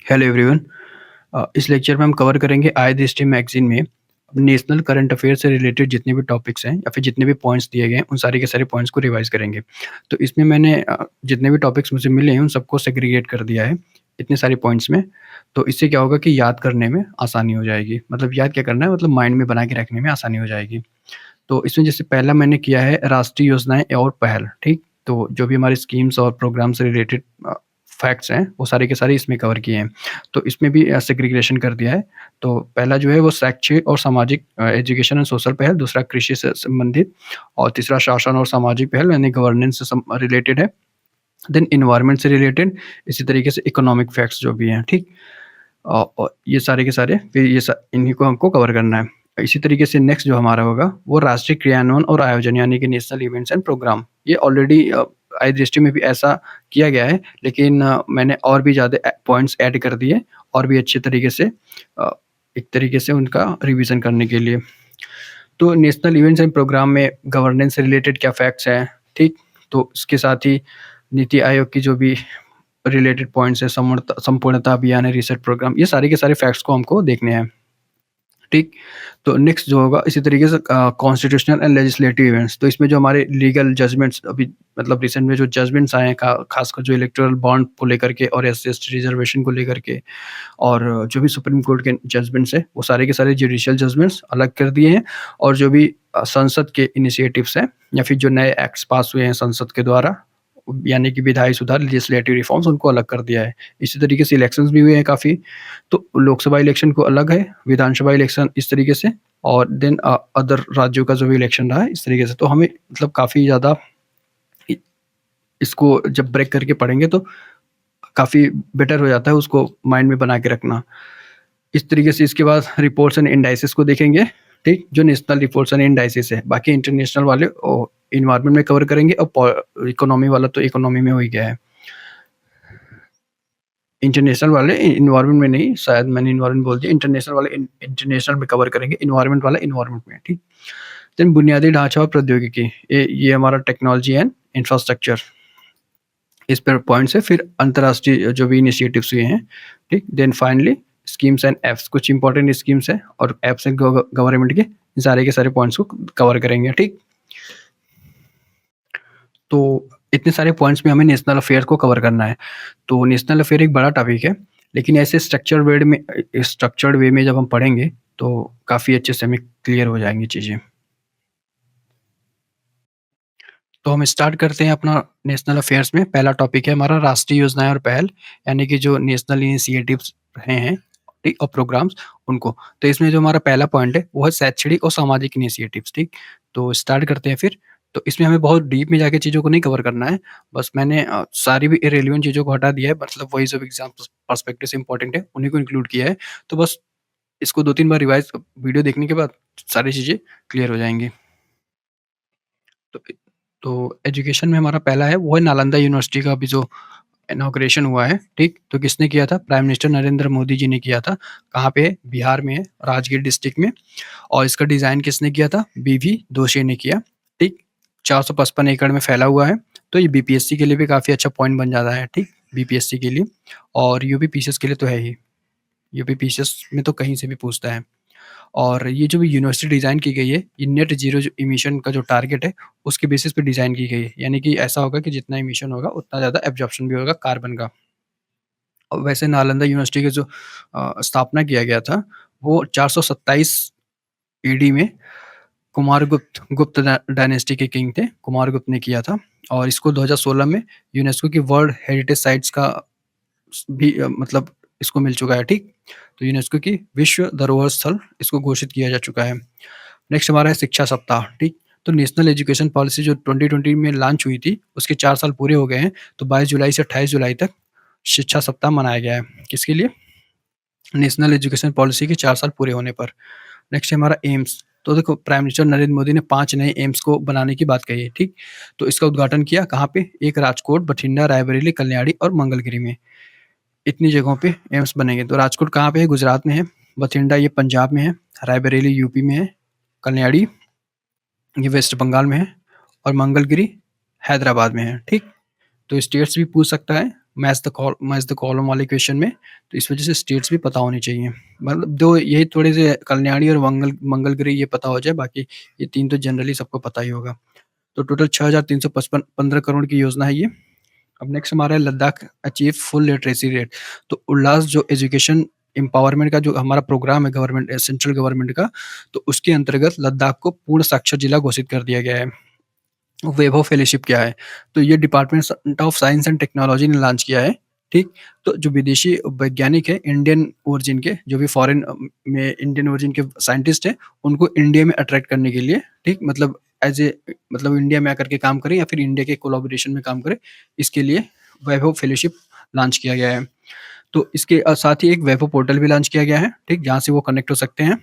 Hello everyone. इस lecture में हम कवर करेंगे आय दृष्टि मैगज़ीन में नेशनल करंट अफेयर से रिलेटेड जितने भी टॉपिक्स हैं या फिर जितने भी पॉइंट्स दिए गए हैं, उन सारे के सारे पॉइंट्स को रिवाइज़ करेंगे। तो इसमें मैंने जितने भी टॉपिक्स मुझे मिले हैं, उन सबको सेग्रीगेट कर दिया है, इतने सारे पॉइंट्स में। तो इससे क्या होगा कि याद करने में आसानी हो जाएगी। मतलब याद क्या करना है, मतलब माइंड में बना के रखने में आसानी हो जाएगी। तो इसमें जैसे पहला मैंने किया है राष्ट्रीय योजनाएँ और पहल, ठीक? तो जो भी हमारी स्कीम्स और प्रोग्राम से रिलेटेड फैक्ट्स हैं, वो सारे के सारे इसमें कवर किए हैं। तो इसमें भी सेग्रीगेशन कर दिया है। तो पहला जो है वो शैक्षिक और सामाजिक एजुकेशन एंड सोशल पहल, दूसरा कृषि से संबंधित और तीसरा शासन और सामाजिक पहल यानी गवर्नेंस से रिलेटेड है। देन एनवायरनमेंट से रिलेटेड, इसी तरीके से इकोनॉमिक फैक्ट्स जो भी हैं, ठीक? और ये सारे के सारे फिर इन्हीं को हमको कवर करना है। इसी तरीके से नेक्स्ट जो हमारा होगा वो राष्ट्रीय क्रियान्वयन और आयोजन यानी कि नेशनल इवेंट्स एंड प्रोग्राम। ये ऑलरेडी आईदृष्टि में भी ऐसा किया गया है, लेकिन मैंने और भी ज़्यादा पॉइंट्स ऐड कर दिए और भी अच्छे तरीके से एक तरीके से उनका रिवीजन करने के लिए। तो नेशनल इवेंट्स एंड प्रोग्राम में गवर्नेंस से रिलेटेड क्या फैक्ट्स हैं, ठीक? तो इसके साथ ही नीति आयोग की जो भी रिलेटेड पॉइंट्स है, संपूर्णता अभियान है, रिसर्च प्रोग्राम, ये सारे के सारे फैक्ट्स को हमको देखने हैं, ठीक? तो नेक्स्ट जो होगा इसी तरीके से कॉन्स्टिट्यूशनल एंड लेजिस्लेटिव इवेंट्स। तो इसमें जो हमारे लीगल जजमेंट्स अभी मतलब रिसेंट में जो जजमेंट्स आए हैं, खासकर जो इलेक्टोरल बॉन्ड को लेकर के और एससी/एसटी रिजर्वेशन को लेकर के और जो भी सुप्रीम कोर्ट के जजमेंट्स हैं, वो सारे के सारे जुडिशियल जजमेंट्स अलग कर दिए हैं। और जो भी संसद के इनिशिएटिव्स हैं या फिर जो नए एक्ट्स पास हुए हैं संसद के द्वारा, यानी कि विधायी सुधार, लेजिस्लेटिव रिफॉर्म्स, उनको अलग कर दिया है। इसी तरीके से इलेक्शंस भी हुए हैं काफ़ी। तो लोकसभा इलेक्शन को अलग है, विधानसभा इलेक्शन इस तरीके से, और देन अदर राज्यों का जो भी इलेक्शन रहा है इस तरीके से। तो हमें मतलब काफ़ी ज़्यादा इ इसको जब ब्रेक करके पढ़ेंगे तो काफ़ी बेटर हो जाता है उसको माइंड में बना के रखना। इस तरीके से इसके बाद रिपोर्ट्स एंड इंडाइसेस को देखेंगे, ठीक? जो नेशनल रिपोर्ट्स एंड इंडाइसेस है। बाकी इंटरनेशनल वाले एनवायरनमेंट में कवर करेंगे और इकोनॉमी वाला तो इकोनॉमी में हो ही गया है। इंटरनेशनल वाले एनवायरनमेंट में नहीं, शायद मैंने एनवायरनमेंट बोल दिया। इंटरनेशनल वाले इंटरनेशनल में कवर करेंगे, एनवायरनमेंट वाला एनवायरनमेंट में, ठीक? देन बुनियादी ढाँचा और प्रौद्योगिकी, ये हमारा टेक्नोलॉजी एंड इंफ्रास्ट्रक्चर, इस पर पॉइंट्स है। फिर अंतर्राष्ट्रीय जो भी इनिशिएटिव्स हुए हैं, ठीक? Then finally schemes and apps, कुछ इंपॉर्टेंट स्कीम्स हैं और ऐप्स हैं गवर्नमेंट के, सारे के सारे पॉइंट्स को कवर करेंगे, ठीक? तो इतने सारे पॉइंट्स में हमें नेशनल अफेयर को कवर करना है। तो नेशनल अफेयर एक बड़ा टॉपिक है, लेकिन ऐसे स्ट्रक्चर्ड वे में जब हम पढ़ेंगे तो काफ़ी अच्छे से हमें क्लियर हो जाएँगी चीज़ें। तो हम स्टार्ट करते हैं अपना नेशनल अफेयर्स में। पहला टॉपिक है हमारा राष्ट्रीय योजनाएँ और पहल, यानी कि जो नेशनल इनिशिएटिव्स रहे हैं, ठीक? और प्रोग्राम्स, उनको। तो इसमें जो हमारा पहला पॉइंट है वो है शैक्षणिक और सामाजिक इनिशिएटिव्स, ठीक? तो स्टार्ट करते हैं फिर। तो इसमें हमें बहुत डीप में जाके चीज़ों को नहीं कवर करना है। बस मैंने सारी भी इर्रेलेवेंट चीज़ों को हटा दिया है, मतलब वही सब एग्ज़ाम पर्सपेक्टिव से इम्पोर्टेंट है, उन्हीं को इंक्लूड किया है। तो बस इसको 2-3 बार रिवाइज़ वीडियो देखने के बाद सारी चीज़ें क्लियर हो जाएँगी। तो एजुकेशन में हमारा पहला है वो है नालंदा यूनिवर्सिटी का अभी जो इनॉग्रेशन हुआ है, ठीक? तो किसने किया था? प्राइम मिनिस्टर नरेंद्र मोदी जी ने किया था। कहाँ पे है? बिहार में है, राजगीर डिस्ट्रिक्ट में। और इसका डिज़ाइन किसने किया था? बीवी दोशी ने किया, ठीक? 455 एकड़ में फैला हुआ है। तो ये बीपीएससी के लिए भी काफ़ी अच्छा पॉइंट बन जाता है, ठीक? बीपीएससी के लिए और यूपी पीसीएस के लिए तो है ही। यूपी पीसीएस में तो कहीं से भी पूछता है। और ये जो भी यूनिवर्सिटी डिज़ाइन की गई है, ये नेट ज़ीरो जो इमिशन का जो टारगेट है, उसके बेसिस पे डिज़ाइन की गई है। यानी कि ऐसा होगा कि जितना इमिशन होगा, उतना ज़्यादा एब्ज़ॉर्प्शन भी होगा कार्बन का। और वैसे नालंदा यूनिवर्सिटी की जो स्थापना किया गया था, वो 427 ईडी में कुमारगुप्त गुप्त डायनेस्टी के किंग थे, कुमारगुप्त ने किया था। और इसको 2016 में यूनेस्को की वर्ल्ड हेरिटेज साइट्स का भी मतलब इसको मिल चुका है, ठीक? तो यूनेस्को की विश्व धरोहर स्थल इसको घोषित किया जा चुका है। नेक्स्ट हमारा है शिक्षा सप्ताह, ठीक? तो नेशनल एजुकेशन पॉलिसी जो 2020 में लॉन्च हुई थी, उसके 4 साल पूरे हो गए हैं। तो 22 जुलाई से 28 जुलाई तक शिक्षा सप्ताह मनाया गया है। किसके लिए? नेशनल एजुकेशन पॉलिसी के 4 साल पूरे होने पर। नेक्स्ट है हमारा एम्स। तो देखो प्राइम मिनिस्टर नरेंद्र मोदी ने 5 नए एम्स को बनाने की बात कही है, ठीक? तो इसका उद्घाटन किया कहाँ पे? एक राजकोट, बठिंडा, रायबरेली, कल्याणी और मंगलगिरी में। इतनी जगहों पे एम्स बनेंगे। तो राजकोट कहाँ पे है? गुजरात में है। बठिंडा ये पंजाब में है। रायबरेली यूपी में है। कल्याणी ये वेस्ट बंगाल में है और मंगलगिरी हैदराबाद में है, ठीक? तो स्टेट्स भी पूछ सकता है, मैच द कॉलम वाले क्वेश्चन में, तो इस वजह से स्टेट्स भी पता होनी चाहिए। मतलब 2 यही थोड़े से कल्याणी और मंगल ग्रह ये पता हो जाए, बाकी ये 3 तो जनरली सबको पता ही होगा। तो टोटल 6,355 15 करोड़ की योजना है ये। अब नेक्स्ट हमारा है Ladakh achieve full literacy rate. तो उल्लास जो एजुकेशन एम्पावरमेंट का जो हमारा प्रोग्राम है सेंट्रल गवर्नमेंट का, तो उसके अंतर्गत लद्दाख को पूर्ण साक्षर जिला घोषित कर दिया गया है। वैभव फेलोशिप क्या है? तो ये department of science and technology ने लॉन्च किया है, ठीक? तो जो विदेशी वैज्ञानिक हैं, इंडियन ओरिजिन के, जो भी फॉरेन में इंडियन ओरिजिन के साइंटिस्ट हैं, उनको इंडिया में अट्रैक्ट करने के लिए, ठीक? मतलब एज़ ए मतलब इंडिया में आकर के काम करें या फिर इंडिया के कोलैबोरेशन में काम करें, इसके लिए वैभव फेलोशिप लॉन्च किया गया है। तो इसके साथ ही एक वैभव पोर्टल भी लॉन्च किया गया है, ठीक? जहाँ से वो कनेक्ट हो सकते हैं।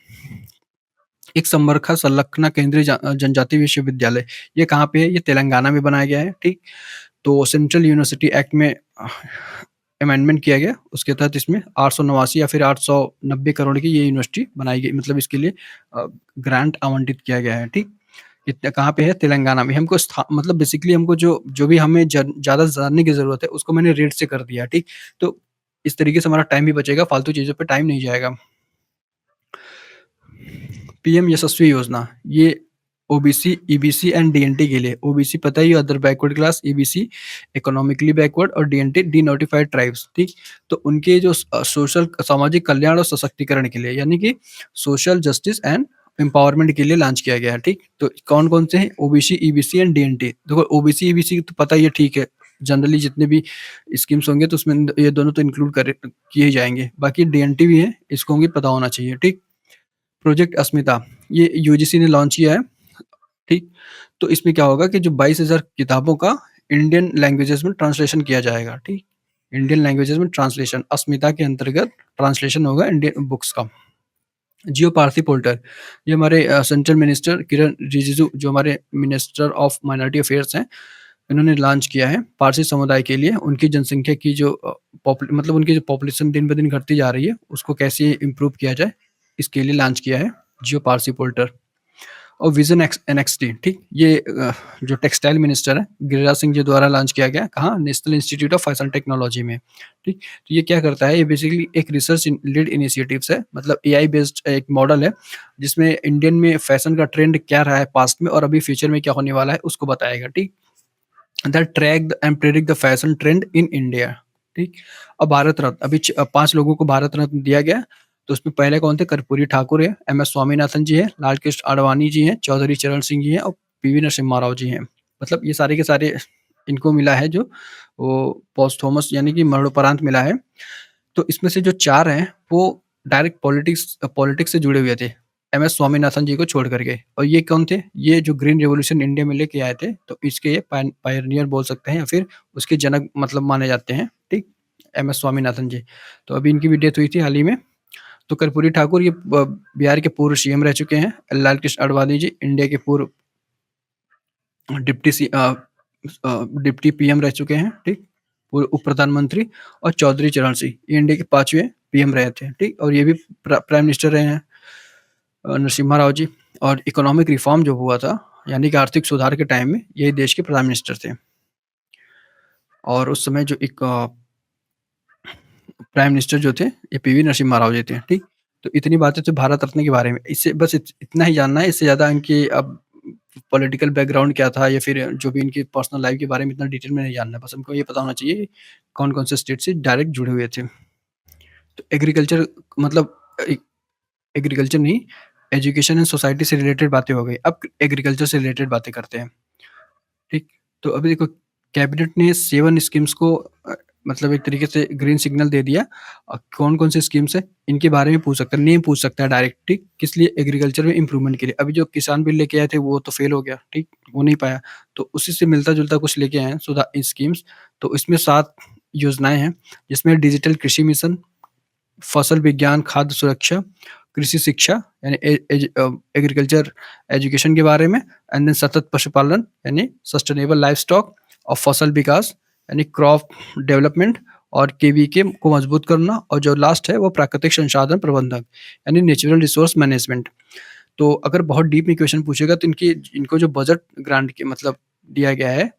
एक समरखा संलग्न केंद्रीय जनजातीय विश्वविद्यालय, ये कहाँ पे है? ये तेलंगाना में बनाया गया है, ठीक? तो सेंट्रल यूनिवर्सिटी एक्ट में अमेंडमेंट किया गया, उसके तहत इसमें 889 या फिर 890 करोड़ की ये यूनिवर्सिटी बनाई गई, मतलब इसके लिए ग्रांट आवंटित किया गया है, ठीक? इतना कहाँ पे है? तेलंगाना में। हमको मतलब बेसिकली हमको जो जो भी हमें ज़्यादा जानने की ज़रूरत है, उसको मैंने रेट से कर दिया, ठीक? तो इस तरीके से हमारा टाइम भी बचेगा, फालतू चीज़ों पे टाइम नहीं जाएगा। पीएम यशस्वी योजना, ये ओबीसी, ईबीसी एंड डीएनटी के लिए। ओबीसी पता ही है, other backward class, EBC economically backward और डीएनटी डीनोटिफाइड ट्राइब्स, ठीक? तो उनके जो सोशल सामाजिक कल्याण और सशक्तिकरण के लिए, यानी कि सोशल जस्टिस एंड एम्पावरमेंट के लिए लॉन्च किया गया है, ठीक? तो कौन-कौन से हैं? OBC, EBC and DNT. देखो ओबीसी, ईबीसी तो पता ही है, ठीक है। जनरली जितने भी स्कीम्स होंगे तो उसमें ये दोनों तो इंक्लूड करे किए ही जाएँगे। बाकी डीएनटी भी है, इसको भी पता होना चाहिए, ठीक? प्रोजेक्ट अस्मिता, ये यूजीसी ने लॉन्च किया है, ठीक? तो इसमें क्या होगा कि जो 22,000 किताबों का इंडियन लैंग्वेजेज़ में ट्रांसलेशन किया जाएगा, ठीक? इंडियन लैंग्वेजेज़ में ट्रांसलेशन, अस्मिता के अंतर्गत ट्रांसलेशन होगा इंडियन बुक्स का। जियो पारसी पोर्टल, ये हमारे सेंट्रल मिनिस्टर किरण रिजिजू, जो हमारे मिनिस्टर ऑफ माइनॉरिटी अफेयर्स हैं, इन्होंने लॉन्च किया है पारसी समुदाय के लिए। उनकी जनसंख्या की जो मतलब उनकी जो पॉपुलेशन दिन-ब-दिन घटती जा रही है, उसको कैसे इम्प्रूव किया जाए, इसके लिए लॉन्च किया है जियो पारसी पोर्टल। और विज़न एनएक्सटी, ठीक? ये जो टेक्सटाइल मिनिस्टर हैं, गिरिराज सिंह जी द्वारा लॉन्च किया गया, कहाँ? National institute of fashion technology में, ठीक? तो ये क्या करता है? ये बेसिकली एक रिसर्च लीड इनिशिएटिव्स है, मतलब एआई बेस्ड एक मॉडल है, जिसमें इंडियन में फैशन का ट्रेंड क्या रहा है पास्ट में और अभी फ्यूचर में क्या होने वाला है, उसको बताएगा, ठीक? That track and predict the fashion trend in India, ठीक? अब भारत रत्न, अभी 5 लोगों को भारत रत्न दिया गया, तो उसमें पहले कौन थे? कर्पूरी ठाकुर है, एम एस स्वामीनाथन जी हैं, लाल कृष्ण आडवाणी जी हैं, चौधरी चरण सिंह जी हैं और पीवी नरसिम्हा राव जी हैं। मतलब ये सारे के सारे इनको मिला है, जो वो पोस्थोमस यानी कि मरणोपरांत मिला है। तो इसमें से जो 4 हैं, वो डायरेक्ट पॉलिटिक्स से जुड़े हुए थे, एम एस स्वामीनाथन जी को छोड़ कर के। और ये कौन थे? ये जो ग्रीन रिवॉल्यूशन इंडिया में लेके आए थे, तो इसके ये पायनियर बोल सकते हैं या फिर उसके जनक मतलब माने जाते हैं, ठीक? एम एस स्वामीनाथन जी। तो अभी इनकी भी डेथ हुई थी हाल ही में। तो कर्पूरी ठाकुर ये बिहार के पूर्व सीएम रह चुके हैं। लाल कृष्ण आडवाणी जी इंडिया के पूर्व डिप्टी सी अ डिप्टी पीएम रह चुके हैं, ठीक? पूर्व उप प्रधानमंत्री। और चौधरी चरण सिंह ये इंडिया के 5वें पीएम रहे थे, ठीक? और ये भी प्राइम मिनिस्टर रहे हैं, नरसिम्हा राव जी। और इकोनॉमिक रिफॉर्म जो हुआ था, यानी कि आर्थिक सुधार के टाइम में यही देश के प्राइम मिनिस्टर थे। और उस समय जो एक प्राइम मिनिस्टर जो थे, ये पीवी नरसिम्हा राव जी थे, ठीक? तो इतनी बातें तो भारत रत्न के बारे में। इससे बस इतना ही जानना है, इससे ज़्यादा इनकी अब पॉलिटिकल बैकग्राउंड क्या था या फिर जो भी इनकी पर्सनल लाइफ के बारे में इतना डिटेल में नहीं जानना है। बस हमको ये पता होना चाहिए कौन-कौन से स्टेट से डायरेक्ट जुड़े हुए थे। तो एग्रीकल्चर मतलब ए एग्रीकल्चर नहीं, एजुकेशन एंड सोसाइटी से रिलेटेड बातें हो गई। अब एग्रीकल्चर से रिलेटेड बातें करते हैं, ठीक? तो अभी देखो कैबिनेट ने 7 स्कीम्स को मतलब एक तरीके से ग्रीन सिग्नल दे दिया। कौन-कौन सी स्कीम्स हैं, इनके बारे में पूछ सकता है, नेम पूछ सकता है डायरेक्ट, ठीक? किस लिए? एग्रीकल्चर में इम्प्रूवमेंट के लिए। अभी जो किसान बिल लेके आए थे, वो तो फेल हो गया, ठीक? हो नहीं पाया। तो उसी से मिलता-जुलता कुछ लेके आए हैं स्कीम्स। तो इसमें 7 योजनाएँ हैं, जिसमें डिजिटल कृषि मिशन, फसल विज्ञान, खाद्य सुरक्षा, कृषि शिक्षा यानी एग्रीकल्चर एजुकेशन के बारे में, एंड देन सतत पशुपालन यानी सस्टेनेबल लाइवस्टॉक, और फसल विकास यानी क्रॉप डेवलपमेंट, और केवीके को मजबूत करना, और जो लास्ट है वो प्राकृतिक संसाधन प्रबंधन यानी नेचुरल रिसोर्स मैनेजमेंट। तो अगर बहुत डीप में क्वेश्चन पूछेगा तो इनको जो बजट ग्रांट के मतलब दिया गया है,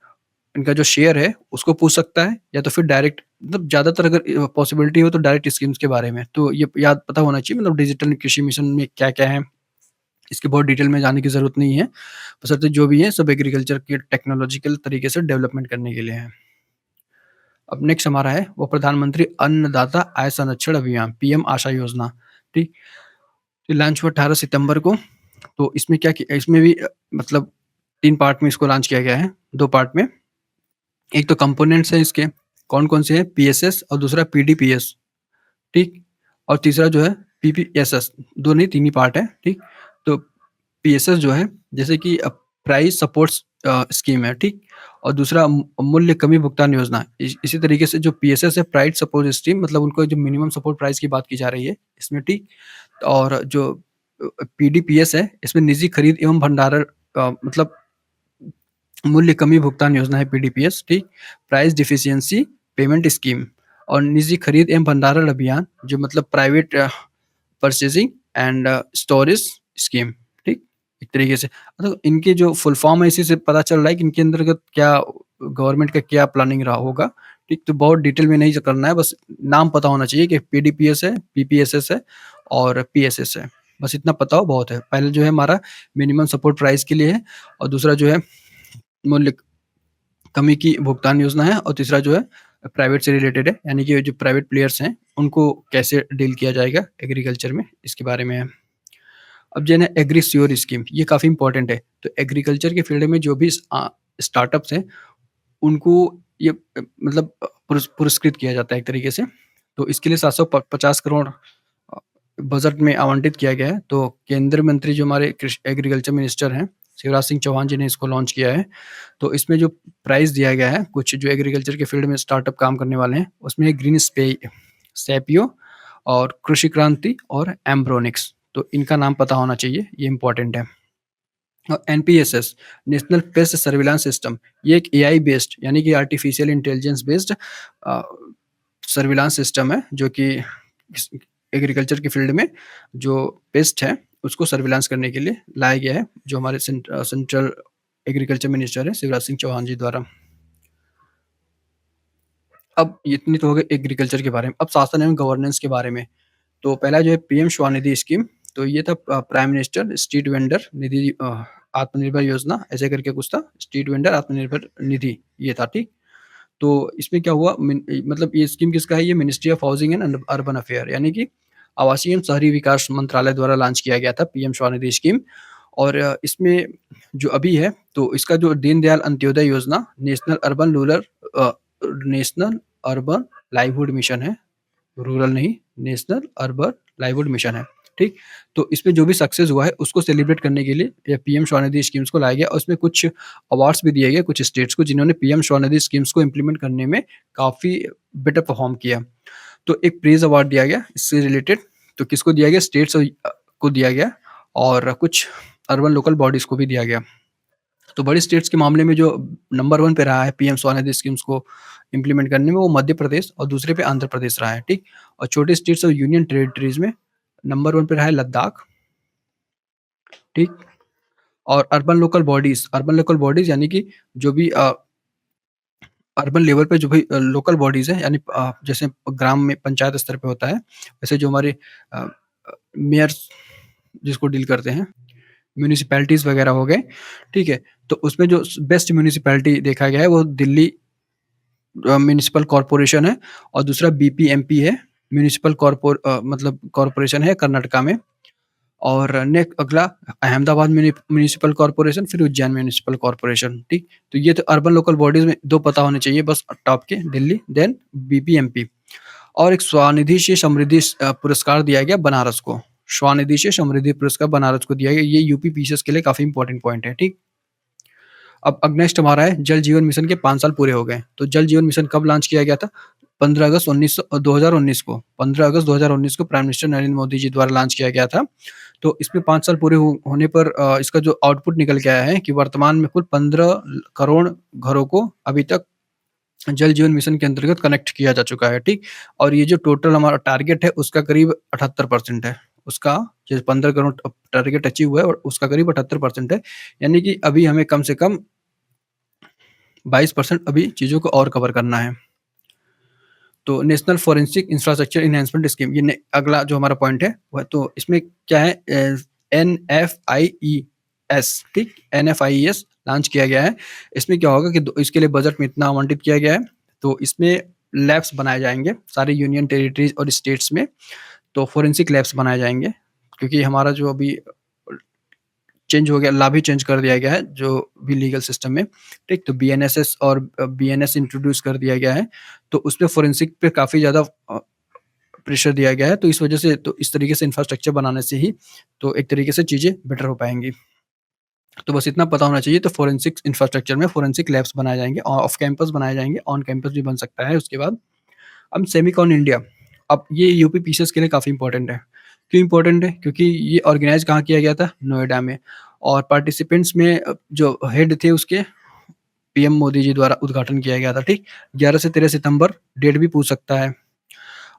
इनका जो शेयर है उसको पूछ सकता है, या तो फिर डायरेक्ट मतलब ज़्यादातर अगर पॉसिबिलिटी हो तो डायरेक्ट स्कीम्स के बारे में। तो ये याद पता होना चाहिए, मतलब डिजिटल कृषि मिशन में क्या-क्या है, इसकी बहुत डिटेल में जाने की ज़रूरत नहीं है। बशर्ते जो भी है सब एग्रीकल्चर के टेक्नोलॉजिकल तरीके से डेवलपमेंट करने के लिए है। अब नेक्स्ट हमारा है वो प्रधानमंत्री अन्नदाता आय संरक्षण अभियान, पीएम आशा योजना, ठीक? ये लॉन्च हुआ 18 सितंबर को। तो इसमें क्या कि इसमें भी मतलब 3 पार्ट में इसको लॉन्च किया गया है, 2 पार्ट में। एक तो कंपोनेंट्स हैं इसके, कौन-कौन से हैं? पीएसएस और दूसरा पीडीपीएस, ठीक? और तीसरा जो है पीपीएसएस, 2 नहीं 3 ही पार्ट है, ठीक? तो पीएसएस जो है जैसे कि प्राइस सपोर्ट्स स्कीम है, ठीक? और दूसरा मूल्य कमी भुगतान योजना। इसी तरीके से जो पीएसएस है, प्राइस सपोर्ट स्कीम, मतलब उनको जो मिनिमम सपोर्ट प्राइस की बात की जा रही है इसमें, ठीक? और जो पीडीपीएस है, इसमें निजी खरीद एवं भंडारण मतलब मूल्य कमी भुगतान योजना है पीडीपीएस, ठीक? प्राइस डेफिशिएंसी पेमेंट स्कीम और निजी खरीद एवं भंडारण अभियान, जो मतलब private purchasing and storage scheme, ठीक? एक तरीके से मतलब इनके जो फुल फॉर्म है, इसी से पता चल रहा है कि इनके अंतर्गत क्या गवर्नमेंट का क्या प्लानिंग रहा होगा, ठीक? तो बहुत डिटेल में नहीं करना है, बस नाम पता होना चाहिए कि पीडीपीएस है, पीपीएसएस है और पीएसएस है। बस इतना पता हो बहुत है। पहले जो है हमारा मिनिमम सपोर्ट प्राइस के लिए है, और दूसरा जो है मूल्य कमी की भुगतान योजना है, और तीसरा जो है प्राइवेट से रिलेटेड है, यानी कि जो प्राइवेट प्लेयर्स हैं, उनको कैसे डील किया जाएगा एग्रीकल्चर में, इसके बारे में है। अब जो है ना एग्री श्योर स्कीम, ये काफ़ी इम्पोर्टेंट है। तो एग्रीकल्चर के फील्ड में जो भी स्टार्टअप्स हैं, उनको ये मतलब पुरस्कृत किया जाता है एक तरीके से। तो इसके लिए 750 करोड़ बजट में आवंटित किया गया है। तो केंद्रीय मंत्री जो हमारे एग्रीकल्चर मिनिस्टर हैं, शिवराज सिंह चौहान जी ने इसको लॉन्च किया है। तो इसमें जो प्राइज़ दिया गया है, कुछ जो एग्रीकल्चर के फील्ड में स्टार्टअप काम करने वाले हैं, उसमें ग्रीन सैपियो और कृषि क्रांति और एम्ब्रोनिक्स। तो इनका नाम पता होना चाहिए, ये इम्पोर्टेंट है। और NPSS, national paste surveillance system, ये एक एआई बेस्ड, यानी कि artificial intelligence based surveillance system है, जो कि एग्रीकल्चर के फील्ड में जो पेस्ट है उसको सर्विलांस करने के लिए लाया गया है, जो हमारे सेंट्रल एग्रीकल्चर मिनिस्टर है शिवराज सिंह चौहान जी द्वारा। अब इतनी तो हो गई एग्रीकल्चर के बारे में। अब शासन एवं गवर्नेंस के बारे में। तो पहला जो है पीएम स्वनिधि स्कीम, तो ये था प्राइम मिनिस्टर स्ट्रीट वेंडर निधि आत्मनिर्भर योजना, ऐसे करके कुछ था, स्ट्रीट वेंडर आत्मनिर्भर निधि, ये था, ठीक? तो इसमें क्या हुआ, मतलब ये स्कीम किसका है? ये ministry of housing and urban affair, यानी कि आवासीय एवं शहरी विकास मंत्रालय द्वारा लॉन्च किया गया था पीएम स्वनिधि स्कीम। और इसमें जो अभी है, तो इसका जो दीनदयाल अंत्योदय योजना नेशनल अर्बन लाइवलीहुड मिशन है, रूरल नहीं, नेशनल अर्बन लाइवलीहुड मिशन है, ठीक? तो इसमें जो भी सक्सेस हुआ है उसको सेलिब्रेट करने के लिए ये पीएम स्वनिधि स्कीम्स को लाया गया, और उसमें कुछ अवार्ड्स भी दिए गए कुछ स्टेट्स को, जिन्होंने पीएम स्वनिधि स्कीम्स को इम्प्लीमेंट करने में काफ़ी बेटर परफॉर्म किया। तो एक प्रेज़ अवार्ड दिया गया इससे रिलेटेड, तो किसको दिया गया? स्टेट्स को दिया गया, और कुछ अर्बन लोकल बॉडीज़ को भी दिया गया। तो बड़ी स्टेट्स के मामले में जो नंबर 1 पे रहा है पीएम स्वनिधि स्कीम्स को इम्प्लीमेंट करने में, वो मध्य प्रदेश, और दूसरे पे आंध्र प्रदेश रहा है, ठीक? और छोटे स्टेट्स और यूनियन टेरिटरीज़ में नंबर 1 पे रहा है लद्दाख, ठीक? और अर्बन लोकल बॉडीज़ यानी कि जो भी अर्बन लेवल पे जो भी लोकल बॉडीज़ हैं, यानी जैसे ग्राम में पंचायत स्तर पे होता है, वैसे जो हमारे मेयर्स जिसको डील करते हैं, म्युनिसिपैलिटीज़ वगैरह हो गए, ठीक है? तो उसमें जो बेस्ट म्युनिसिपैलिटी देखा गया है वो दिल्ली म्युनिसिपल कॉर्पोरेशन है, और दूसरा बीपीएमपी है, मतलब कॉर्पोरेशन है कर्नाटका में। और अगला अहमदाबाद म्युनिसिपल कॉर्पोरेशन, फिर उज्जैन म्युनिसिपल कॉर्पोरेशन, ठीक? तो ये तो अर्बन लोकल बॉडीज़ में 2 पता होने चाहिए बस टॉप के, दिल्ली देन बीपीएमपी। और एक स्वनिधि से समृद्धि पुरस्कार दिया गया बनारस को। स्वनिधि से समृद्धि पुरस्कार बनारस को दिया गया, ये यूपी पीसीएस के लिए काफ़ी इंपॉर्टेंट पॉइंट है, ठीक? अब नेक्स्ट हमारा है जल जीवन मिशन के 5 साल पूरे हो गए। तो जल जीवन मिशन कब लॉन्च किया गया था? 15 अगस्त 2019 को, 15 अगस्त 2019 को प्राइम मिनिस्टर नरेंद्र मोदी जी द्वारा लॉन्च किया गया था। तो इसमें 5 साल पूरे होने पर इसका जो आउटपुट निकल के आया है कि वर्तमान में कुल 15 करोड़ घरों को अभी तक जल जीवन मिशन के अंतर्गत कनेक्ट किया जा चुका है, ठीक? और ये जो टोटल हमारा टारगेट है उसका करीब 78% है। उसका जो 15 करोड़ टारगेट अचीव हुआ है और उसका करीब 78% है। यानी कि अभी हमें कम से कम 22% अभी चीज़ों को और कवर करना है। तो national forensic infrastructure enhancement scheme, ये अगला जो हमारा पॉइंट है वह, तो इसमें क्या है, एनएफआईईएस, ठीक, एनएफआईईएस लॉन्च किया गया है। इसमें क्या होगा कि इसके लिए बजट में इतना आवंटित किया गया है, तो इसमें लैब्स बनाए जाएंगे सारे यूनियन टेरिटरीज और स्टेट्स में। तो फोरेंसिक लैब्स बनाए जाएंगे, क्योंकि हमारा जो अभी चेंज हो गया, लॉ भी चेंज कर दिया गया है जो भी लीगल सिस्टम में, ठीक। तो बीएनएसएस और बीएनएस इंट्रोड्यूस कर दिया गया है, तो उसपे फोरेंसिक पे काफ़ी ज़्यादा प्रेशर दिया गया है, तो इस वजह से, तो इस तरीके से इंफ्रास्ट्रक्चर बनाने से ही तो एक तरीके से चीज़ें बेटर हो पाएँगी। तो बस इतना पता होना चाहिए। तो फोरेंसिक इंफ्रास्ट्रक्चर में फोरेंसिक लैब्स बनाए जाएँगे, ऑफ कैंपस बनाए जाएँगे, ऑन कैंपस भी बन सकता है उसके बाद। अब सेमिकॉन इंडिया, अब ये यूपी पीसीएस के लिए काफ़ी इम्पोर्टेंट है। क्यों इम्पोर्टेंट है? क्योंकि ये ऑर्गेनाइज़ कहाँ किया गया था? नोएडा में। और पार्टिसिपेंट्स में जो हेड थे उसके, पीएम मोदी जी द्वारा उद्घाटन किया गया था, ठीक? 11 से 13 सितंबर, डेट भी पूछ सकता है।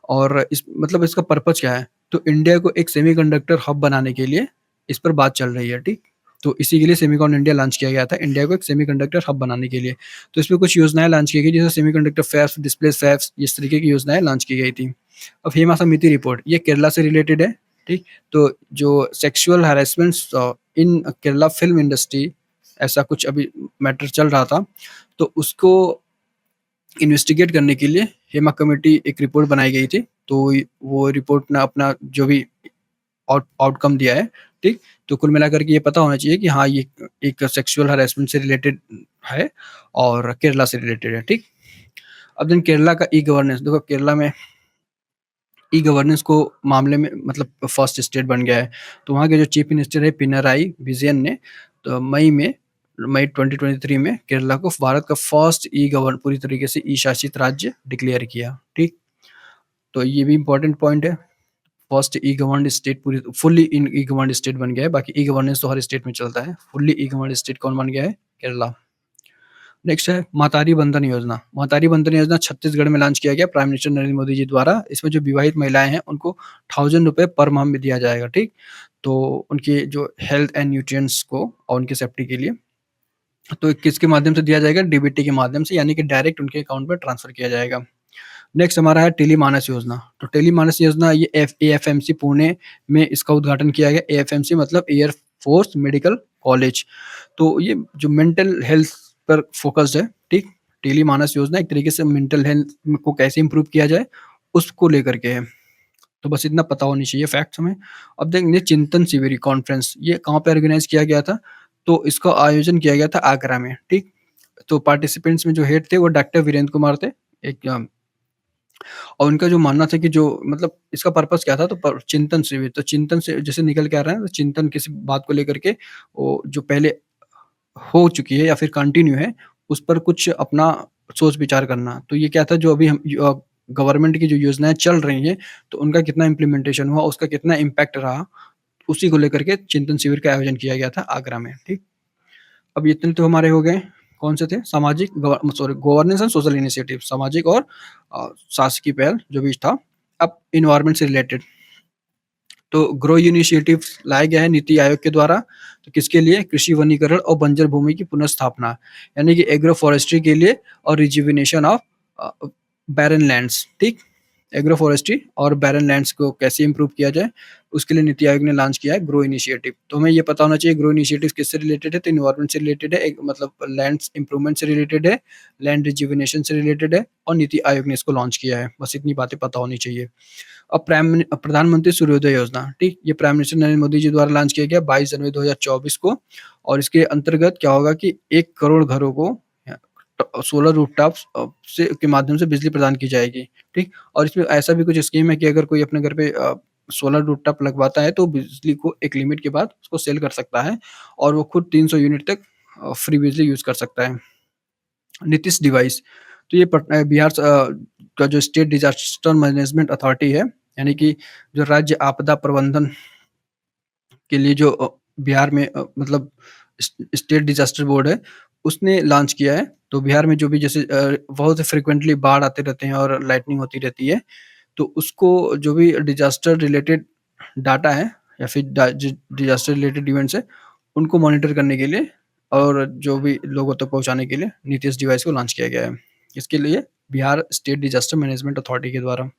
और इस मतलब इसका पर्पज़ क्या है? तो इंडिया को एक सेमीकंडक्टर हब बनाने के लिए इस पर बात चल रही है, ठीक? तो इसी के लिए सेमिकॉन इंडिया लॉन्च किया गया था, इंडिया को एक सेमीकंडक्टर हब बनाने के लिए। तो इसमें कुछ योजनाएँ लॉन्च की गई, जैसे सेमीकंडक्टर फैब्स, डिस्प्ले फैब्स, इस तरीके की योजनाएँ लॉन्च की गई थी। अब हेमा समिति रिपोर्ट, ये केरला से रिलेटेड है, ठीक? तो जो सेक्सुअल हैरेसमेंट्स इन केरला फ़िल्म इंडस्ट्री, ऐसा कुछ अभी मैटर चल रहा था, तो उसको इन्वेस्टिगेट करने के लिए हेमा कमेटी एक रिपोर्ट बनाई गई थी। तो वो रिपोर्ट ने अपना जो भी आउटकम दिया है, ठीक? तो कुल मिलाकर के ये पता होना चाहिए कि हाँ, ये एक सेक्सुअल हैरेसमेंट से रिलेटेड है और केरला से रिलेटेड है, ठीक? अब देन केरला का ई-गवर्नेंस, देखो केरला में ई-गवर्नेंस को मामले में मतलब फर्स्ट स्टेट बन गया है। तो वहाँ के जो चीफ मिनिस्टर है पिनराई विजयन ने, तो मई 2023 में केरला को भारत का फर्स्ट पूरी तरीके से ई-शासित राज्य डिक्लेयर किया, ठीक? तो ये भी इम्पोर्टेंट पॉइंट है। फर्स्ट ई गवर्न्ड स्टेट, पूरी fully in E governed state बन गया है। बाकी ई गवर्नेंस तो हर स्टेट में चलता है। फुल्ली ई गवर्न्ड स्टेट कौन बन गया है? केरला। नेक्स्ट है महतारी बंधन योजना। महतारी बंधन योजना छत्तीसगढ़ में लॉन्च किया गया प्राइम मिनिस्टर नरेंद्र मोदी जी द्वारा। इसमें जो विवाहित महिलाएँ हैं उनको ₹1000 पर माह में दिया जाएगा, ठीक? तो उनके जो हेल्थ एंड न्यूट्रिएंट्स को और उनकी सेफ्टी के लिए। तो किसके माध्यम से दिया जाएगा? डीबीटी के माध्यम से, यानी कि डायरेक्ट उनके अकाउंट में ट्रांसफर किया जाएगा। नेक्स्ट हमारा है टेलीमानस योजना। तो टेलीमानस योजना ये एएफएमसी पुणे में इसका उद्घाटन किया गया। एएफएमसी मतलब एयर फोर्स मेडिकल कॉलेज। तो ये जो मेंटल हेल्थ पर फ़ोकस्ड है, ठीक? टेलीमानस योजना एक तरीके से मेंटल हेल्थ को कैसे इम्प्रूव किया जाए, उसको लेकर के है। तो बस इतना पता होनी चाहिए फैक्ट्स हमें। अब देखेंगे चिंतन शिविर कॉन्फ्रेंस, ये कहाँ पे ऑर्गेनाइज़ किया गया था? तो इसका आयोजन किया गया था आगरा में, ठीक? तो पार्टिसिपेंट्स में जो हेड थे वो डॉक्टर वीरेंद्र कुमार थे। एक और उनका जो मानना था कि जो मतलब इसका पर्पस क्या था, तो चिंतन शिविर, तो चिंतन से जैसे निकल के आ रहा है, तो चिंतन किसी बात को लेकर के वो जो पहले हो चुकी है या फिर कंटिन्यू है, उस पर कुछ अपना सोच विचार करना। तो ये क्या था, जो अभी हम गवर्नमेंट की जो योजनाएँ चल रही हैं, तो उनका कितना इम्प्लीमेंटेशन हुआ, उसका कितना इम्पैक्ट रहा, उसी को लेकर के चिंतन शिविर का आयोजन किया गया था आगरा में, ठीक? अब इतने तो हमारे हो गए, कौन से थे? गवर्नेंस एंड सोशल इनिशिएटिव, सामाजिक और शासकीय पहल जो भी था। अब एनवायरनमेंट से रिलेटेड, तो ग्रो इनिशिएटिव लाया गया है नीति आयोग के द्वारा। तो किसके लिए? कृषि वनीकरण और बंजर भूमि की पुनर्स्थापना, यानी कि एग्रो फॉरेस्ट्री के लिए और रिजुविनेशन ऑफ बैरन लैंड्स, ठीक? एग्रो फॉरेस्ट्री और बैरन लैंड्स को कैसे इम्प्रूव किया जाए, उसके लिए नीति आयोग ने लॉन्च किया है ग्रो इनिशिएटिव। तो हमें ये पता होना चाहिए ग्रो इनिशिएटिव किससे रिलेटेड है, तो एनवायरनमेंट से रिलेटेड है, एक मतलब लैंड्स इम्प्रूवमेंट से रिलेटेड है, लैंड रिजुविनेशन से रिलेटेड है और नीति आयोग ने इसको लॉन्च किया है। बस इतनी बातें पता होनी चाहिए। अब प्रधानमंत्री सूर्योदय योजना, ठीक? ये प्राइम मिनिस्टर नरेंद्र मोदी जी द्वारा लॉन्च किया गया 22 जनवरी 2024 को। और इसके अंतर्गत क्या होगा कि 1 करोड़ घरों को सोलर रूफटॉप्स से के माध्यम से बिजली प्रदान की जाएगी, ठीक? और इसमें ऐसा भी कुछ स्कीम है कि अगर कोई अपने घर पे सोलर रूफटॉप लगवाता है, तो बिजली को एक लिमिट के बाद उसको सेल कर सकता है और वो खुद 300 यूनिट तक फ्री बिजली यूज़ कर सकता है। नीतिश डिवाइस, तो ये बिहार का जो स्टेट डिज़ास्टर मैनेजमेंट अथॉरिटी है, यानी कि जो राज्य आपदा प्रबंधन के लिए जो बिहार में मतलब स्टेट डिज़ास्टर बोर्ड है, उसने लॉन्च किया है। तो बिहार में जो भी जैसे बहुत फ्रीक्वेंटली बाढ़ आते रहते हैं और लाइटनिंग होती रहती है, तो उसको जो भी डिज़ास्टर रिलेटेड डाटा है या फिर डिज़ास्टर रिलेटेड इवेंट्स है, उनको मॉनिटर करने के लिए और जो भी लोगों तक पहुँचाने के लिए नीतीश डिवाइस को लॉन्च किया गया है। इसके लिए Bihar state disaster management authority के द्वारा।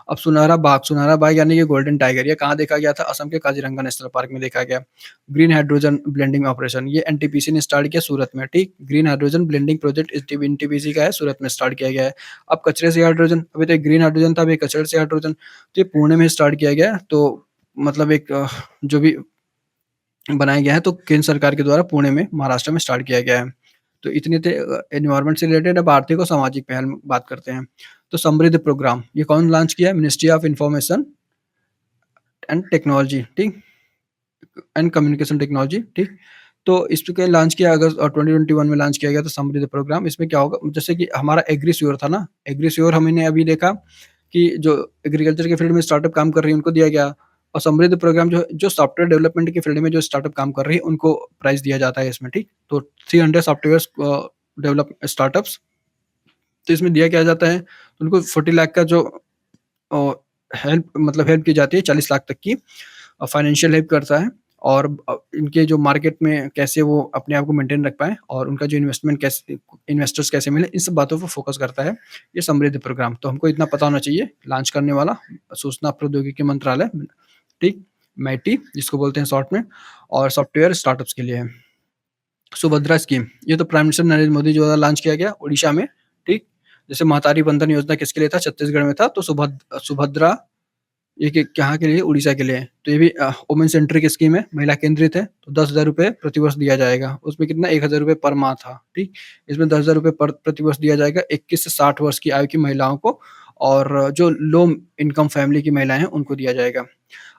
अब सुनहरा बाग यानी कि गोल्डन टाइगर, ये कहाँ देखा गया था? असम के काज़ीरंगा नेशनल पार्क में देखा गया। ग्रीन हाइड्रोजन ब्लेंडिंग ऑपरेशन, ये एनटीपीसी ने स्टार्ट किया सूरत में, ठीक? Green hydrogen blending project NTPC का है, सूरत में स्टार्ट किया गया है। अब कचरे से हाइड्रोजन, अभी तो एक ग्रीन हाइड्रोजन था, अभी कचरे से हाइड्रोजन, तो ये पुणे में स्टार्ट किया गया है। तो मतलब एक जो भी बनाया गया है, तो केंद्र सरकार के द्वारा पुणे में, महाराष्ट्र में स्टार्ट किया गया है। तो इतने थे एनवायरनमेंट से रिलेटेड। अब आर्थिक और सामाजिक पहल में बात करते हैं। तो समृद्ध प्रोग्राम, ये कौन लॉन्च किया है? Ministry of information and technology, ठीक? एंड कम्युनिकेशन टेक्नोलॉजी, ठीक? तो इसको लॉन्च किया अगस्त 2021 में लॉन्च किया गया था समृद्ध प्रोग्राम। इसमें क्या होगा, जैसे कि हमारा एग्रीश्योर था ना, एग्रीश्योर हमने अभी देखा कि जो एग्रीकल्चर के फील्ड में स्टार्टअप काम कर रही है उनको दिया गया, और समृद्ध प्रोग्राम जो सॉफ्टवेयर डेवलपमेंट के फील्ड में जो स्टार्टअप काम कर रही है उनको प्राइज़ दिया जाता है इसमें, ठीक? तो 300 सॉफ्टवेयर्स डेवलप स्टार्टअप्स, तो इसमें दिया क्या जाता है, उनको 40 लाख का जो अ, हेल्प की जाती है, 40 लाख तक की फाइनेंशियल हेल्प करता है। और इनके जो मार्केट में कैसे वो अपने आप को मेंटेन रख पाएँ, और उनका जो इन्वेस्टर्स कैसे मिले, इन सब बातों पे फोकस करता है ये समृद्धि प्रोग्राम। तो हमको इतना पता होना चाहिए, लॉन्च करने वाला सूचना प्रौद्योगिकी मंत्रालय, ठीक? मैटी जिसको बोलते हैं शॉर्ट में, और सॉफ्टवेयर स्टार्टअप्स के लिए है। सुभद्रा स्कीम, ये तो प्राइम मिनिस्टर नरेंद्र मोदी जी द्वारा लॉन्च किया गया उड़ीसा में, ठीक? जैसे महतारी बंधन योजना किसके लिए था? छत्तीसगढ़ में था, तो सुभद्रा ये कहाँ के लिए? उड़ीसा के लिए है। तो ये भी वुमेन सेंट्रिक स्कीम है, महिला केंद्रित है, तो ₹10,000 प्रतिवर्ष दिया जाएगा। उसमें कितना? ₹1,000 पर माह था, ठीक? इसमें ₹10,000 पर प्रतिवर्ष दिया जाएगा 21 से 60 वर्ष की आयु की महिलाओं को, और जो लो इनकम फैमिली की महिलाएँ हैं उनको दिया जाएगा।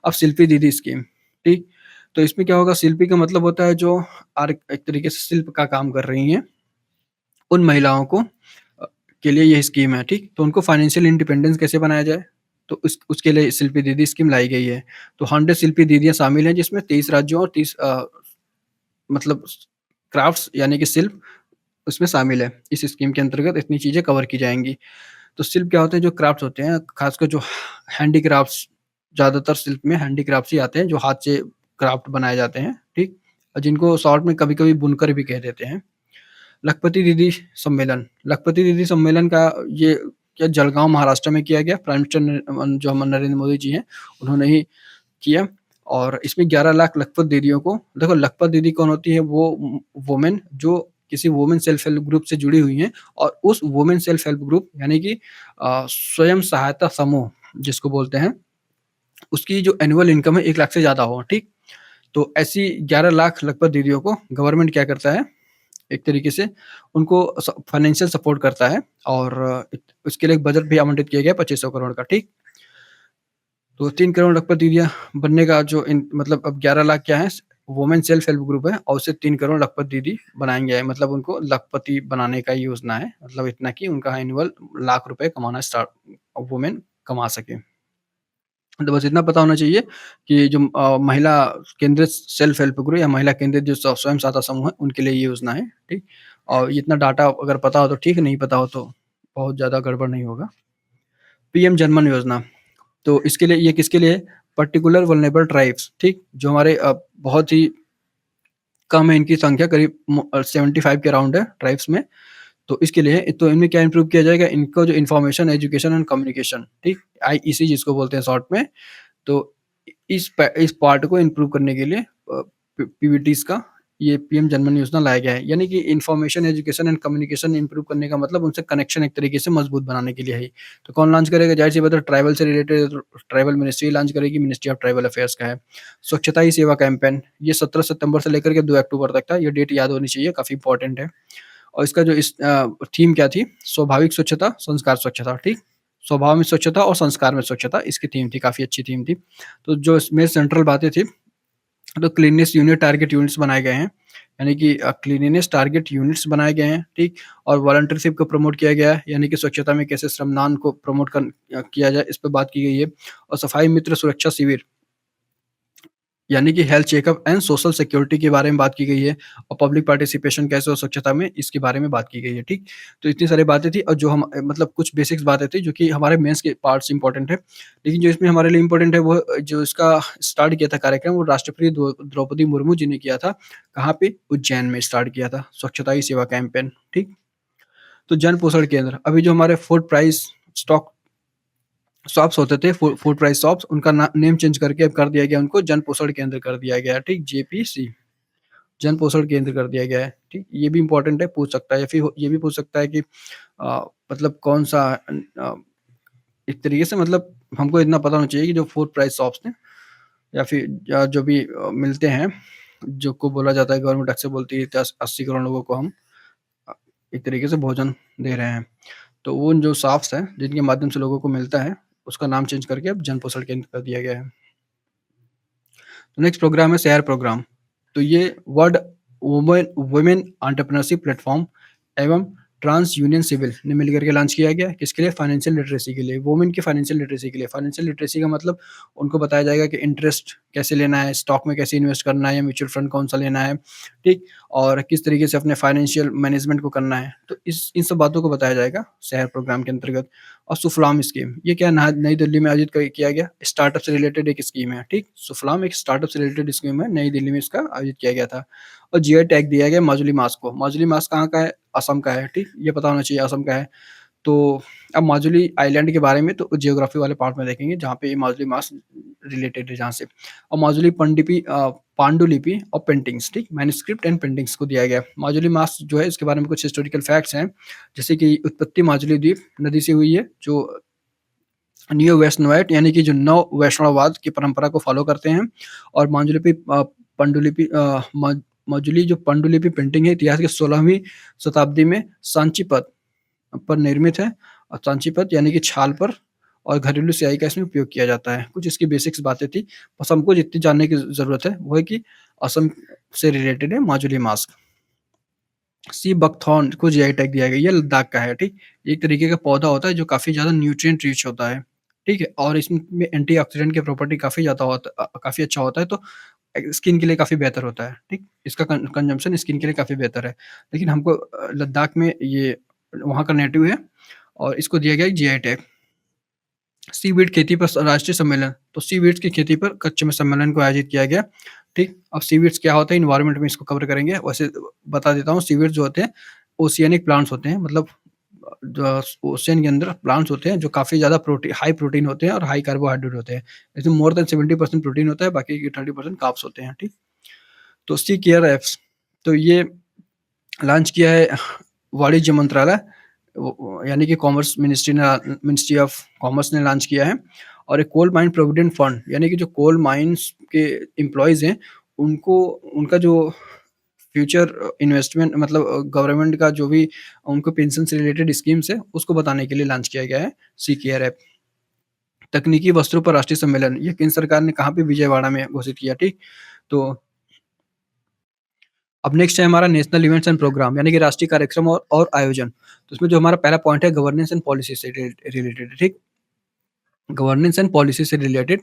अब शिल्पी दीदी स्कीम, ठीक? तो इसमें क्या होगा? शिल्पी का मतलब होता है जो एक तरीके से शिल्प का काम कर रही हैं, उन महिलाओं को के लिए ये स्कीम है, ठीक? तो उनको फाइनेंशियल इंडिपेंडेंस कैसे बनाया जाए? तो उसके लिए शिल्पी दीदी स्कीम लाई गई है। तो 100 शिल्पी दीदियाँ शामिल हैं, जिसमें 23 राज्यों और 30 मतलब क्राफ्ट्स यानी कि शिल्प उसमें शामिल है। इस स्कीम के अंतर्गत इतनी चीज़ें कवर की जाएँगी। तो शिल्प क्या होते हैं? जो क्राफ्ट्स होते हैं, खासकर जो हैंडीक्राफ्ट्स, ज़्यादातर शिल्प में हैंडीक्राफ्ट्स ही आते हैं, जो हाथ से क्राफ्ट बनाए जाते हैं, ठीक? और जिनको शॉर्ट में कभी-कभी बुनकर भी कह देते हैं। लखपति दीदी सम्मेलन, लखपति दीदी सम्मेलन का ये क्या जलगाँव महाराष्ट्र में किया गया। प्राइम मिनिस्टर जो हमारे नरेंद्र मोदी जी हैं, उन्होंने ही किया। और इसमें 11 लाख लखपत दीदियों को, देखो लखपत दीदी कौन होती है? वो वुमेन जो किसी वुमेन सेल्फ हेल्प ग्रुप से जुड़ी हुई हैं, और उस वुमेन सेल्फ हेल्प ग्रुप यानी कि स्वयं सहायता समूह जिसको बोलते हैं, उसकी जो एनुअल इनकम है 1 लाख से ज़्यादा हो, ठीक? तो ऐसी 11 लाख लखपत दीदियों को गवर्नमेंट क्या करता है, एक तरीके से उनको फाइनेंशियल सपोर्ट करता है, और उसके लिए एक बजट भी आवंटित किया गया है 2500 करोड़ का, ठीक? तो 3 करोड़ लखपत दीदियाँ बनने का जो मतलब अब 11 लाख क्या है, वुमेन सेल्फ हेल्प ग्रुप है, और उससे 3 करोड़ लखपत दीदी बनाएँगे, मतलब उनको लखपति बनाने का योजना है। मतलब इतना कि उनका एनुअल लाख रुपए कमाना स्टार्ट वुमेन कमा सके। तो बस इतना पता होना चाहिए कि जो महिला केंद्रित सेल्फ हेल्प ग्रुप या महिला केंद्रित जो स्वयं सहायता समूह है, उनके लिए ये योजना है, ठीक? और इतना डाटा अगर पता हो तो ठीक, नहीं पता हो तो बहुत ज़्यादा गड़बड़ नहीं होगा। पीएम जनमन योजना, तो इसके लिए ये किसके लिए है? पर्टिकुलर वल्नरेबल ट्राइब्स, ठीक? जो हमारे बहुत ही कम है इनकी संख्या, करीब 75 के अराउंड है ट्राइब्स में। तो इसके लिए तो इनमें क्या इम्प्रूव किया जाएगा? इनको जो इन्फॉर्मेशन, एजुकेशन एंड कम्युनिकेशन, ठीक? आईईसी जिसको बोलते हैं शॉर्ट में। तो इस पार्ट को इम्प्रूव करने के लिए पीवीटीज़ का ये पीएम जनमन योजना लाया गया है। यानी कि information, education and communication improve करने का मतलब उनसे कनेक्शन एक तरीके से मजबूत बनाने के लिए है। तो कौन लॉन्च करेगा? ज़ाहिर-सी बात है, ट्राइबल से रिलेटेड ट्राइबल मिनिस्ट्री लॉन्च करेगी, मिनिस्ट्री ऑफ ट्राइबल अफेयर्स का है। स्वच्छता ही सेवा कैंपेन, ये 17 सितंबर से लेकर के 2 अक्टूबर तक था। ये डेट याद होनी चाहिए, काफ़ी इंपॉर्टेंट है। और इसका जो थीम क्या थी? स्वाभाविक स्वच्छता, संस्कार स्वच्छता, ठीक? स्वभाव में स्वच्छता और संस्कार में स्वच्छता, इसकी थीम थी, काफ़ी अच्छी थीम थी। तो जो इसमें सेंट्रल बातें थी, तो क्लीननेस यूनिट टारगेट यूनिट्स बनाए गए हैं, यानी कि क्लीनलीनेस टारगेट यूनिट्स बनाए गए हैं, ठीक? और वॉलंटरशिप को प्रमोट किया गया है, यानी कि स्वच्छता में कैसे श्रमदान को किया जाए, इस पे बात की गई है। और सफाई मित्र सुरक्षा शिविर, यानी कि health checkup and social security के बारे में बात की गई है और पब्लिक पार्टिसिपेशन कैसे हो स्वच्छता में, इसके बारे में बात की गई है, ठीक? तो इतनी सारी बातें थी और जो हम मतलब कुछ बेसिक्स बातें थी जो कि हमारे मेंस के पार्ट से इम्पोर्टेंट है। लेकिन जो इसमें हमारे लिए इम्पोर्टेंट है वो जो इसका स्टार्ट किया था कार्यक्रम वो राष्ट्रपति द्रौपदी मुर्मू जी ने किया था। कहाँ पे? उज्जैन में स्टार्ट किया था, स्वच्छता ही सेवा कैंपेन, ठीक? तो जन पोषण केंद्र, अभी जो हमारे फूड प्राइस स्टॉक शॉप्स होते थे, फूड प्राइस शॉप्स, उनका ना नेम चेंज करके अब कर दिया गया उनको जन पोषण केंद्र कर दिया गया है, ठीक? जेपीसी, जन पोषण केंद्र कर दिया गया है, ठीक? ये भी इम्पोर्टेंट है, पूछ सकता है या फिर ये भी पूछ सकता है कि मतलब कौन-सा एक तरीके से मतलब हमको इतना पता होना चाहिए कि जो फूड प्राइस शॉप्स थे या फिर जो भी मिलते हैं, जो को बोला जाता है गवर्नमेंट अक्सर बोलती है 10-80 करोड़ लोगों को हम अ, एक तरीके से भोजन दे रहे हैं। तो वो जो शॉप्स हैं, जिनके माध्यम से लोगों को मिलता है, उसका नाम चेंज करके अब जन पोषण केंद्र कर दिया गया है। नेक्स्ट प्रोग्राम है शेयर प्रोग्राम। तो ये world women women entrepreneurship platform एवं ट्रांस यूनियन सिविल ने मिलकर के लॉन्च किया गया। किसके लिए? फाइनेंशियल लिटरेसी के लिए, वुमेन की फाइनेंशियल लिटरेसी के लिए। फाइनेंशियल लिटरेसी का मतलब उनको बताया जाएगा कि इंटरेस्ट कैसे लेना है, स्टॉक में कैसे इन्वेस्ट करना है या म्यूचुअल फंड कौन-सा लेना है, ठीक? और किस तरीके से अपने फाइनेंशियल मैनेजमेंट को करना है। तो इस इन सब बातों को बताया जाएगा शेयर प्रोग्राम के अंतर्गत। और सुफलाम स्कीम, ये क्या नई दिल्ली में आयोजित किया गया, स्टार्टअप से रिलेटेड एक स्कीम है, ठीक? सुफलाम एक स्टार्टअप से रिलेटेड स्कीम है, नई दिल्ली में इसका आयोजित किया गया था। और जीआई टैग दिया गया माजुली मास्क को। माजुली मास्क कहाँ का है? असम का है, ठीक? ये पता होना चाहिए असम का है। तो अब माजुली आइलैंड के बारे में तो ज्योग्राफी वाले पार्ट में देखेंगे जहाँ पे ये माजुली मास्क रिलेटेड है जहाँ से। और माजुली पांडुलिपि और पेंटिंग्स, ठीक? मैन्युस्क्रिप्ट एंड पेंटिंग्स को दिया गया है। माजुली मास्क जो है इसके बारे में कुछ हिस्टोरिकल फैक्ट्स हैं, जैसे कि उत्पत्ति माजुली द्वीप नदी से हुई है, जो नियो वैष्णवाइट यानी कि जो नव वैष्णववाद की परंपरा को फॉलो करते हैं। और पांडुलिपि माजुली जो पांडुलिपि पेंटिंग है इतिहास की 16वीं शताब्दी में सांचीपत पर निर्मित है। और सांचीपत यानी कि छाल पर और घरेलू स्याही का इसमें उपयोग किया जाता है। कुछ इसकी बेसिक्स बातें थी, बस हमको जितनी जानने की ज़रूरत है वो है कि असम से रिलेटेड है माजुली मास्क। सी बकथॉर्न को जीआई टैग दिया गया, ये लद्दाख का है, ठीक? एक तरीके का पौधा होता है जो काफ़ी ज़्यादा न्यूट्रिएंट रिच होता है, ठीक है? और इसमें एंटीऑक्सीडेंट की प्रॉपर्टी काफ़ी ज़्यादा काफ़ी अच्छा होता है, तो स्किन के लिए काफ़ी बेहतर होता है, ठीक? इसका कंजम्पशन स्किन के लिए काफ़ी बेहतर है। लेकिन हमको लद्दाख में ये वहाँ का नेटिव है और इसको दिया गया है जीआई टैग। सीवीड खेती पर राष्ट्रीय सम्मेलन, तो सीवीड्स की खेती पर कच्छ में सम्मेलन को आयोजित किया गया, ठीक? अब सीवीड्स क्या होता है, एनवायरनमेंट में इसको कवर करेंगे। वैसे बता देता हूँ, सीवीड्स जो होते हैं ओशियानिक प्लांट्स होते हैं, मतलब जो ओशियन के अंदर प्लांट्स होते हैं जो काफ़ी ज़्यादा हाई प्रोटीन होते हैं और हाई कार्बोहाइड्रेट होते हैं। इसमें मोर देन 70% प्रोटीन होता है, बाकी के 30% कार्ब्स होते हैं, ठीक? तो सी केयर एप्स, तो ये लॉन्च किया है वाणिज्य मंत्रालय, यानी कि मिनिस्ट्री ऑफ कॉमर्स ने लॉन्च किया है। और एक कोल माइन प्रोविडेंट फंड, यानी कि जो कोल माइंस के एम्प्लॉइज़ हैं, उनको उनका जो फ्यूचर इन्वेस्टमेंट मतलब गवर्नमेंट का जो भी उनको पेंशन से रिलेटेड स्कीम्स है, उसको बताने के लिए लॉन्च किया गया है सी केयर ऐप। तकनीकी वस्त्रों पर राष्ट्रीय सम्मेलन, ये केंद्र सरकार ने कहाँ पे? विजयवाड़ा में घोषित किया, ठीक? तो अब नेक्स्ट है हमारा नेशनल इवेंट्स एंड प्रोग्राम, यानी कि राष्ट्रीय कार्यक्रम और आयोजन। तो इसमें जो हमारा पहला पॉइंट है गवर्नेंस एंड पॉलिसी से रिलेटेड, ठीक? गवर्नेंस एंड पॉलिसी से रिलेटेड,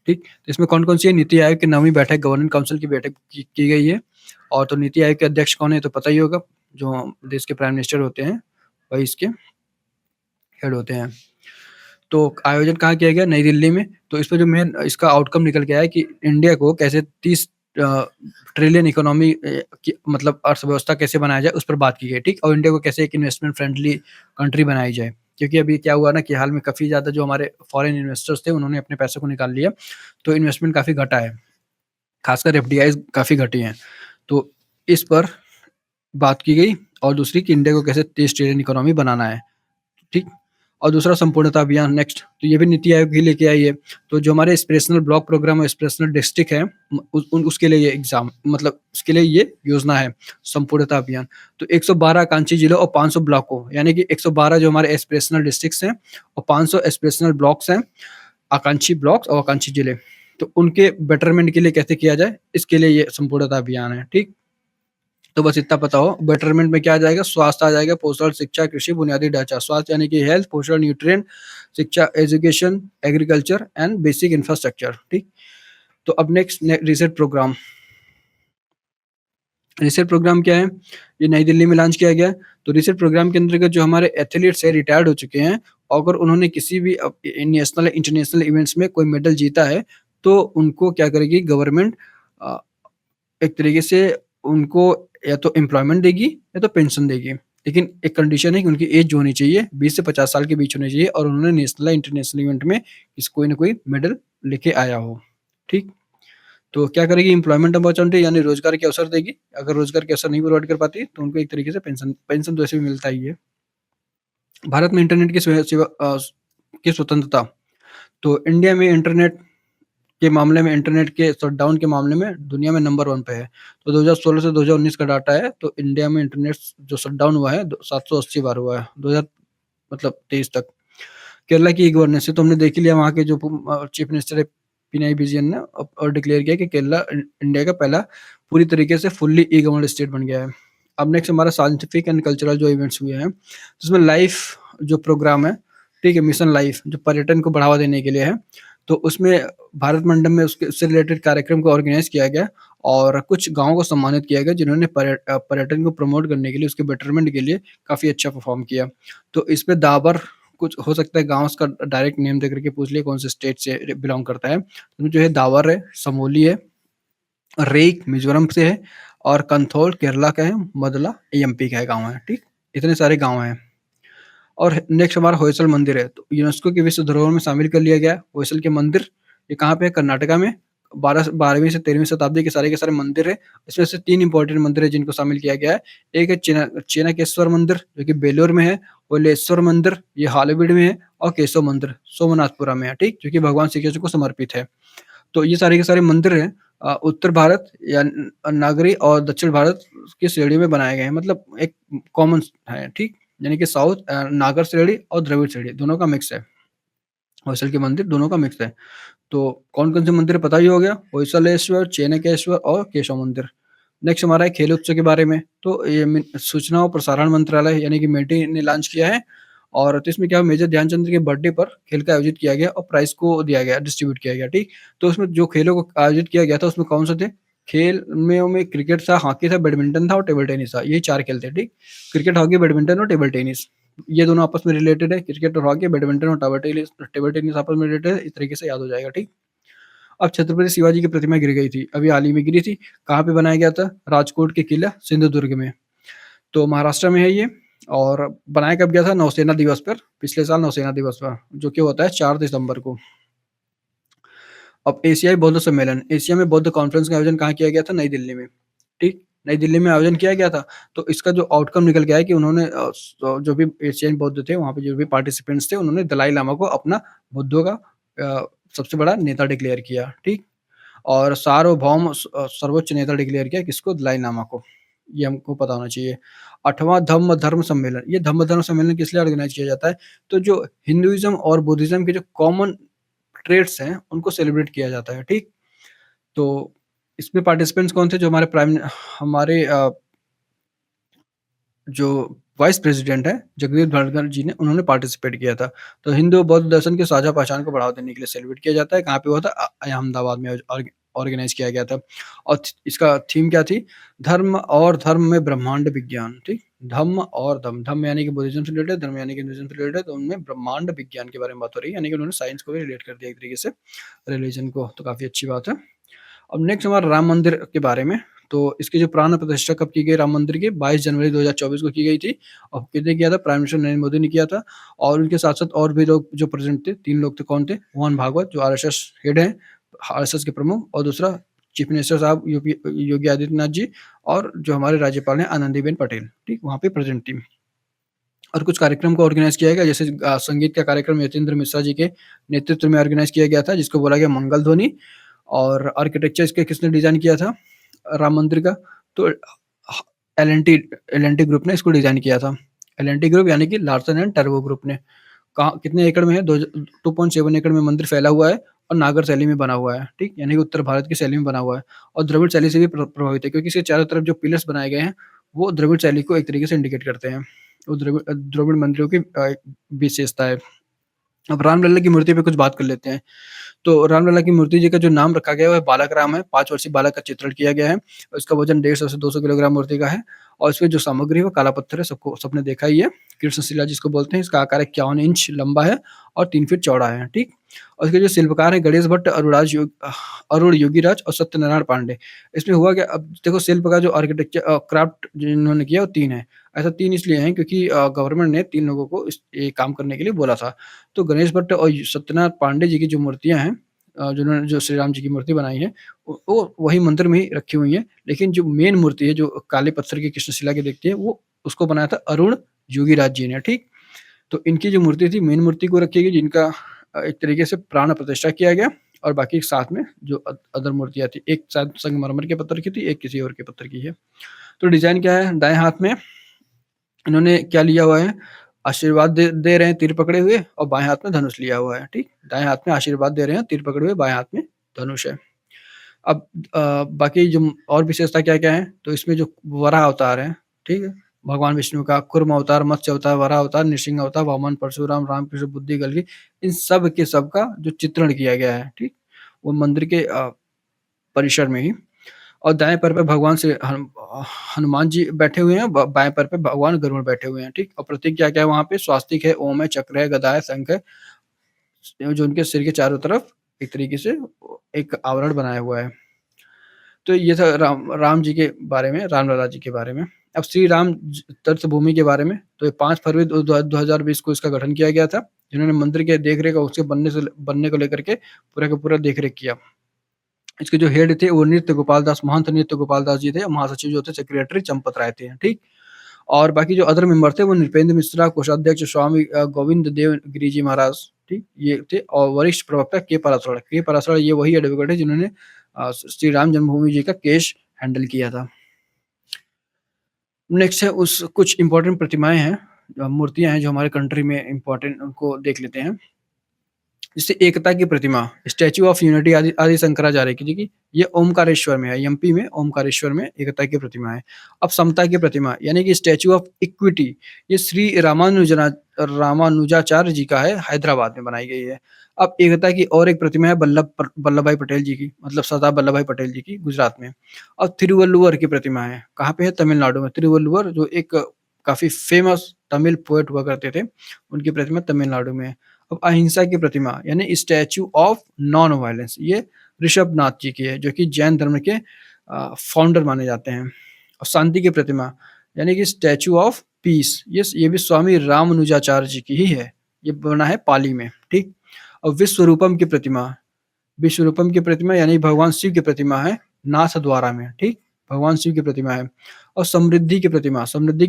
ठीक? तो इसमें कौन-कौन सी है? नीति आयोग की 9वीं बैठक, गवर्निंग काउंसिल की बैठक की गई है। और तो नीति आयोग के अध्यक्ष कौन है? तो पता ही होगा, जो देश के प्राइम मिनिस्टर होते हैं, वही इसके हेड होते हैं। तो आयोजन कहाँ किया गया? नई दिल्ली में। तो इसमें जो मेन इसका आउटकम निकल के आया है कि इंडिया को कैसे 30 ट्रिलियन इकोनॉमी की मतलब अर्थव्यवस्था कैसे बनाया जाए, उस पर बात की गई, ठीक? और इंडिया को कैसे एक इन्वेस्टमेंट फ्रेंडली कंट्री बनाई जाए। क्योंकि अभी क्या हुआ ना कि हाल में काफ़ी ज़्यादा जो हमारे फॉरेन इन्वेस्टर्स थे, उन्होंने अपने पैसे को निकाल लिया, तो इन्वेस्टमेंट काफ़ी घटा है। खासकर एफडीआईज़ काफ़ी घटी हैं। तो इस पर बात की गई। और दूसरी कि इंडिया को कैसे 30 ट्रिलियन इकोनॉमी बनाना है, ठीक? और दूसरा संपूर्णता अभियान नेक्स्ट, तो ये भी नीति आयोग ही लेके आई है। तो जो हमारे एस्पिरेशनल ब्लॉक प्रोग्राम और एस्पिरेशनल डिस्ट्रिक्ट है, उसके लिए ये एग्ज़ाम मतलब उसके लिए ये योजना है, संपूर्णता अभियान। तो 112 आकांक्षी जिलों और 500 ब्लॉकों, यानी कि 112 जो हमारे एस्पिरेशनल डिस्ट्रिक्ट्स हैं और 500 एस्पिरेशनल ब्लॉक्स हैं, आकांक्षी ब्लॉक्स और आकांक्षी जिले। तो उनके बेटरमेंट के लिए कैसे किया जाए, इसके लिए ये संपूर्णता अभियान है, ठीक? तो बस इतना पता हो। बेटरमेंट में क्या आ जाएगा? स्वास्थ्य आ जाएगा, पोषण, शिक्षा, कृषि, बुनियादी ढांचा। स्वास्थ्य यानी कि हेल्थ, पोषण, न्यूट्रिएंट, शिक्षा, education, agriculture and basic infrastructure, ठीक? तो अब next reset programme. Reset programme क्या है? ये नई दिल्ली में लॉन्च किया गया है। तो रीसेट प्रोग्राम के अंतर्गत जो हमारे एथलीट्स हैं, रिटायर्ड हो चुके हैं, अगर उन्होंने किसी भी नेशनल या इंटरनेशनल इवेंट्स में कोई मेडल जीता है, तो उनको क्या करेगी गवर्नमेंट, अ, एक तरीके से उनको या तो एम्प्लॉयमेंट देगी या तो पेंशन देगी। लेकिन एक कंडीशन है कि उनकी एज जो होनी चाहिए 20 से 50 साल के बीच होनी चाहिए और उन्होंने नेशनल या इंटरनेशनल इवेंट में कोई ना कोई मेडल लेके आया हो। ठीक? तो क्या करेगी एम्प्लॉयमेंट अपॉर्च्युनिटी यानी रोज़गार के अवसर देगी। अगर रोज़गार के अवसर नहीं प्रोवाइड कर पाती तो उनको एक तरीके से पेंशन पेंशन तो वैसे भी मिलता ही है। भारत में इंटरनेट की की स्वतंत्रता। तो इंडिया में इंटरनेट के मामले में इंटरनेट के शटडाउन के मामले में दुनिया में नंबर 1 पे है। तो 2016 से 2019 का डाटा है, तो इंडिया में इंटरनेट जो शटडाउन हुआ है 780 बार हुआ है, 2000 मतलब 23 तक। केरला की ई-गवर्नेंस है, तो हमने देख ही लिया वहाँ के जो चीफ मिनिस्टर है पिनाई विजयन ने और डिक्लेयर किया कि केरला इंडिया का पहला पूरी तरीके से फुल्ली ई-गवर्न्ड स्टेट बन गया है। अब नेक्स्ट हमारा साइंटिफिक एंड कल्चरल जो इवेंट्स हुए हैं, उसमें लाइफ जो प्रोग्राम है, ठीक है, मिशन लाइफ जो पर्यटन को बढ़ावा देने के लिए है, तो उसमें भारत मंडप में उससे रिलेटेड कार्यक्रम को ऑर्गेनाइज किया गया और कुछ गाँवों को सम्मानित किया गया जिन्होंने पर्यटन को प्रमोट करने के लिए, उसके बेटरमेंट के लिए काफ़ी अच्छा परफॉर्म किया। तो इसमें दाबर कुछ हो सकता है गाँव उसका डायरेक्ट नेम देकर के पूछ लिए कौन से स्टेट से बिलॉन्ग करता है। तो जो है दावर है, समोली है, रेक मिज़ोरम से है और कंथोल केरला का है, मदला एमपी का है गाँव है, ठीक? इतने सारे गाँव हैं। और नेक्स्ट हमारा होयसल मंदिर है, तो यूनेस्को की विश्व धरोहर में शामिल कर लिया गया है। होयसल के मंदिर, ये कहाँ पे है? कर्नाटका में। 12वीं से 13वीं शताब्दी के सारे मंदिर हैं। इसमें से 3 इंपॉर्टेंट मंदिर हैं जिनको शामिल किया गया है। एक है चेनाकेश्वर मंदिर जो कि बेलूर में है, होलेश्वर मंदिर ये हालेबीड में है और केशव मंदिर सोमनाथपुरा में है, ठीक? जो कि भगवान श्री कृष्ण को समर्पित है। तो ये सारे के सारे मंदिर हैं उत्तर भारत या नागरी और दक्षिण भारत की श्रेणी में बनाए गए हैं, मतलब एक कॉमन है, ठीक? यानी कि साउथ नागर श्रेणी और द्रविड़ श्रेणी दोनों का मिक्स है। होयसल के मंदिर दोनों का मिक्स है। तो कौन-कौन से मंदिर पता ही हो गया, होयसलेश्वर, चेनकेश्वर और केशव मंदिर। नेक्स्ट हमारा है खेल उत्सव के बारे में, तो ये सूचना और प्रसारण मंत्रालय यानी कि मेटी ने लॉन्च किया है और तो इसमें क्या मेजर ध्यानचंद के बर्थडे पर खेल का आयोजित किया गया और प्राइज़ को दिया गया, डिस्ट्रीब्यूट किया गया, ठीक? तो उसमें जो खेलों को आयोजित किया गया था उसमें कौन से थे? खेल में क्रिकेट था, हॉकी था, बैडमिंटन था और टेबल टेनिस था, यही 4 खेल थे, ठीक? क्रिकेट, हॉकी, बैडमिंटन और टेबल टेनिस। ये दोनों आपस में रिलेटेड है, क्रिकेट और हॉकी, बैडमिंटन और टेबल टेनिस आपस में रिलेटेड है, इस तरीके से याद हो जाएगा, ठीक? अब छत्रपति शिवाजी की प्रतिमा गिर गई थी, अभी हाल ही में गिरी थी। कहाँ पे बनाया गया था? राजकोट के किला सिंधुदुर्ग में। तो महाराष्ट्र में है ये और बनाया कब गया था? नौसेना दिवस पर, पिछले साल नौसेना दिवस पर, जो कि होता है 4 दिसंबर को। अब एशियाई बौद्ध सम्मेलन, एशिया में बौद्ध कॉन्फ्रेंस का आयोजन कहाँ किया गया था? नई दिल्ली में, ठीक? नई दिल्ली में आयोजन किया गया था, तो इसका जो आउटकम निकल के आया कि उन्होंने जो भी एशियन बौद्ध थे, वहाँ पे जो भी पार्टिसिपेंट्स थे, उन्होंने दलाई लामा को अपना बुद्धों का सबसे बड़ा नेता डिक्लेयर किया, ठीक? और सार्वभौम सर्वोच्च नेता डिक्लेयर किया किसको? दलाई लामा को। ये हमको पता होना चाहिए। 8वां धम्म धर्म सम्मेलन, ये धम्म धर्म सम्मेलन किस लिए ऑर्गेनाइज़ किया जाता है? तो जो हिंदुइज़्म और बुद्धिज़्म के जो कॉमन ट्रेड्स हैं, उनको सेलिब्रेट किया जाता है, ठीक? तो इसमें पार्टिसिपेंट्स कौन थे? जो हमारे जो वाइस प्रेज़िडेंट हैं, जगदीप धनखड़ जी ने उन्होंने पार्टिसिपेट किया था। तो हिंदू और बौद्ध दर्शन की साझा पहचान को बढ़ावा देने के लिए सेलिब्रेट किया जाता है। कहाँ पे हुआ था? अहमदाबाद में ऑर्गेनाइज़ किया गया था और इसका थीम क्या थी? धर्म और धर्म में ब्रह्मांड विज्ञान, ठीक? धम्म और धम्म, धम्म यानी कि बुद्धिज़्म से रिलेटेड, धर्म यानी कि हिंदुइज़्म से रिलेटेड, तो उनमें ब्रह्मांड विज्ञान के बारे में बात हो रही है, यानी कि उन्होंने साइंस को भी रिलेट कर दिया एक तरीके से रिलिजन को, तो काफ़ी अच्छी बात है। अब नेक्स्ट हमारा राम मंदिर के बारे में, तो इसकी जो प्राण प्रतिष्ठा कब की गई राम मंदिर की? 22 जनवरी 2024 को की गई थी और किसने किया था? प्राइम मिनिस्टर नरेंद्र मोदी ने किया था और उनके साथ-साथ और भी लोग जो प्रेज़ेंट थे, 3 लोग थे, कौन थे? मोहन भागवत जो आरएसएस हेड हैं, आरएसएस के प्रमुख और दूसरा चीफ मिनिस्टर साहब योगी आदित्यनाथ जी और जो हमारे राज्यपाल हैं आनंदीबेन पटेल, ठीक? वहाँ पे प्रेज़ेंट थी। और कुछ कार्यक्रम को ऑर्गेनाइज़ किया गया जैसे संगीत का कार्यक्रम यतीन्द्र मिश्रा जी के नेतृत्व में ऑर्गेनाइज़ किया गया था जिसको बोला गया मंगल ध्वनि और आर्किटेक्चर इसके किसने डिज़ाइन किया था राम मंदिर का? तो L L and T group ने इसको डिज़ाइन किया था। एल एन टी ग्रुप यानी कि लार्सन एंड टर्बो ग्रुप ने। कहाँ कितने एकड़ में है? 2.7 एकड़ में मंदिर फैला हुआ है और नागर शैली में बना हुआ है, ठीक? यानी कि उत्तर भारत की शैली में बना हुआ है और द्रविड़ शैली से भी प्रभावित है क्योंकि इसके चारों तरफ जो पिलर्स बनाए गए हैं, वो द्रविड़ शैली को एक तरीके से इंडिकेट करते हैं। वो द्रविड़ मंदिरों की विशेषता है। अब रामलला की मूर्ति पे कुछ बात कर लेते हैं। तो रामलला की मूर्ति जी का जो नाम रखा गया है, वह बालक राम है। 5 वर्षीय बालक का चित्रण किया गया है। उसका वज़न 150 से 200 किलोग्राम मूर्ति का है और इसमें जो सामग्री है, वो काला पत्थर है, सबने देखा ही है। कृष्णशिला जिसको बोलते हैं, इसका आकार 51 इंच लंबा है और 3 फीट चौड़ा है, ठीक? और इसके जो शिल्पकार हैं, गणेश भट्ट, अरुण योगीराज और सत्यनारायण पांडे। इसमें हुआ क्या, अब देखो शिल्प का जो क्राफ्ट जिन्होंने किया, वो 3 है। ऐसा 3 इसलिए हैं क्योंकि गवर्नमेंट ने 3 लोगों को ये काम करने के लिए बोला था। तो गणेश भट्ट और सत्यनारायण पांडे जी की जो मूर्तियाँ हैं, जिन्होंने जो श्री राम जी की मूर्ति बनाई है, वो वही मंदिर में ही रखी हुई हैं। लेकिन जो मेन मूर्ति है, जो काले पत्थर की कृष्णशिला की दिखती है, वो उसको बनाया था अरुण योगीराज जी ने, ठीक? तो इनकी जो मूर्ति थी, मेन मूर्ति को रखी गई, जिनका एक तरीके से प्राण प्रतिष्ठा किया गया और बाकी साथ में जो अदर मूर्तियाँ थी, एक शायद संगमरमर के पत्थर की थी, एक किसी और के पत्थर की है। तो डिज़ाइन क्या है, दाएँ हाथ में इन्होंने क्या लिया हुआ है, आशीर्वाद दे दे रहे हैं तीर पकड़े हुए और बाएँ हाथ में धनुष लिया हुआ है, ठीक? दाएँ हाथ में आशीर्वाद दे रहे हैं, तीर पकड़े हुए, बाएँ हाथ में धनुष है। अब बाकी जो और विशेषता क्या-क्या है, तो इसमें जो वराह अवतार है, ठीक है? भगवान विष्णु का कूर्म अवतार, मत्स्य अवतार, वराह अवतार, नृसिंह अवतार, वामन, परशुराम, रामकृष्ण, बुद्धि, कल्कि, इन सब के सब का जो चित्रण किया गया है, ठीक? वो मंदिर के परिसर में ही। और दाएँ पैर पे भगवान हनुमान जी बैठे हुए हैं, ब बाएँ पैर पे भगवान गरुड़ बैठे हुए हैं, ठीक? और प्रतीक क्या-क्या है वहाँ पे, स्वास्तिक है, ओम है, चक्र है, गदा है, शंख है, जो उनके सिर के चारों तरफ एक तरीके से एक आवरण बनाया हुआ है। तो ये था राम जी के बारे में, रामलला जी के बारे में। अब श्री राम तीर्थभूमि के बारे में, तो ये 5 फरवरी 2020 को इसका गठन किया गया था, जिन्होंने मंदिर के देख-रेख और उसके बनने को लेकर के पूरा का पूरा देख-रेख किया। इसके जो हेड थे, वो नृत्य गोपाल दास, महंत नृत्य गोपाल दास जी थे, महासचिव जो थे सेक्रेटरी चंपत राय थे, ठीक? और बाकी जो अदर मेंबर थे, वो नृपेंद्र मिश्रा, कोषाध्यक्ष स्वामी गोविंद देव गिरि जी महाराज, ठीक? ये थे और वरिष्ठ प्रवक्ता के पराशर। के पराशर ये वही एडवोकेट है जिन्होंने श्री राम जन्मभूमि जी का केस हैंडल किया था। नेक्स्ट है उस कुछ इम्पोर्टेंट प्रतिमाएँ हैं, मूर्तियाँ हैं जो हमारे कंट्री में इम्पोर्टेंट, उनको देख लेते हैं। जैसे एकता की प्रतिमा, स्टैच्यू ऑफ यूनिटी आदि शंकराचार्य की जी की, ये ओमकारेश्वर में है, एमपी में ओमकारेश्वर में एकता की प्रतिमा है। अब समता की प्रतिमा यानी कि स्टैच्यू ऑफ इक्विटी, ये श्री रामानुजाचार्य जी का है, हैदराबाद में बनाई गई है। अब एकता की और एक प्रतिमा है वल्लभ भाई पटेल जी की, मतलब सरदार वल्लभ भाई पटेल जी की, गुजरात में। अब तिरुवल्लुवर की प्रतिमा है, कहाँ पे है, तमिलनाडु में। तिरुवल्लुवर जो एक काफ़ी फेमस तमिल पोएट हुआ करते थे, उनकी प्रतिमा तमिलनाडु में है। अब अहिंसा की प्रतिमा यानी स्टैच्यू ऑफ नॉन वायलेंस, ये ऋषभनाथ जी की है, जो कि जैन धर्म के फाउंडर माने जाते हैं। और शांति की प्रतिमा यानी कि स्टैच्यू ऑफ पीस, ये भी स्वामी रामानुजाचार्य जी की ही है। ये बना है पाली में, ठीक? और विश्वरूपम की प्रतिमा यानी भगवान शिव की प्रतिमा है, नाथद्वारा में, ठीक? भगवान शिव की प्रतिमा है। और समृद्धि की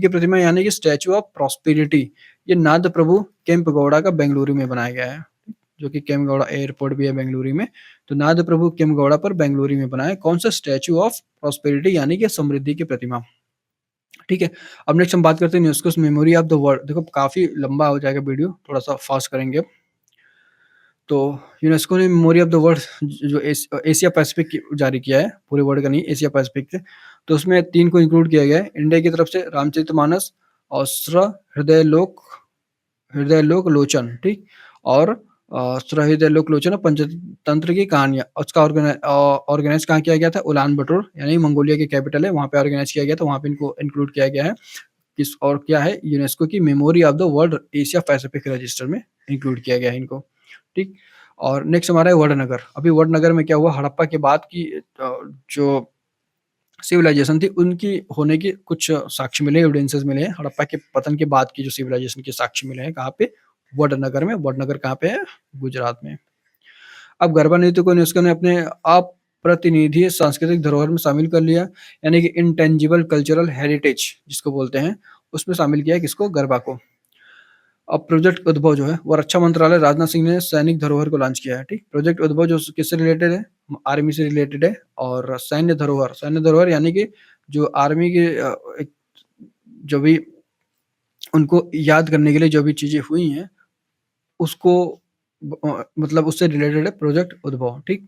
प्रतिमा यानी कि स्टैच्यू ऑफ प्रॉस्पेरिटी, ये नाद प्रभु केम्पेगौड़ा का बेंगलुरु में बनाया गया है, जो कि केम्पेगौड़ा एयरपोर्ट भी है बेंगलुरु में। तो नाद प्रभु केम्पेगौड़ा पर बेंगलुरु में बना है कौन सा, स्टैच्यू ऑफ प्रॉस्पेरिटी यानी कि समृद्धि की प्रतिमा, ठीक है? अब नेक्स्ट हम बात करते हैं UNESCO's memory of the world. देखो काफ़ी लंबा हो जाएगा वीडियो, थोड़ा-सा फास्ट करेंगे अब। तो यूनेस्को ने मेमोरी ऑफ द वर्ल्ड जो एशिया पैसिफिक की जारी किया है, पूरे वर्ल्ड का नहीं, एशिया पैसिफिक से। तो उसमें 3 को इंक्लूड किया गया है। इंडिया की तरफ से रामचरितमानस और हृदयलोक लोचन, ठीक? और सहृदयलोक लोचन और पंचतंत्र की कहानियाँ, उसका ऑर्गेनाइज़ कहाँ किया गया था? उलान बटोर यानी मंगोलिया की कैपिटल है, वहाँ पे ऑर्गेनाइज़ किया गया था, वहाँ पे इनको इंक्लूड किया गया है। और क्या है, यूनेस्को की memory of the world Asia Pacific register में इंक्लूड किया गया है इनको, ठीक? और नेक्स्ट हमारा है वडनगर। अभी वडनगर में क्या हुआ, हड़प्पा के बाद की जो सिविलाइजेशन थी, उनकी होने की कुछ साक्ष्य मिले, एविडेंसेस मिले हैं। हड़प्पा के पतन के बाद की जो सिविलाइजेशन के साक्ष्य मिले हैं, कहाँ पे? वडनगर में। वडनगर कहाँ पे है? गुजरात में। अब गरबा नृत्य को यूनेस्को ने अपने अप्रतिनिधि सांस्कृतिक धरोहर में शामिल कर लिया, यानी कि इंटेंजिबल कल्चरल हेरिटेज जिसको बोलते हैं, उसमें शामिल किया है किसको? गरबा को। अब प्रोजेक्ट उद्भव जो है, वो रक्षा मंत्रालय राजनाथ सिंह ने सैनिक धरोहर को लॉन्च किया है, ठीक? प्रोजेक्ट उद्भव जो किससे रिलेटेड है? आर्मी से रिलेटेड है। और सैन्य धरोहर यानी कि जो आर्मी के एक जो भी उनको याद करने के लिए जो भी चीज़ें हुई हैं, उसको मतलब उससे रिलेटेड है प्रोजेक्ट उद्भव, ठीक?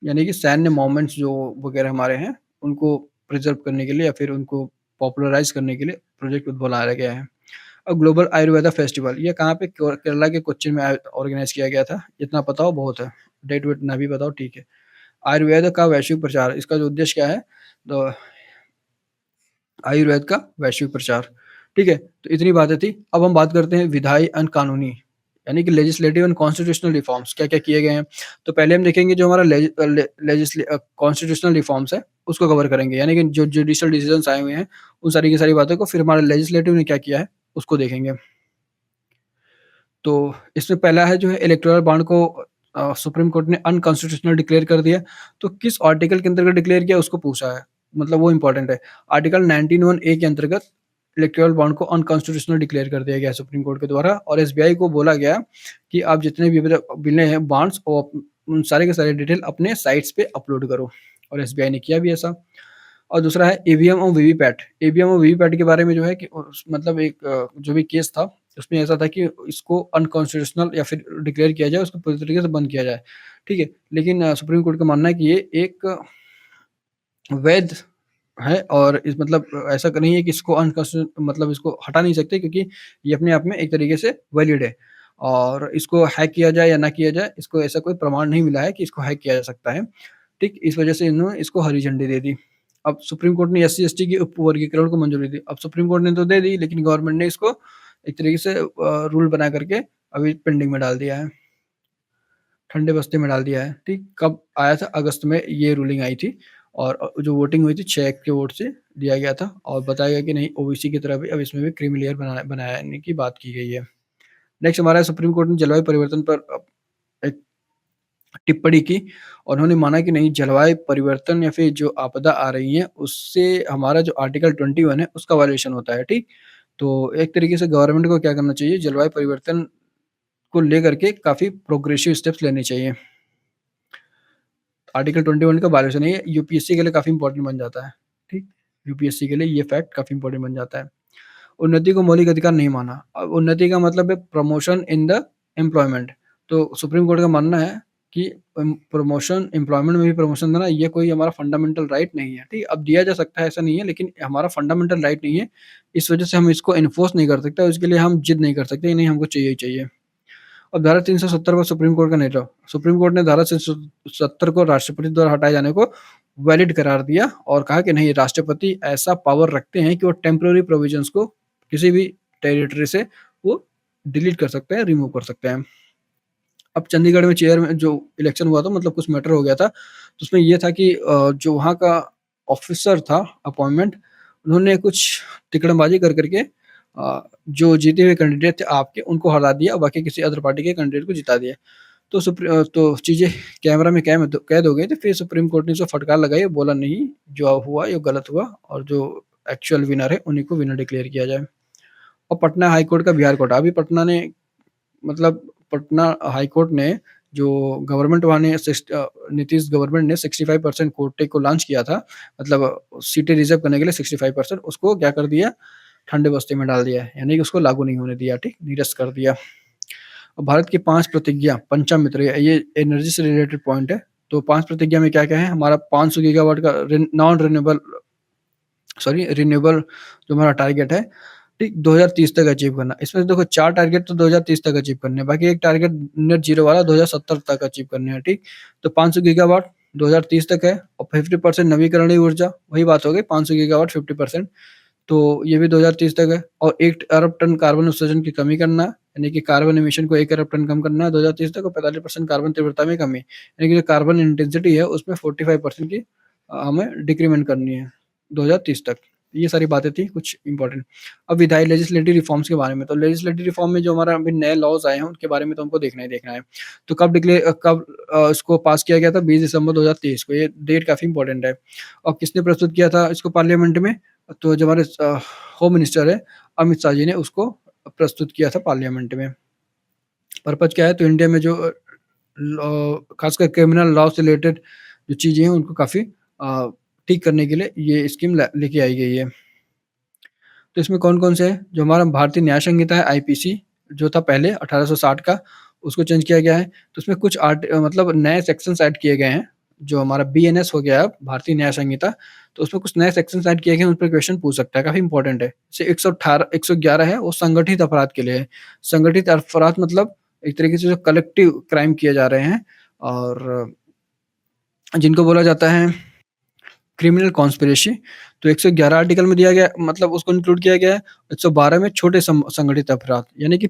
यानी कि सैन्य मोमेंट्स जो वगैरह हमारे हैं, उनको प्रिज़र्व करने के लिए या फिर उनको पॉपुलराइज़ करने के लिए प्रोजेक्ट उद्भव लाया गया है। ग्लोबल आयुर्वेदा फेस्टिवल ये कहाँ पे केरला के कोच्चि में ऑर्गेनाइज किया गया था। इतना पता हो बहुत है। डेट वेट ना भी बताओ ठीक है। आयुर्वेद का वैश्विक प्रचार, इसका जो उद्देश्य क्या है? तो आयुर्वेद का वैश्विक प्रचार, ठीक है? तो इतनी बातें थी। अब हम बात करते हैं विधायी एंड कानूनी, यानी कि लेजिस्लेटिव एंड कॉन्स्टिट्यूशनल रिफॉर्म्स क्या-क्या किए गए हैं। तो पहले हम देखेंगे जो हमारा कॉन्स्टिट्यूशनल रिफॉर्म्स है, उसको कवर करेंगे, यानी कि जो जुडिशियल डिसीजंस आए हुए हैं, उन सारी की सारी बातों को, फिर हमारा लेजिस्लेटिव ने क्या किया है, उसको देखेंगे। तो इसमें पहला है जो है इलेक्टोरल बॉन्ड को सुप्रीम कोर्ट ने अनकॉन्स्टिट्यूशनल डिक्लेयर कर दिया। तो किस आर्टिकल के अंतर्गत डिक्लेयर किया उसको पूछा है, मतलब वो इम्पोर्टेंट है। आर्टिकल 19(1) ए के अंतर्गत इलेक्टोरल बॉन्ड को अनकॉन्स्टिट्यूशनल डिक्लेयर कर दिया गया सुप्रीम कोर्ट के द्वारा, और एसबीआई को बोला गया कि आप जितने भी बिले हैं बॉन्ड्स, उन सारे के सारे डिटेल अपने साइट्स पे अपलोड करो, और एसबीआई ने किया भी ऐसा। और दूसरा है ईवीएम और वीवीपैट। ईवीएम और वीवीपैट के बारे में जो है कि मतलब एक जो भी केस था, उसमें ऐसा था कि इसको अनकॉन्स्टिट्यूशनल या फिर डिक्लेयर किया जाए, उसको पूरी तरीके से बंद किया जाए, ठीक है? लेकिन सुप्रीम कोर्ट का मानना है कि ये एक वैध है, और इस मतलब ऐसा नहीं है कि इसको मतलब इसको हटा नहीं सकते, क्योंकि ये अपने आप में एक तरीके से वैलिड है, और इसको हैक किया जाए या ना किया जाए, इसको ऐसा कोई प्रमाण नहीं मिला है कि इसको हैक किया जा सकता है, ठीक? इस वजह से इन्होंने इसको हरी झंडी दे दी। अब सुप्रीम कोर्ट ने एससी-एसटी की उपवर्गीकरण को मंजूरी दी। अब सुप्रीम कोर्ट ने तो दे दी, लेकिन गवर्नमेंट ने इसको एक तरीके से रूल बना करके अभी पेंडिंग में डाल दिया है, ठंडे बस्ते में डाल दिया है, ठीक? कब आया था? अगस्त में ये रूलिंग आई थी, और जो वोटिंग हुई थी 6 के वोट से दिया गया था, और बताया गया कि नहीं, ओबीसी की तरह भी अब इसमें भी क्रीमी लेयर बनाने की बात की गई है। नेक्स्ट हमारा सुप्रीम कोर्ट ने जलवायु परिवर्तन पर एक टिप्पणी की, और उन्होंने माना कि नहीं, जलवायु परिवर्तन या फिर जो आपदा आ रही है, उससे हमारा जो आर्टिकल 21 है उसका वायलेशन होता है, ठीक? तो एक तरीके से गवर्नमेंट को क्या करना चाहिए, जलवायु परिवर्तन को लेकर के काफ़ी प्रोग्रेसिव स्टेप्स लेने चाहिए। आर्टिकल 21 का वायलेशन है, ये यूपीएससी के लिए काफ़ी इंपॉर्टेंट बन जाता है, ठीक? यूपीएससी के लिए ये फैक्ट काफ़ी इंपॉर्टेंट बन जाता है। उन्नति को मौलिक अधिकार नहीं माना। अब उन्नति का मतलब है प्रमोशन इन द एम्प्लॉयमेंट। तो सुप्रीम कोर्ट का मानना है कि प्रमोशन, एम्प्लॉयमेंट में भी प्रमोशन देना, ये कोई हमारा फंडामेंटल राइट नहीं है, ठीक है? अब दिया जा सकता है, ऐसा नहीं है, लेकिन हमारा फंडामेंटल राइट नहीं है। इस वजह से हम इसको एनफोर्स नहीं कर सकते, और इसके लिए हम जिद नहीं कर सकते कि नहीं, हमको चाहिए ही चाहिए। अब धारा 370 पर सुप्रीम कोर्ट का निर्णय। सुप्रीम कोर्ट ने धारा 370 को राष्ट्रपति द्वारा हटाए जाने को वैलिड करार दिया, और कहा कि नहीं, राष्ट्रपति ऐसा पावर रखते हैं कि वो टेम्परेरी प्रोविजंस को किसी भी टेरिटरी से वो डिलीट कर सकते हैं, रिमूव कर सकते हैं। अब चंडीगढ़ में चेयर में जो इलेक्शन हुआ था, मतलब कुछ मैटर हो गया था, तो उसमें ये था कि जो वहाँ का ऑफिसर था अपॉइंटमेंट, उन्होंने कुछ तिकड़मबाजी कर करके जो जीते हुए कैंडिडेट थे आपके, उनको हरा दिया, और बाकी किसी अदर पार्टी के कैंडिडेट को जिता दिया। तो तो चीज़ें कैमरा में कैद हो गई थी। फिर सुप्रीम कोर्ट ने इसको फटकार लगाई, बोला नहीं, जो हुआ ये गलत हुआ, और जो एक्चुअल विनर है उन्हीं को विनर डिक्लेयर किया जाए। और पटना हाई कोर्ट का बिहार कोर्ट, अभी पटना ने मतलब पटना हाई कोर्ट ने जो गवर्नमेंट वहाँ ने नीतीश गवर्नमेंट ने 65% कोटे को लॉन्च किया था, मतलब सीटें रिज़र्व करने के लिए 65%, उसको क्या कर दिया, ठंडे बस्ते में डाल दिया है, यानी कि उसको लागू नहीं होने दिया, ठीक? निरस्त कर दिया। और भारत की 5 प्रतिज्ञा, पंचामित्र, ये एनर्जी से रिलेटेड पॉइंट है। तो 5 प्रतिज्ञा में क्या-क्या है? हमारा 500 गीगावाट का रिन्यूएबल जो हमारा टारगेट है, ठीक? 2030 तक अचीव करना। इसमें देखो 4 टारगेट तो 2030 तक अचीव करने हैं, बाकी एक टारगेट नेट ज़ीरो वाला 2070 तक अचीव करने हैं, ठीक? तो 500 गीगावाट 2030 तक है, और 50% नवीकरणीय ऊर्जा, वही बात हो गई, 500 गीगावाट 50%, तो ये भी 2030 तक है। और 1 अरब टन कार्बन उत्सर्जन की कमी करना है, यानी कि कार्बन एमिशन को 1 अरब टन कम करना है 2030 तक, और 45% कार्बन तीव्रता में कमी, यानी कि जो कार्बन इंटेंसिटी है उसमें 45% की हमें डिक्रीमेंट करनी है 2030 तक। ये सारी बातें थी कुछ इम्पोर्टेंट। अब विधायी लेजिस्लेटिव रिफॉर्म्स के बारे में, तो लेजिस्लेटिव रिफॉर्म में जो हमारा अभी नए लॉज़ आए हैं उनके बारे में तो हमको देखना ही देखना है। तो कब इसको पास किया गया था? 20 दिसंबर 2023 को, ये डेट काफ़ी इम्पोर्टेंट है। और किसने प्रस्तुत किया था इसको पार्लियामेंट में? तो जो हमारे होम मिनिस्टर है अमित शाह जी ने उसको प्रस्तुत किया था पार्लियामेंट में। पर्पज़ क्या है? तो इंडिया में जो खासकर क्रिमिनल लॉ से रिलेटेड जो चीज़ें हैं उनको काफ़ी ठीक करने के लिए ये स्कीम लेके आई गई है। तो इसमें कौन-कौन से हैं? जो हमारा भारतीय न्याय संहिता है आईपीसी, जो था पहले 1860 का, उसको चेंज किया गया है। तो उसमें कुछ मतलब नए सेक्शंस ऐड किए गए हैं, जो हमारा बीएनएस हो गया, भारतीय न्याय संहिता, तो उसमें कुछ नए सेक्शंस ऐड किए गए हैं, उन पे क्वेश्चन पूछ सकता है, काफ़ी इंपॉर्टेंट है। जैसे 111 है, वो संगठित अपराध के लिए है। संगठित अपराध मतलब एक तरीके से जो कलेक्टिव क्राइम किए जा रहे हैं और जिनको बोला जाता है क्रिमिनल कॉन्स्पिरेसी। तो 111 आर्टिकल में दिया गया, मतलब उसको इंक्लूड किया गया है। 112 में छोटे संगठित अपराध यानी कि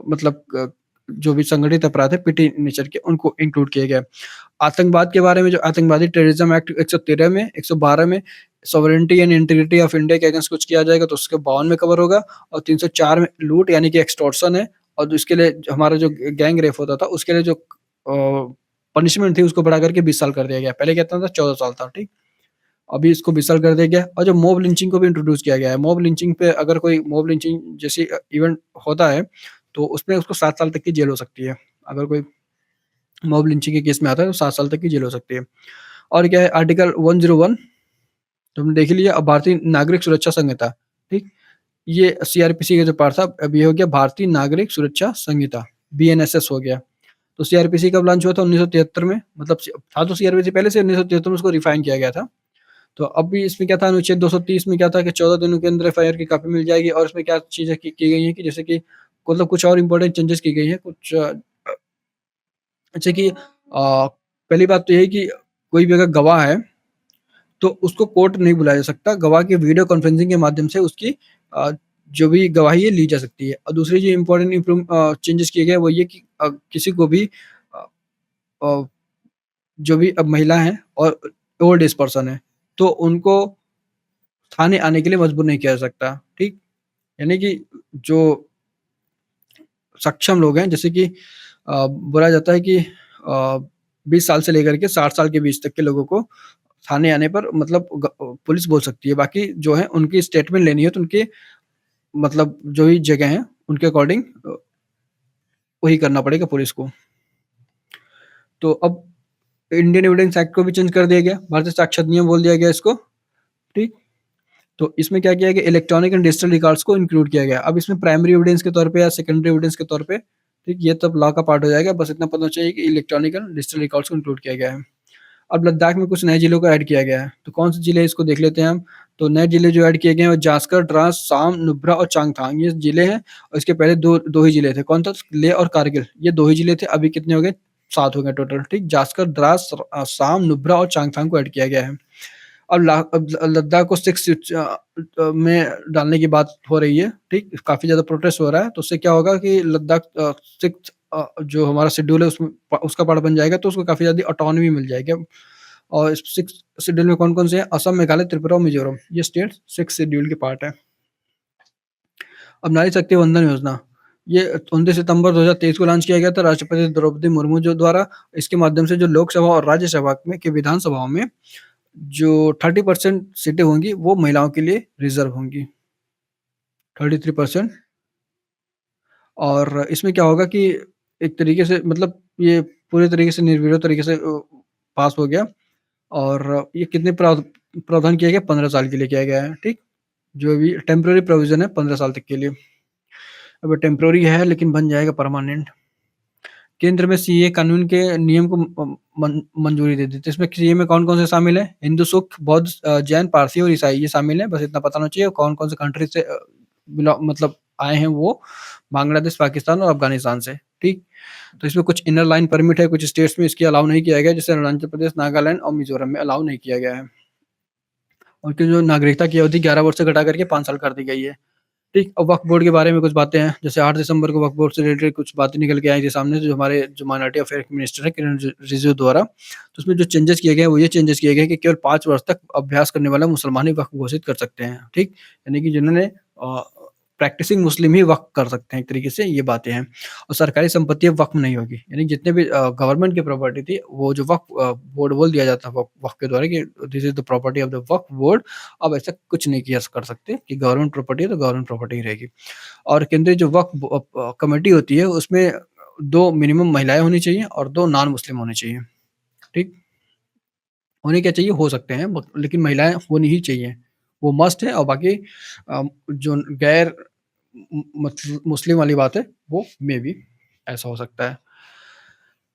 मतलब जो भी संगठित अपराध है पिटी नेचर के, उनको इंक्लूड किया गया है। आतंकवाद के बारे में, जो आतंकवादी टेररिज्म एक्ट 113 में, 112 में sovereignty and integrity of India के अगेंस्ट कुछ किया जाएगा तो उसके 52 में कवर होगा, और 304 में लूट यानी कि एक्सटॉर्शन है, और इसके लिए हमारा जो गैंग रेप होता था उसके लिए जो पनिशमेंट थी उसको बढ़ा करके 20 साल कर दिया गया। पहले कितना था, 14 साल था, ठीक। अभी इसको 20 साल कर दिया गया। और जो मॉब लिंचिंग को भी इंट्रोड्यूस किया गया है। मॉब लिंचिंग पे अगर कोई मॉब लिंचिंग जैसी इवेंट होता है तो उसमें उसको 7 साल तक की जेल हो सकती है। अगर कोई मॉब लिंचिंग के केस में आता है तो 7 साल तक की जेल हो सकती है। और क्या है, आर्टिकल 101 तुमने देख ही लिया। अब भारतीय नागरिक सुरक्षा संहिता, ठीक? ये सीआरपीसी का जो पार्ट था, अब ये हो गया भारतीय नागरिक सुरक्षा संहिता, बीएनएसएस हो गया। तो सीआरपीसी कब लॉन्च हुआ था? 1973 में, मतलब था तो सीआरपीसी पहले से, 1973 में उसको रिफाइन किया गया था। तो अब भी इसमें क्या था, अनुच्छेद 230 में क्या था कि 14 दिनों के अंदर एफआईआर की कॉपी मिल जाएगी, और इसमें क्या चीज़ें की गई हैं कि जैसे कि मतलब कुछ और इम्पोर्टेंट चेंजेस की गई हैं। कुछ जैसे कि पहली बात तो ये है कि कोई भी अगर गवाह है तो उसको कोर्ट नहीं बुलाया जा सकता। गवाह की वीडियो कॉन्फ्रेंसिंग के माध्यम से उसकी जो भी गवाही है ली जा सकती है। और दूसरी जो इम्पोर्टेंट चेंजेस किए गए वो ये कि किसी को भी अ अ, जो भी अब महिला हैं और ओल्ड एज पर्सन है, तो उनको थाने आने के लिए मजबूर नहीं किया जा सकता, ठीक? यानी कि जो सक्षम लोग हैं, जैसे कि बोला जाता है कि 20 साल से लेकर के 60 साल के बीच तक के लोगों को थाने आने पर मतलब पुलिस बोल सकती है। बाकी जो है उनकी स्टेटमेंट लेनी है तो उनके मतलब जो भी जगह है उनके अकॉर्डिंग वही करना पड़ेगा पुलिस को। तो अब इंडियन एविडेंस एक्ट को भी चेंज कर दिया गया, भारतीय साक्ष्य अधिनियम बोल दिया गया इसको, ठीक? तो इसमें क्या किया गया, इलेक्ट्रॉनिक एंड डिजिटल रिकॉर्ड्स को इंक्लूड किया गया। अब इसमें प्राइमरी एविडेंस के तौर पे या सेकेंडरी एविडेंस के तौर पे, ठीक, ये तब लॉ का पार्ट हो जाएगा। बस इतना पता चाहिए कि इलेक्ट्रॉनिक एंड डिजिटल रिकॉर्ड्स को इंक्लूड किया गया है। अब लद्दाख में कुछ नए जिलों को ऐड किया गया है। तो कौन से जिले हैं इसको देख लेते हैं हम। तो नए जिले जो ऐड किए गए हैं वो जास्कर, द्रास, साम, नुब्रा और चांगथांग, ये जिले हैं। और इसके पहले दो ही जिले थे। कौन था? लेह और कारगिल, ये 2 ही जिले थे। अभी कितने हो गए? 7 हो गए टोटल, ठीक। जास्कर, द्रास, साम, नुब्रा और चांगथांग को ऐड किया गया है। अब लद्दाख को 6 में डालने की बात हो रही है, ठीक? काफ़ी ज़्यादा प्रोटेस्ट हो रहा है, तो उससे क्या होगा कि लद्दाख 6 जो हमारा शेड्यूल है उसमें उसका पार्ट बन जाएगा, तो उसको काफ़ी ज़्यादा ऑटोनॉमी मिल जाएगी अब। और इस 6 शेड्यूल में कौन-कौन से हैं? असम, मेघालय, त्रिपुरा और मिज़ोरम, ये स्टेट्स 6 शेड्यूल के पार्ट हैं। अब नारी शक्ति वंदन योजना, ये 29 सितंबर 2023 को लॉन्च किया गया था राष्ट्रपति द्रौपदी मुर्मू जो द्वारा। इसके माध्यम से जो लोकसभा और राज्यसभा में के विधानसभाओं में जो 30% सीटें होंगी वो महिलाओं के लिए रिज़र्व होंगी, 33%। और इसमें क्या होगा कि एक तरीके से मतलब ये पूरे तरीके से निर्विरोध तरीके से पास हो गया। और ये कितने प्रावधान किया गया? 15 साल के लिए किया गया है, ठीक? जो भी टेम्परेरी प्रोविज़न है 15 साल तक के लिए। अब टेम्परेरी है लेकिन बन जाएगा परमानेंट। केंद्र में सीएए कानून के नियम को मंजूरी दे दी। तो इसमें सीएए में कौन-कौन से शामिल हैं? हिंदू, सिख, बौद्ध, जैन, पारसी और ईसाई, ये शामिल हैं। बस इतना पता होना चाहिए। कौन-कौन से कंट्री से मतलब आए हैं वो, बांग्लादेश, पाकिस्तान और अफ़गानिस्तान से, ठीक? तो इसमें कुछ इनर लाइन परमिट है, कुछ स्टेट्स में इसकी अलाउ नहीं किया गया, जैसे अरुणाचल प्रदेश, नागालैंड और मिज़ोरम में अलाउ नहीं किया गया है। उनकी जो नागरिकता की अवधि 11 वर्ष से घटा करके 5 साल कर दी गई है। ठीक, अब वक्फ बोर्ड के बारे में कुछ बातें हैं। जैसे 8 दिसंबर को वक्फ बोर्ड से रिलेटेड कुछ बातें निकल के आई थी सामने, जो हमारे जो माइनॉरिटी अफेयर के मिनिस्टर हैं किरण रिजिजू द्वारा। तो उसमें जो चेंजेस किए गए हैं, वो ये चेंजेस किए गए हैं कि केवल 5 वर्ष तक अभ्यास करने वाला मुसलमान ही वक्फ घोषित कर सकते हैं, ठीक? यानी कि जिन्होंने प्रैक्टिसिंग मुस्लिम ही वक्फ कर सकते हैं, एक तरीके से ये बातें हैं। और सरकारी संपत्ति अब वक्फ नहीं होगी, यानी जितने भी गवर्नमेंट की प्रॉपर्टी थी, वो जो वक्फ बोर्ड बोल दिया जाता है वक्फ के द्वारा कि this is the property of the Waqf board. अब ऐसा कुछ नहीं किया कर सकते कि गवर्नमेंट प्रॉपर्टी है तो गवर्नमेंट प्रॉपर्टी ही रहेगी। और केंद्रीय जो वक्फ कमेटी होती है उसमें 2 मिनिमम महिलाएँ होनी चाहिए और 2 नॉन मुस्लिम होने चाहिए, ठीक? होने क्या चाहिए? हो सकते हैं लेकिन महिलाएँ होनी ही चाहिए, वो मस्ट है। और बाकी जो गैर मुस्लिम वाली बात है वो मेबी ऐसा हो सकता है।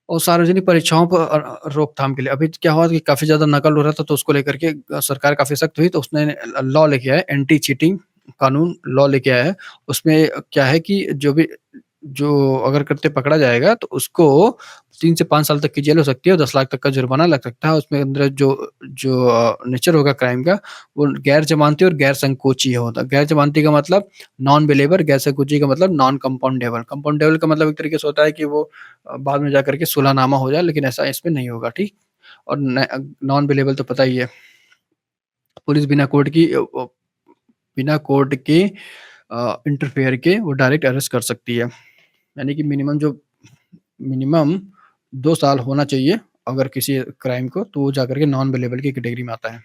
और सार्वजनिक परीक्षाओं पर रोकथाम के लिए अभी क्या हुआ कि काफ़ी ज़्यादा नकल हो रहा था, तो उसको लेकर के सरकार काफ़ी सख्त हुई, तो उसने लॉ लेके आया, एंटी चीटिंग कानून लॉ लेके आया है। उसमें क्या है कि जो अगर करते पकड़ा जाएगा, तो उसको 3 से 5 साल तक की जेल हो सकती है और 10 लाख तक का जुर्माना लग सकता है। उसमें अंदर जो जो नेचर होगा क्राइम का, वो गैर जमानती और गैर संकोची होता है। गैर जमानती का मतलब नॉन बेलेबल, गैर संकोची का मतलब नॉन कंपाउंडेबल। कंपाउंडेबल का मतलब एक तरीके से होता है कि वो बाद में जाकर के सुलहनामा हो जाए, लेकिन ऐसा इसमें नहीं होगा, ठीक? और नॉन बेलेबल तो पता ही है, पुलिस बिना कोर्ट के इंटरफेयर के वो डायरेक्ट अरेस्ट कर सकती है। यानी कि मिनिमम 2 साल होना चाहिए अगर किसी क्राइम को, तो वो जाकर के नॉन बेलेबल की कैटेगरी में आता है।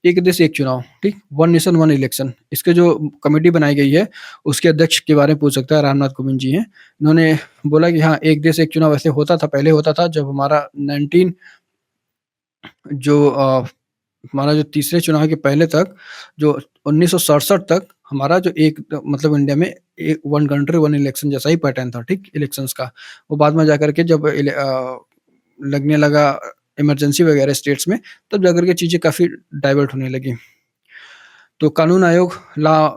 एक देश एक चुनाव, ठीक? वन नेशन वन इलेक्शन, इसके जो कमिटी बनाई गई है, उसके अध्यक्ष के बारे में पूछ सकता है, रामनाथ कोविंद जी हैं। इन्होंने बोला कि हाँ, एक देश एक चुनाव ऐसे होता था, पहले होता था जब हमारा 19 जो हमारा जो तीसरे चुनाव के पहले तक, जो 1967 तक हमारा जो एक मतलब इंडिया में एक वन कंट्री वन इलेक्शन जैसा ही पैटर्न था, ठीक? इलेक्शंस का। वो बाद में जाकर के जब लगने लगा इमरजेंसी वगैरह स्टेट्स में, तब जाकर के चीज़ें काफ़ी डाइवर्ट होने लगी। तो कानून आयोग लॉ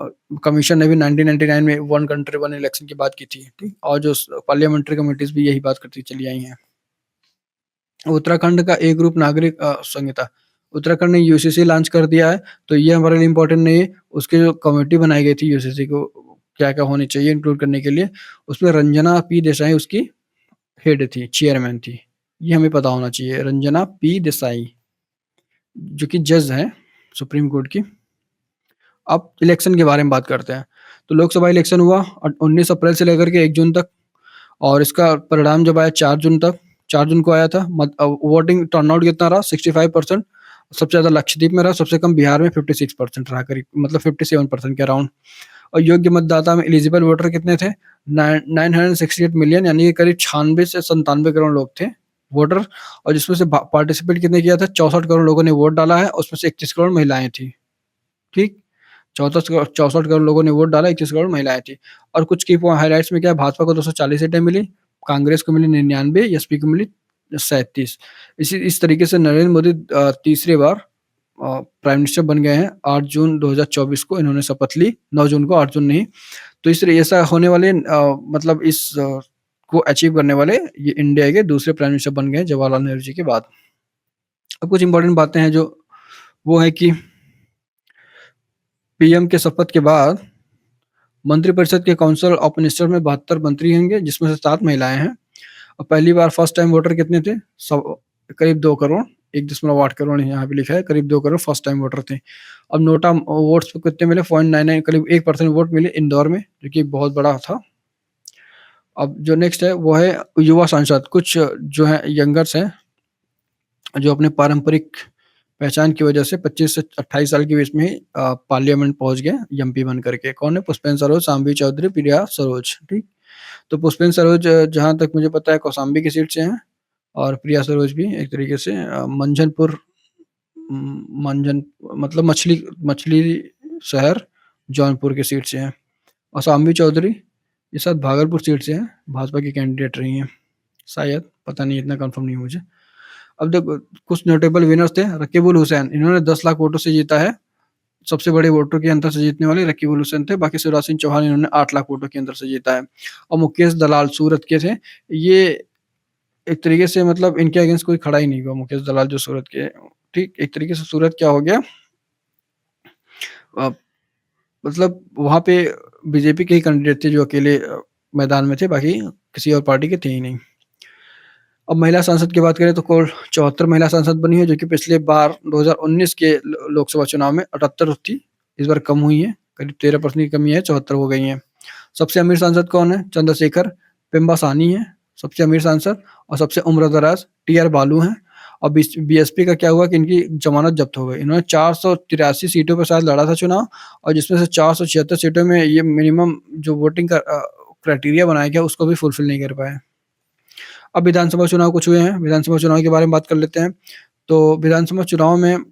कमीशन ने भी 1999 में वन कंट्री वन इलेक्शन की बात की थी, ठीक? और जो पार्लियामेंट्री कमिटीज़ भी यही बात करती चली आई हैं। उत्तराखंड का एक ग्रुप नागरिक संहिता, उत्तराखंड ने यूसीसी लॉन्च कर दिया है, तो ये हमारे लिए इम्पोर्टेंट नहीं है। उसकी जो कमेटी बनाई गई थी यूसीसी को क्या-क्या होनी चाहिए इंक्लूड करने के लिए, उसमें रंजना पी देसाई उसकी हेड थी, चेयरमैन थी। ये हमें पता होना चाहिए, रंजना पी देसाई, जो कि जज हैं सुप्रीम कोर्ट की। अब इलेक्शन के बारे में बात करते हैं। तो लोकसभा इलेक्शन हुआ 19 अप्रैल से लेकर के 1 जून तक, और इसका परिणाम जब आया 4 जून तक, 4 जून को आया था। वोटिंग टर्नआउट कितना रहा? 65%। सबसे ज़्यादा लक्षद्वीप में रहा, सबसे कम बिहार में 56% रहा, करीब मतलब 57% के अराउंड। और योग्य मतदाता में एलिजिबल वोटर कितने थे? 968 मिलियन, यानी कि करीब 96 से 97 करोड़ लोग थे वोटर। और जिसमें से पार्टिसिपेट कितने किया था? 64 करोड़ लोगों ने वोट डाला है, उसमें से 31 करोड़ महिलाएँ थी, ठीक? 64 करोड़ लोगों ने वोट डाला, 21 करोड़ महिलाएँ थी। और कुछ की हाइलाइट्स में क्या है, भाजपा को 240 सीटें मिली, कांग्रेस को मिली 99, एसपी को मिली 37। इस तरीके से नरेंद्र मोदी तीसरी बार प्राइम मिनिस्टर बन गए हैं। 8 जून 2024 को इन्होंने शपथ ली, 9 जून को, 8 जून नहीं। तो इस तरह ऐसा होने वाले मतलब को अचीव करने वाले ये इंडिया के दूसरे प्राइम मिनिस्टर बन गए हैं जवाहरलाल नेहरू जी के बाद। अब कुछ इंपॉर्टेंट बातें हैं जो वो है कि पीएम के शपथ के बाद मंत्रिपरिषद के काउंसिल ऑफ मिनिस्टर में 72 मंत्री होंगे, जिसमें से 7 महिलाएँ हैं। और पहली बार फर्स्ट टाइम वोटर कितने थे? करीब 2 करोड़, 1.8 करोड़ यहाँ पे लिखा है, करीब 2 करोड़ फर्स्ट टाइम वोटर थे। अब नोटा वोट्स पे कितने मिले? 0.99, करीब 1% वोट मिले इंदौर में, जो कि बहुत बड़ा था। अब जो नेक्स्ट है वो है युवा सांसद। कुछ जो है यंगर्स हैं, जो अपने पारंपरिक पहचान की वजह से 25 से 28 साल के बीच में ही पार्लियामेंट पहुँच गए एमपी बन करके। कौन है? पुष्पेंद्र सरोज, शांभवी चौधरी, प्रिया सरोज, ठीक? तो पुष्पेंद्र सरोज जहाँ तक मुझे पता है कौशाम्बी की सीट से हैं, और प्रिया सरोज भी एक तरीके से मंझनपुर मंझन मतलब मछली शहर जौनपुर की सीट से हैं। और शांभवी चौधरी ये सब भागलपुर सीट से हैं, भाजपा की कैंडिडेट रही हैं शायद, पता नहीं, इतना कंफर्म नहीं है मुझे। अब देखो कुछ नोटेबल विनर्स थे। रकीबुल हुसैन, इन्होंने 10 लाख वोटों से जीता है, सबसे बड़े वोटों के अंतर से जीतने वाले रकीबुल हुसैन थे। बाकी शिवराज सिंह चौहान, इन्होंने 8 लाख वोटों के अंतर से जीता है। और मुकेश दलाल सूरत के थे। ये एक तरीके से मतलब इनके अगेंस्ट कोई खड़ा ही नहीं हुआ, मुकेश दलाल जो सूरत के, ठीक? एक तरीके से सूरत क्या हो गया, अ, मतलब वहाँ पे बीजेपी के ही कैंडिडेट थे जो अकेले मैदान में थे, बाकी किसी और पार्टी के थे ही नहीं। अब महिला सांसद की बात करें तो कुल 74 महिला सांसद बनी है, जो कि पिछले बार 2019 के लोकसभा चुनाव में 78 थी, इस बार कम हुई है, करीब 13% की कमी है, 74 हो गई हैं। सबसे अमीर सांसद कौन है? चंद्रशेखर पेम्बासानी है सबसे अमीर सांसद, और सबसे उम्रदराज टीआर बालू हैं। और बीएसपी का क्या हुआ कि इनकी जमानत जब्त हो गई। इन्होंने 483 सीटों पर शायद लड़ा था चुनाव, और जिसमें से 476 सीटों में ये मिनिमम जो वोटिंग का क्राइटेरिया बनाया गया उसको भी फुलफिल नहीं कर पाए। अब विधानसभा चुनाव कुछ हुए हैं, विधानसभा चुनाव के बारे में बात कर लेते हैं। तो विधानसभा चुनाव में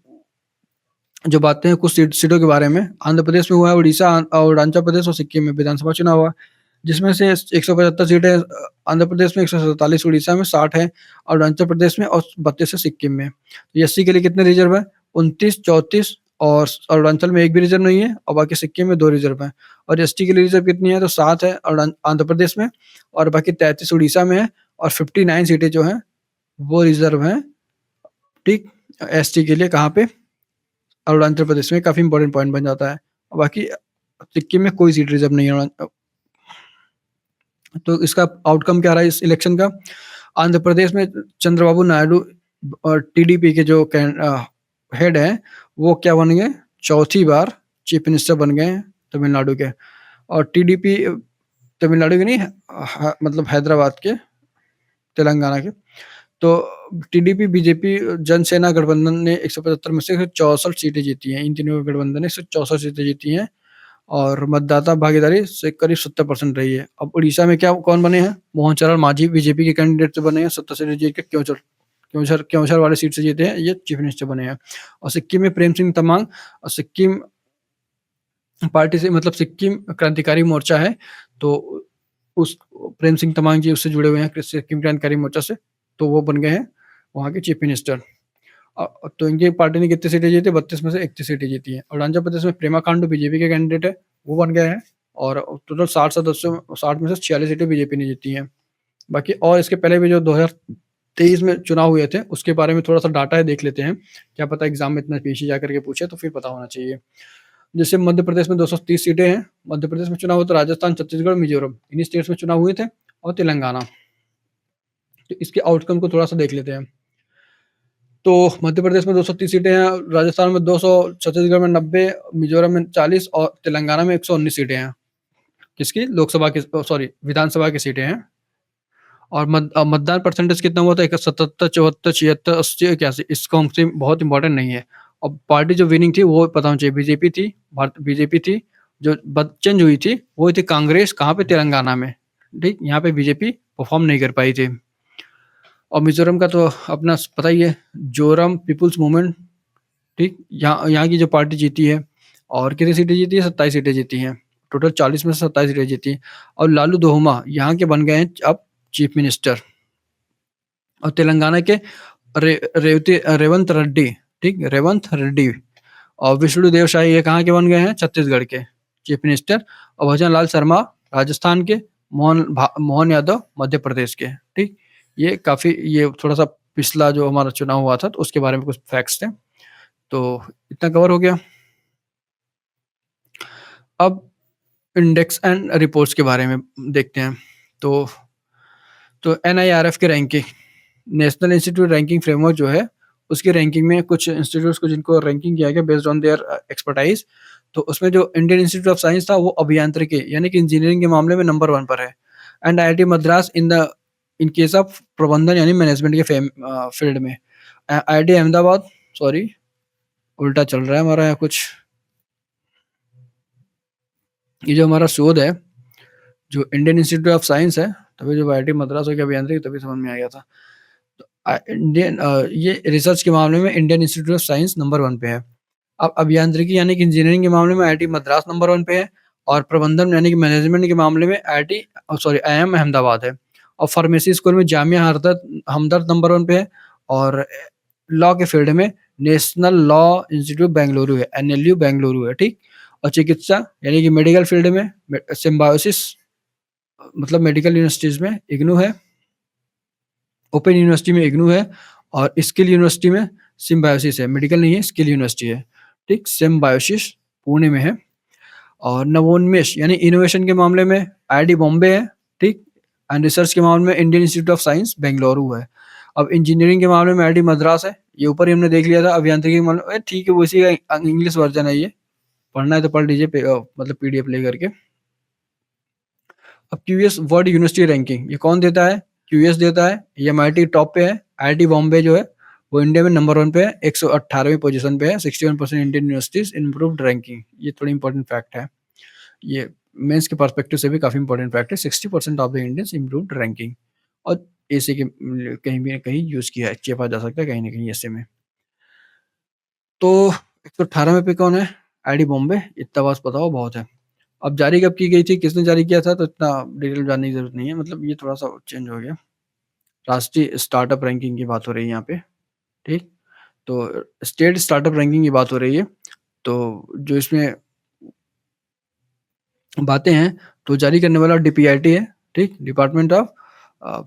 जो बातें हैं कुछ सीटों के बारे में, आंध्र प्रदेश में हुआ है, उड़ीसा और अरुणाचल प्रदेश और सिक्किम में विधानसभा चुनाव हुआ। जिसमें से 175 सीटें आंध्र प्रदेश में, 147 उड़ीसा में, 60 है अरुणाचल प्रदेश में और 32 है सिक्किम में। तो एससी के लिए कितने रिजर्व है? 29, 34 और अरुणाचल में 1 भी रिजर्व नहीं है और बाकी सिक्किम में 2 रिजर्व हैं। और एसटी के लिए रिजर्व कितनी है? तो 7 है आंध्र प्रदेश में और बाकी 33 उड़ीसा में है और 59 सीटें जो हैं वो रिजर्व हैं, ठीक? एसटी के लिए कहाँ पे? अरुणाचल प्रदेश में। काफ़ी इंपॉर्टेंट पॉइंट बन जाता है। और बाकी सिक्किम में कोई सीट रिजर्व नहीं है। तो इसका आउटकम क्या रहा है इस इलेक्शन का? आंध्र प्रदेश में चंद्रबाबू नायडू और टीडीपी के जो हेड हैं वो क्या बन गए? चौथी बार चीफ मिनिस्टर बन गए हैं तमिलनाडु के। और टीडीपी तमिलनाडु के नहीं, मतलब हैदराबाद के, तेलंगाना के। तो टीडीपी, बीजेपी, जनसेना गठबंधन ने 175 में से 64 सीटें जीती हैं। इन तीनों गठबंधन ने 164 सीटें जीती हैं और मतदाता भागीदारी से करीब 70% रही है। अब उड़ीसा में क्या कौन बने हैं? मोहन चरण मांझी बीजेपी के कैंडिडेट से बने हैं, 70 सीटें जीत के क्योंझर वाली सीट से जीते हैं, ये चीफ मिनिस्टर बने हैं। और सिक्किम में प्रेम सिंह तमांग और सिक्किम पार्टी से, मतलब सिक्किम क्रांतिकारी मोर्चा है, तो उस प्रेम सिंह तमांग जी उससे जुड़े हुए हैं सिक्किम क्रांतिकारी मोर्चा से, तो वो बन गए हैं वहाँ के चीफ मिनिस्टर। तो इनकी पार्टी ने कितनी सीटें जीती? 32 में से 31 सीटें जीती हैं। अरुणाचल प्रदेश में प्रेमा खांडू बीजेपी के कैंडिडेट है, वो बन गए हैं और टोटल 60 सदस्यों 60 में से 46 सीटें बीजेपी ने जीती हैं। बाकी और इसके पहले भी जो 2023 में चुनाव हुए थे उसके बारे में थोड़ा सा डाटा है, देख लेते हैं। क्या पता एग्जाम में इतना पीछे जा करके पूछे तो फिर पता होना चाहिए। जैसे मध्य प्रदेश में 230 सीटें हैं। मध्य प्रदेश में चुनाव हुआ तो राजस्थान, छत्तीसगढ़, मिजोरम, इन्हीं स्टेट्स में चुनाव हुए थे और तेलंगाना। तो इसके आउटकम को थोड़ा सा देख लेते हैं। तो मध्य प्रदेश में 230 सीटें हैं, राजस्थान में 200, छत्तीसगढ़ में 90, मिजोरम में 40 और तेलंगाना में 119 सीटें हैं। किसकी? लोकसभा की, सॉरी, विधानसभा की सीटें हैं। और मतदान परसेंटेज कितना हुआ था? 77, 74, 76, 80, 81। इसका हमसे बहुत इंपॉर्टेंट नहीं है। और पार्टी जो विनिंग थी वो पता होना चाहिए। बीजेपी थी, बीजेपी थी। जो चेंज हुई थी वो थी कांग्रेस। कहाँ पे? तेलंगाना में, ठीक? यहाँ पे बीजेपी परफॉर्म नहीं कर पाई थी। और मिजोरम का तो अपना पता ही है, जोरम पीपुल्स मूवमेंट, ठीक? यहाँ की जो पार्टी जीती है और कितनी सीटें जीती है? 27 सीटें जीती हैं। टोटल 40 में से 27 सीटें जीती हैं। और लालू दोहमा यहाँ के बन गए हैं अब चीफ मिनिस्टर। और तेलंगाना के रेवंत रेड्डी, ठीक? रेवंत रेड्डी। और विष्णुदेव शाही ये कहाँ के बन गए हैं? छत्तीसगढ़ के चीफ मिनिस्टर। और भजन लाल शर्मा राजस्थान के, मोहन यादव मध्य प्रदेश के, ठीक? ये थोड़ा सा पिछला जो हमारा चुनाव हुआ था तो उसके बारे में कुछ फैक्ट्स थे। तो इतना कवर हो गया। अब इंडेक्स एंड रिपोर्ट्स के बारे में देखते हैं। तो एनआईआरएफ की ranking, national institute ranking framework जो है उसकी रैंकिंग में कुछ इंस्टीट्यूट्स को जिनको रैंकिंग किया गया बेस्ड ऑन देयर एक्सपर्टाइज। तो उसमें जो इंडियन इंस्टीट्यूट ऑफ साइंस था वो अभियांत्रिकी यानी कि इंजीनियरिंग के मामले में नंबर 1 पर है। And IIT Madras in case of प्रबंधन यानी मैनेजमेंट के फील्ड में। आईआईटी अहमदाबाद, सॉरी उल्टा चल रहा है हमारा यहाँ कुछ। ये जो हमारा शोध है जो इंडियन इंस्टीट्यूट ऑफ साइंस है, तभी जब आईआईटी मद्रास हो गया अभियांत्रिकी तभी समझ में आ गया था। इंडियन ये रिसर्च के मामले में Indian institute of science number 1 पे है। अब अभियांत्रिकी यानी कि इंजीनियरिंग के मामले में आईआईटी मद्रास नंबर 1 पे है और प्रबंधन यानी कि मैनेजमेंट के मामले में आईआईएम अहमदाबाद है। और फार्मेसी स्कूल में जामिया हमदर्द नंबर 1 पे है। और लॉ के फील्ड में नेशनल लॉ इंस्टीट्यूट बेंगलुरु है, एनएलयू बेंगलुरु है, ठीक? और चिकित्सा यानी कि मेडिकल फील्ड में सिम्बायोसिस, मतलब मेडिकल यूनिवर्सिटीज में इग्नू है, ओपन यूनिवर्सिटी में इग्नू है और स्किल यूनिवर्सिटी में सिम्बायोसिस है। मेडिकल नहीं है, स्किल यूनिवर्सिटी है, ठीक? सिम्बायोसिस पुणे में है। और नवोन्मेष यानी इनोवेशन के मामले में आईआईटी बॉम्बे है, ठीक? एंड रिसर्च के मामले में Indian institute of science Bengaluru है। अब इंजीनियरिंग के मामले में आईआईटी मद्रास है, ये ऊपर ही हमने देख लिया था। अभियांत्रिकी के मामले में ठीक है, वो इसी का इंग्लिश वर्जन है। ये पढ़ना है तो पढ़ लीजिए, मतलब पीडीएफ ले करके। अब क्यूएस वर्ल्ड यूनिवर्सिटी रैंकिंग ये कौन देता है? क्यूएस देता है। ये एमआईटी टॉप पे है। आईआईटी बॉम्बे जो है वो इंडिया में नंबर 1 पे है, 118वीं पोजीशन पे है। 61% इंडियन यूनिवर्सिटीज इम्प्रूव्ड रैंकिंग, ये थोड़ी इंपॉर्टेंट फैक्ट है। ये मेंस के पर्सपेक्टिव से भी काफी इंपॉर्टेंट फैक्ट है। 60% of the Indians improved ranking. और एसी के कहीं भी कहीं यूज किया चेपा जा सकता है कहीं ना कहीं ऐसे में। तो 118वें पे कौन है? आईआईटी बॉम्बे, इतना बस बताओ बहुत है। अब जारी कब की गई थी, किसने जारी किया था, तो इतना डिटेल जानने की ज़रूरत नहीं है, मतलब ये थोड़ा-सा चेंज हो गया। राष्ट्रीय स्टार्टअप रैंकिंग की बात हो रही है यहाँ पे, ठीक? तो स्टेट स्टार्टअप रैंकिंग की बात हो रही है, तो जो इसमें बातें हैं, तो जारी करने वाला डीपीआईटी है, ठीक? डिपार्टमेंट ऑफ अ,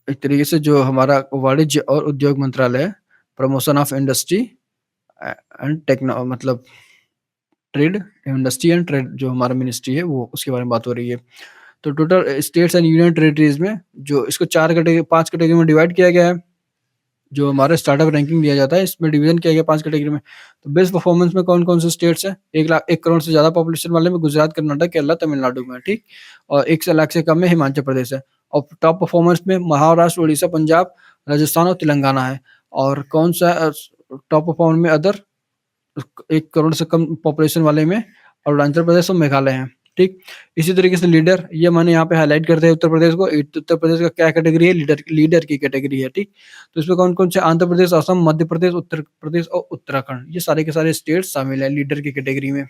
एक तरीके से जो हमारा वाणिज्य और उद्योग मंत्रालय है, promotion of industry and techno मतलब ट्रेड, इंडस्ट्री एंड ट्रेड जो हमारा मिनिस्ट्री है, वो उसके बारे में बात हो रही है। तो total states and union territories में जो इसको 4 कैटेगरी 5 कैटेगरी में डिवाइड किया गया है। जो हमारा स्टार्टअप रैंकिंग दिया जाता है, इसमें डिवीज़न किया गया 5 कैटेगरी में। तो बेस्ट परफॉर्मेंस में कौन-कौन से स्टेट्स हैं? 1 करोड़ से ज़्यादा पॉपुलेशन वाले में गुजरात, कर्नाटक, केरला, तमिलनाडु में, ठीक? और 1 से लाख से कम में हिमाचल प्रदेश है। और टॉप परफॉर्मेंस में महाराष्ट्र, उड़ीसा, पंजाब, राजस्थान और तेलंगाना है। और कौन-सा टॉप परफॉर्मर में अदर 1 करोड़ से कम पॉपुलेशन वाले में अरुणाचल प्रदेश और मेघालय हैं, ठीक? इसी तरीके से लीडर, ये मैंने यहाँ पे हाइलाइट करते हैं उत्तर प्रदेश को। उत्तर प्रदेश का क्या कैटेगरी है? लीडर लीडर की कैटेगरी है, ठीक? तो इसमें कौन-कौन से आंध्र प्रदेश, असम, मध्य प्रदेश, उत्तर प्रदेश और उत्तराखंड, ये सारे के सारे स्टेट्स शामिल हैं लीडर की कैटेगरी में।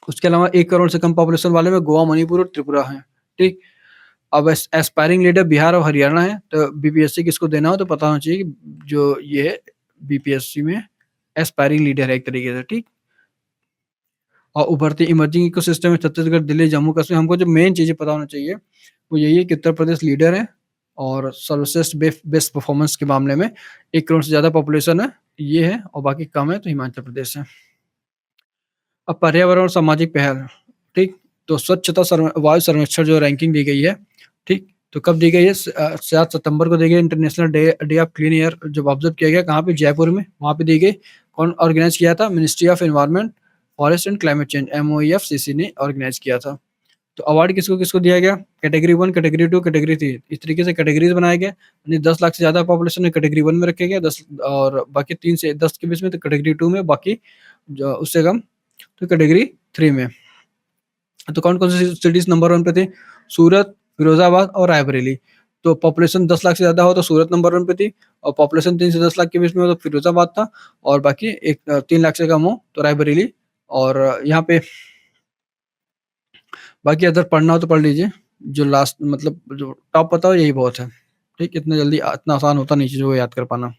उसके अलावा 1 करोड़ से कम पॉपुलेशन वाले में गोवा, मणिपुर और त्रिपुरा हैं, ठीक? अब एस्पायरिंग लीडर बिहार और हरियाणा है, तो बीपीएससी किसको देना हो तो पता होना चाहिए कि जो ये है बीपीएससी में एस्पायरिंग लीडर है एक तरीके से, ठीक? और उभरती इमर्जिंग इकोसिस्टम में छत्तीसगढ़, दिल्ली, जम्मू कश्मीर, हमको जो मेन चीज़ें पता होना चाहिए, वो यही है कि उत्तर प्रदेश लीडर है और सर्वश्रेष्ठ बेस्ट परफॉर्मेंस के मामले में 1 करोड़ से ज़्यादा पॉपुलेशन है, ये है और बाकी कम है तो हिमाचल प्रदेश है। अब पर्यावरण और सामाजिक पहल, ठीक? तो स्वच्छता वायु सर्वेक्षण जो रैंकिंग दी गई है, ठीक? तो कब दी गई है? 7 सितंबर को दी गई। International day day of clean air जब ऑब्जर्व किया गया, कहाँ पे? जयपुर में, वहाँ पे दी गई। कौन ऑर्गेनाइज़ किया था? Ministry of environment, forest and climate change, MoEFCC ने ऑर्गेनाइज़ किया था। तो अवार्ड किसको-किसको दिया गया? कैटेगरी 1, कैटेगरी 2, कैटेगरी 3, इस तरीके से कैटेगरीज़ बनाए गए। यानी 10 लाख से ज़्यादा पॉपुलेशन में कैटेगरी 1 में रखे गए, 10 और बाकी 3 से 10 के बीच में तो कैटेगरी 2 में, बाकी जो उससे कम तो कैटेगरी 3 में। तो कौन-कौन सी सिटीज़ नंबर 1 पे थी? सूरत, फिरोज़ाबाद और रायबरेली। तो पॉपुलेशन 10 लाख से ज़्यादा हो तो सूरत नंबर 1 पे थी और पॉपुलेशन 3 से 10 लाख के बीच में हो तो फिरोज़ाबाद था और बाकी 3 लाख से कम हो तो रायबरेली। और यहाँ पे बाकी अगर पढ़ना हो तो पढ़ लीजिए। जो लास्ट मतलब जो टॉप पता हो यही बहुत है। ठीक? इतना जल्दी इतना आसान होता नहीं चीज़ों को याद कर पाना।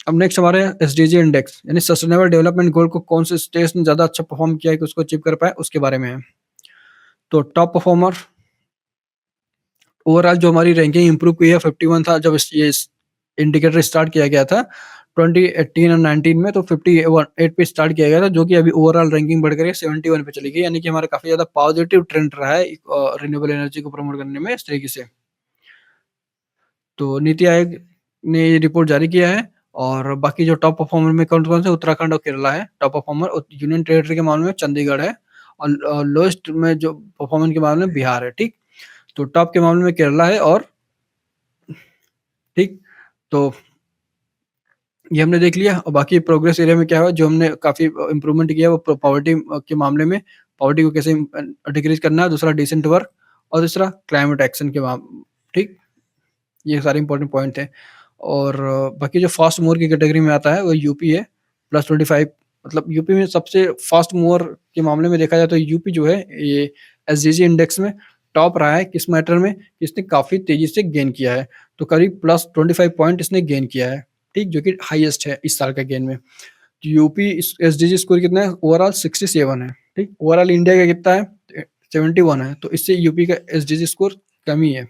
अब नेक्स्ट हमारे एसडीजी इंडेक्स यानी सस्टेनेबल डेवलपमेंट गोल को कौन से स्टेट्स ने ज़्यादा अच्छा परफॉर्म किया है कि उसको अचीव कर पाए उसके बारे में है। तो टॉप परफॉर्मर ओवरऑल जो हमारी रैंकिंग इंप्रूव हुई है 51 था जब ये इंडिकेटर स्टार्ट किया गया था 2018 और 19 में तो 58 पे स्टार्ट किया गया था जो कि अभी ओवरऑल रैंकिंग बढ़ कर 71 पे चली गई यानी कि हमारा काफ़ी ज़्यादा पॉजिटिव ट्रेंड रहा है रिन्यूएबल एनर्जी को प्रमोट करने में इस तरीके से। तो नीति आयोग ने ये रिपोर्ट जारी किया है और बाकी जो टॉप परफॉर्मर में कौन-कौन से उत्तराखंड और केरला है टॉप परफॉर्मर यूनियन टेरिटरी के मामले में चंडीगढ़ है और लोएस्ट में जो परफॉर्मेंस के मामले में बिहार है, ठीक? तो टॉप के मामले में केरला है और ठीक, तो ये हमने देख लिया और बाकी प्रोग्रेस एरिया में क्या हुआ जो हमने काफ़ी इम्प्रूवमेंट किया वो पॉवर्टी के मामले में पॉवर्टी को कैसे डिक्रीज़ करना है, दूसरा डिसेंट वर्क और तीसरा क्लाइमेट एक्शन के ठीक? ये सारे इंपॉर्टेंट पॉइंट हैं और बाकी जो फास्ट मूवर की कैटेगरी में आता है वो यूपी है +25 मतलब यूपी में सबसे फास्ट मूवर के मामले में देखा जाए तो यूपी जो है ये एसडीजी इंडेक्स में टॉप रहा है किस मैटर में इसने काफ़ी तेज़ी से गेन किया है तो करीब +25 पॉइंट इसने गेन किया है ठीक जो कि हाईएस्ट है इस साल का गेन में तो यूपी एसडीजी स्कोर कितना है ओवरऑल 67 है ठीक ओवरऑल इंडिया का कितना है 71 है तो इससे यूपी का एसडीजी स्कोर कम ही है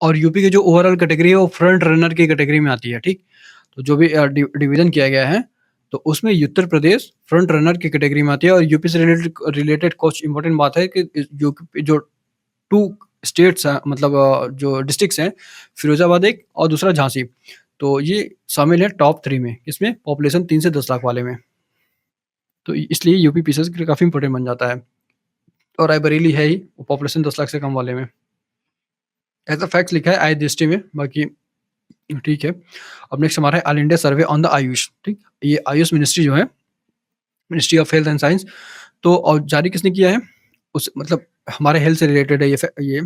और यूपी की जो ओवरऑल कैटेगरी है वो फ्रंट रनर की कैटेगरी में आती है, ठीक? तो जो भी डिवीज़न किया गया है, तो उसमें उत्तर प्रदेश फ्रंट रनर की कैटेगरी में आती है और यूपी से रिलेटेड रिलेटेड कुछ इम्पोर्टेंट बात है कि जो 2 स्टेट्स हैं मतलब जो डिस्ट्रिक्ट्स हैं, फिरोज़ाबाद एक और दूसरा झांसी। तो ये शामिल है टॉप 3 में, इसमें पॉपुलेशन 3 से 10 लाख वाले में। तो इसलिए यूपी पीसेस के लिए काफ़ी इम्पोर्टेंट बन जाता है और रायबरेली है ही, पॉपुलेशन 10 लाख से कम वाले में। एज़ अ फैक्ट्स लिखा है आई दृष्टि में, बाकी ठीक है। अब नेक्स्ट हमारा है all India survey on the Ayush, ठीक? ये आयुष मिनिस्ट्री जो है, ministry of health and science तो और जारी किसने किया है? उस मतलब हमारे हेल्थ से रिलेटेड है ये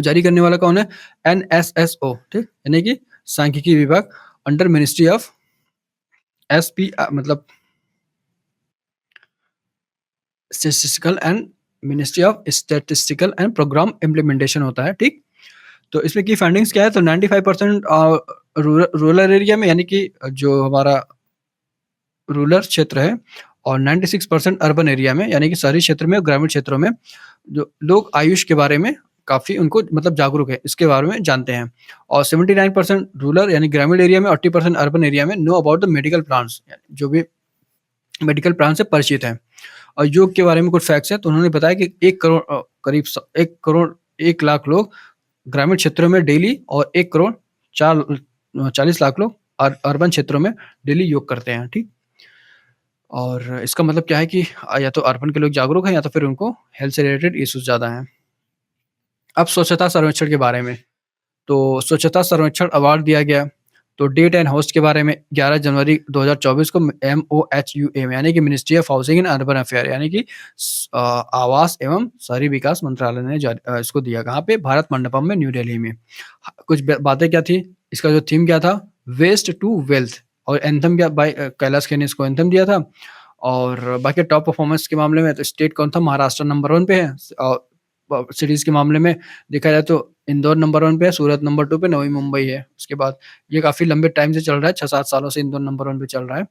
जारी करने वाला कौन है? एनएसएसओ, ठीक? यानी कि सांख्यिकी विभाग अंडर मिनिस्ट्री ऑफ मतलब statistical and ministry of statistical and programme implementation होता है, ठीक? तो इसमें की फाइंडिंग्स क्या है, तो 95% रूरल एरिया में, यानी कि जो हमारा रूरल क्षेत्र है, और 96% अर्बन एरिया में, यानी कि शहरी क्षेत्र में और ग्रामीण क्षेत्रों में, जो लोग आयुष के बारे में काफ़ी उनको मतलब जागरूक है, इसके बारे में जानते हैं। और 79% रूरल यानी ग्रामीण एरिया में और 80% अर्बन एरिया में know about the medical plants, जो भी मेडिकल प्लांट से परिचित हैं। और योग के बारे में कुछ फैक्ट्स हैं, तो उन्होंने बताया कि 1 करोड़ करीब 1 करोड़ 1 लाख लोग ग्रामीण क्षेत्रों में डेली, और 1 करोड़ 40 लाख लोग अर्बन क्षेत्रों में डेली योग करते हैं, ठीक? और इसका मतलब क्या है कि या तो अर्बन के लोग जागरूक हैं, या तो फिर उनको हेल्थ से रिलेटेड इश्यूज़ ज़्यादा हैं। अब स्वच्छता सर्वेक्षण के बारे में, तो स्वच्छता सर्वेक्षण अवार्ड दिया गया। तो डेट एंड होस्ट के बारे में 11 जनवरी 2024 को MOHUA में, यानी कि ministry of housing and urban affair, यानी कि आवास एवं शहरी विकास मंत्रालय ने इसको दिया। कहाँ पे? भारत मंडपम में, न्यू दिल्ली में। कुछ बातें क्या थी? इसका जो थीम क्या था? Waste to wealth. और एंथम क्या बाय कैलाश खेर ने इसको एंथम दिया था। और बाकी टॉप परफॉर्मेंस के मामले में तो स्टेट कौन था? महाराष्ट्र नंबर 1 पे है। और सिटीज़ के मामले में देखा जाए तो इंदौर नंबर 1 पे है, सूरत नंबर 2 पे, नवी मुंबई है। उसके बाद ये काफ़ी लंबे टाइम से चल रहा है, 6-7 सालों से इंदौर नंबर 1 पे चल रहा है।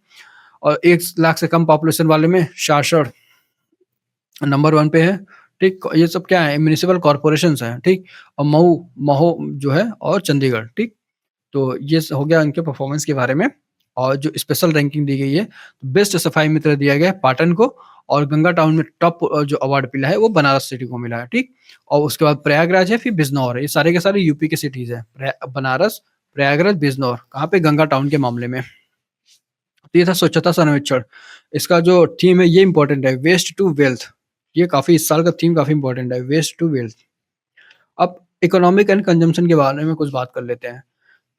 और 1 लाख से कम पॉपुलेशन वाले में शासड़ नंबर 1 पे है, ठीक? ये सब क्या है? म्युनिसिपल कॉर्पोरेशंस हैं, ठीक? और महो जो है, और चंडीगढ़, ठीक? तो ये हो गया इनके परफॉर्मेंस के बारे में। और जो स्पेशल रैंकिंग दी गई है, बेस्ट सफाई मित्र दिया गया है पाटन को, और गंगा टाउन में टॉप जो अवार्ड मिला है वो बनारस सिटी को मिला है, ठीक? और उसके बाद प्रयागराज है, फिर बिजनौर है। ये सारे के सारे यूपी के सिटीज है। बनारस, प्रयागराज, बिजनौर, कहाँ पे? गंगा टाउन के मामले में। तो ये था स्वच्छता सर्वेक्षण। इसका जो थीम है ये इंपॉर्टेंट है, वेस्ट टू वेल्थ। ये काफी, इस साल का थीम काफी इंपॉर्टेंट है, वेस्ट टू वेल्थ। अब इकोनॉमिक एंड कंजम्पशन के बारे में कुछ बात कर लेते हैं।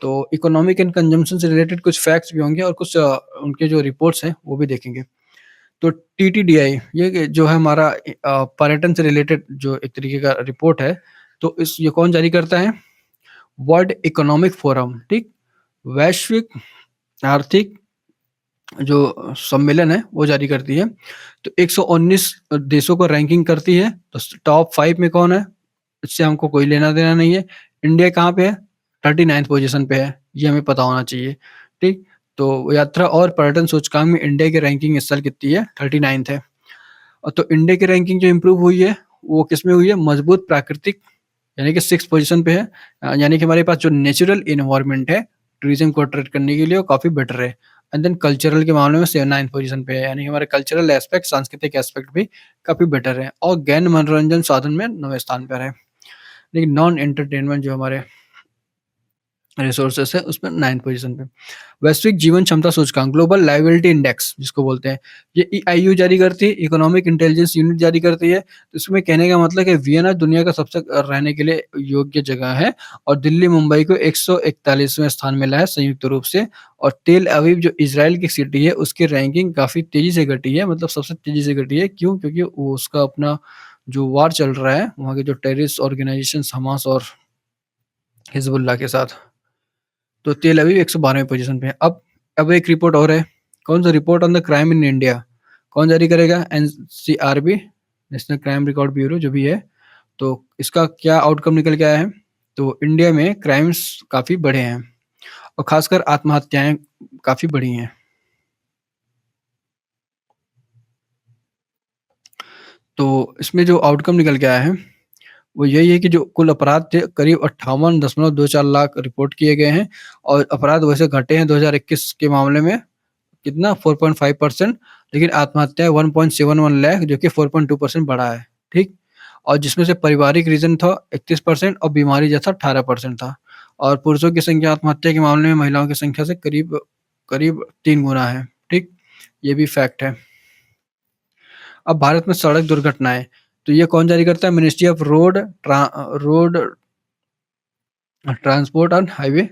तो इकोनॉमिक एंड कंजम्पशन से रिलेटेड कुछ फैक्ट्स भी होंगे, और कुछ उनके जो रिपोर्ट्स हैं वो भी देखेंगे। तो टीटीडीआई ये जो है हमारा पर्यटन से रिलेटेड जो एक तरीके का रिपोर्ट है, तो ये कौन जारी करता है? वर्ल्ड इकोनॉमिक फोरम, ठीक? वैश्विक आर्थिक जो सम्मेलन है वो जारी करती है। तो 119 देशों को रैंकिंग करती है। तो टॉप 5 में कौन है? इससे हमको कोई लेना देना नहीं है। इंडिया कहाँ पे है? 39th पोजीशन पे है, ये हमें पता होना चाहिए, ठीक? तो यात्रा और पर्यटन सूचकांक में इंडिया की रैंकिंग इस साल कितनी है? 39th है। और तो इंडिया की रैंकिंग जो इम्प्रूव हुई है वो किसमें हुई है? मजबूत प्राकृतिक, यानी कि 6th पोजीशन पे है। यानी कि हमारे पास जो नेचुरल एनवायरनमेंट है टूरिज्म को अट्रैक्ट करने के लिए, वो काफ़ी बेटर है। एंड देन कल्चरल के मामले में 9th पोजीशन पे है, यानी कि हमारे कल्चरल एस्पेक्ट, सांस्कृतिक एस्पेक्ट भी काफ़ी बेटर है। और गैन मनोरंजन साधन में 9वें स्थान पर है। लेकिन नॉन एंटरटेनमेंट जो हमारे रिसोर्सेस है उसमें 9th पोजीशन पे। वैश्विक जीवन क्षमता सूचकांक, ग्लोबल लायबिलिटी इंडेक्स जिसको बोलते हैं, ये ईआईयू जारी करती है, इकोनॉमिक इंटेलिजेंस यूनिट जारी करती है। तो इसमें कहने का मतलब है कि वियना दुनिया का सबसे रहने के लिए योग्य जगह है, और दिल्ली मुंबई को 141वें स्थान मिला है संयुक्त रूप से। और तेल अवीव जो इजराइल की सिटी है उसकी रैंकिंग काफ़ी तेज़ी से घटी है, मतलब सबसे तेज़ी से घटी है। क्यों? क्योंकि वो उसका अपना जो वार चल रहा है वहाँ के जो टेररिस्ट ऑर्गेनाइजेशंस हमास और हिजबुल्लाह के साथ। तो तेल अवीव 112वें पोजीशन पे है। अब एक रिपोर्ट और है। कौन-सा? Report on the crime in India. कौन जारी करेगा? NCRB, national crime record bureau जो भी है। तो इसका क्या आउटकम निकल के आया है? तो इंडिया में क्राइम्स काफ़ी बढ़े हैं, और खासकर आत्महत्याएँ काफ़ी बढ़ी हैं। तो इसमें जो आउटकम निकल के आया है, वो यही है कि जो कुल अपराध थे करीब 58.24 लाख रिपोर्ट किए गए हैं, और अपराध वैसे घटे हैं 2021 के मामले में, कितना? 4.5%। लेकिन आत्महत्याएँ 1.71 लाख, जो कि 4.2% बढ़ा है, ठीक? और जिसमें से पारिवारिक रीज़न था 31%, और बीमारी जैसा 18% था। और पुरुषों की संख्या आत्महत्या के मामले में महिलाओं की संख्या से करीब करीब 3 गुना है, ठीक? ये भी फैक्ट है। अब भारत में सड़क दुर्घटनाएँ, तो ये कौन जारी करता है? Ministry of road transport and highway